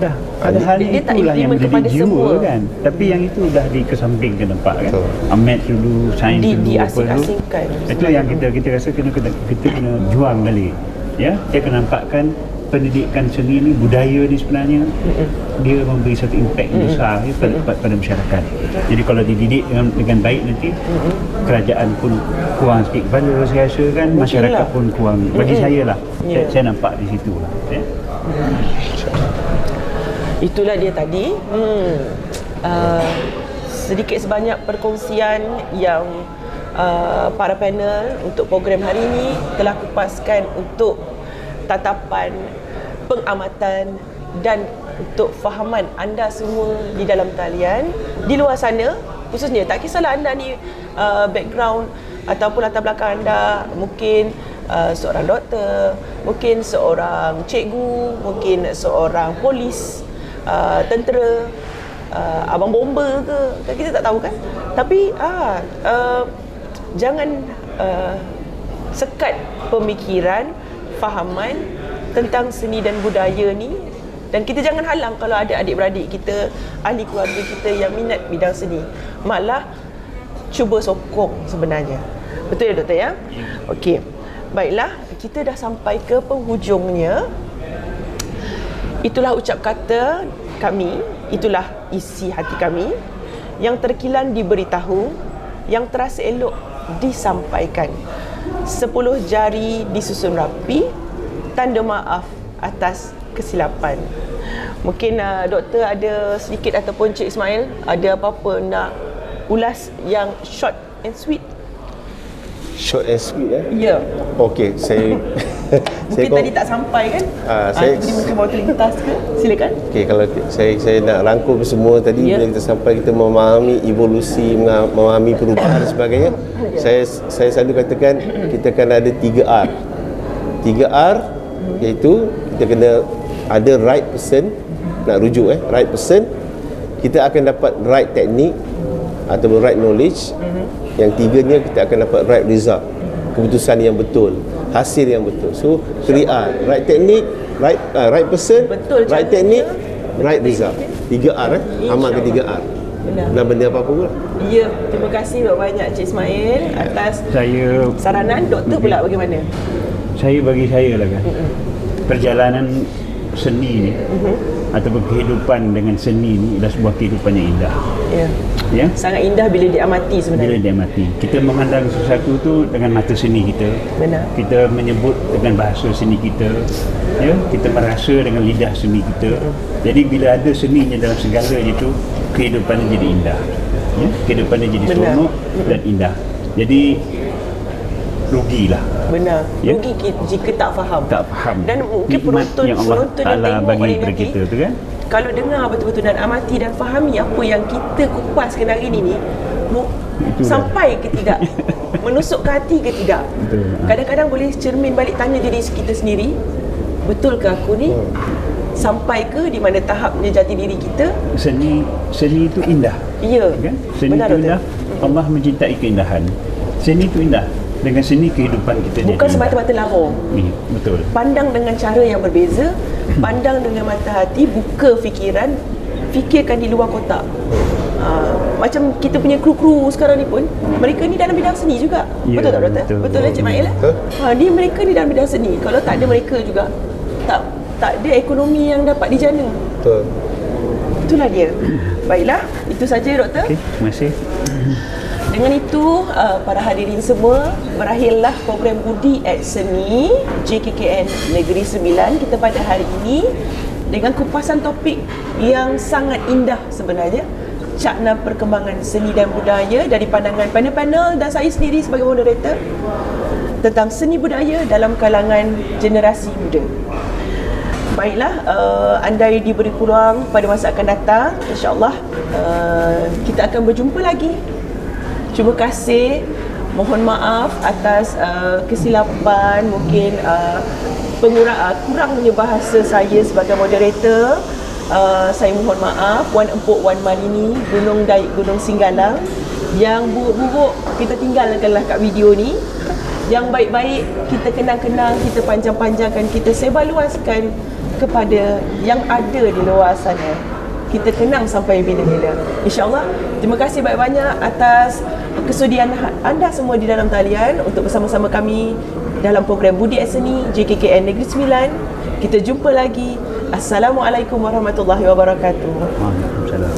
dah. Padahal itulah yang menjadi jiwa kan. Tapi yang itu dah dikesampingkan, nampak kan. Maths dulu, sains dulu, diasing-asingkan. Itu yang kita rasa kita kena juang balik. Ya, kita kena nampakkan pendidikan seni ni, budaya ni sebenarnya dia memberi satu impak besar pada masyarakat. Jadi kalau dididik dengan baik nanti, kerajaan pun kurang sikit kepala, saya rasa kan, masyarakat pun kurang. Bagi saya lah, saya nampak di situ lah. Itulah dia tadi. Sedikit sebanyak perkongsian yang para panel untuk program hari ini telah kupaskan untuk tatapan, pengamatan dan untuk fahaman anda semua di dalam talian. Di luar sana, khususnya, tak kisahlah anda ni background ataupun latar belakang anda mungkin seorang doktor, mungkin seorang cikgu, mungkin seorang polis, tentera, abang bomba ke, kita tak tahu kan. Tapi jangan sekat pemikiran, fahaman tentang seni dan budaya ni, dan kita jangan halang kalau ada adik-beradik kita, ahli keluarga kita yang minat bidang seni. Malah cuba sokong sebenarnya. Betul ya doktor ya? Okey. Baiklah, kita dah sampai ke penghujungnya. Itulah ucap kata kami, itulah isi hati kami. Yang terkilan diberitahu, yang terasa elok disampaikan. 10 jari disusun rapi, tanda maaf atas kesilapan. Mungkin doktor ada sedikit ataupun Cik Ismail ada apa-apa nak ulas yang short and sweet? Short and sweet Ya. Okey, saya Mungkin tadi tak sampai kan? Jadi mungkin bawa terlintas ke? Silakan. Okey, kalau saya nak rangkum semua tadi bila kita sampai kita memahami evolusi, memahami perubahan dan sebagainya. Saya selalu katakan kita akan ada 3R. 3R iaitu kita kena ada right person, nak rujuk right person, kita akan dapat right teknik ataupun right knowledge. Yang tiganya kita akan dapat right result, keputusan yang betul, hasil yang betul. So 3R, right teknik, right person, betul, right teknik, right result. 3R amalkan 3R. Benar. Dan benda apa-apa pula. Ya, terima kasih banyak Cik Ismail atas Saya saranan. Doktor pula bagaimana? bagi saya lah kan, perjalanan seni ni ataupun kehidupan dengan seni ni adalah sebuah kehidupan yang indah. Ya. Ya. Sangat indah bila diamati Bila sebenarnya. dia mati, kita memandang sesuatu tu dengan mata seni kita. Benar. Kita menyebut dengan bahasa seni kita. Ya, kita merasa dengan lidah seni kita. Jadi bila ada seninya dalam segala itu, kehidupannya jadi indah. Ya, kehidupannya jadi Benar. seronok dan indah. Jadi rugilah. Benar. Ya. Rugi jika tak faham. Tak faham Dan mungkin nikmat penonton yang Allah yang Ta'ala tengok bagi hari kepada nanti, kita tu kan. kalau dengar betul-betul dan amati dan fahami apa yang kita kupaskan hari ini ni, sampai ke tidak? Menusuk ke hati ke tidak? Betul. Kadang-kadang boleh cermin balik tanya diri kita sendiri, betul ke aku ni? Sampai ke di mana tahapnya jati diri kita? Seni itu indah. Ya. Kan? Seni Benar, itu indah. doktor. Allah mencintai keindahan. Seni itu indah. Dengan seni kehidupan kita Bukan jadi semata-mata lara. Betul. Pandang dengan cara yang berbeza, pandang dengan mata hati, buka fikiran, fikirkan di luar kotak. Macam kita punya kru-kru sekarang ni pun, mereka ni dalam bidang seni juga. Ya, Betul tak doktor? betul. Betul lah Cik Mail? Ni mereka ni dalam bidang seni. Kalau tak ada mereka juga, tak ada ekonomi yang dapat dijana. Betul. Itulah dia. Baiklah, itu saja doktor. Okey, terima kasih. Dengan itu, para hadirin semua, berakhirlah program Budi at Seni JKKN Negeri Sembilan kita pada hari ini dengan kupasan topik yang sangat indah sebenarnya, cakna perkembangan seni dan budaya dari pandangan panel-panel dan saya sendiri sebagai moderator tentang seni budaya dalam kalangan generasi muda. Baiklah, andai diberi peluang pada masa akan datang, insya-Allah kita akan berjumpa lagi. Terima kasih, mohon maaf atas kesilapan, mungkin kurangnya bahasa saya sebagai moderator. Saya mohon maaf, Wan Empuk Wan Malini, Gunung Singgalang. Yang buruk-buruk kita tinggalkanlah kat video ni. Yang baik-baik kita kenang-kenang, kita panjang-panjangkan, kita sebarluaskan kepada yang ada di luar sana. Kita kenang sampai bila-bila. InsyaAllah. Terima kasih banyak-banyak atas kesudian anda semua di dalam talian untuk bersama-sama kami dalam program Budi at Seni JKKN Negeri Sembilan. Kita jumpa lagi. Assalamualaikum warahmatullahi wabarakatuh. Waalaikumsalam.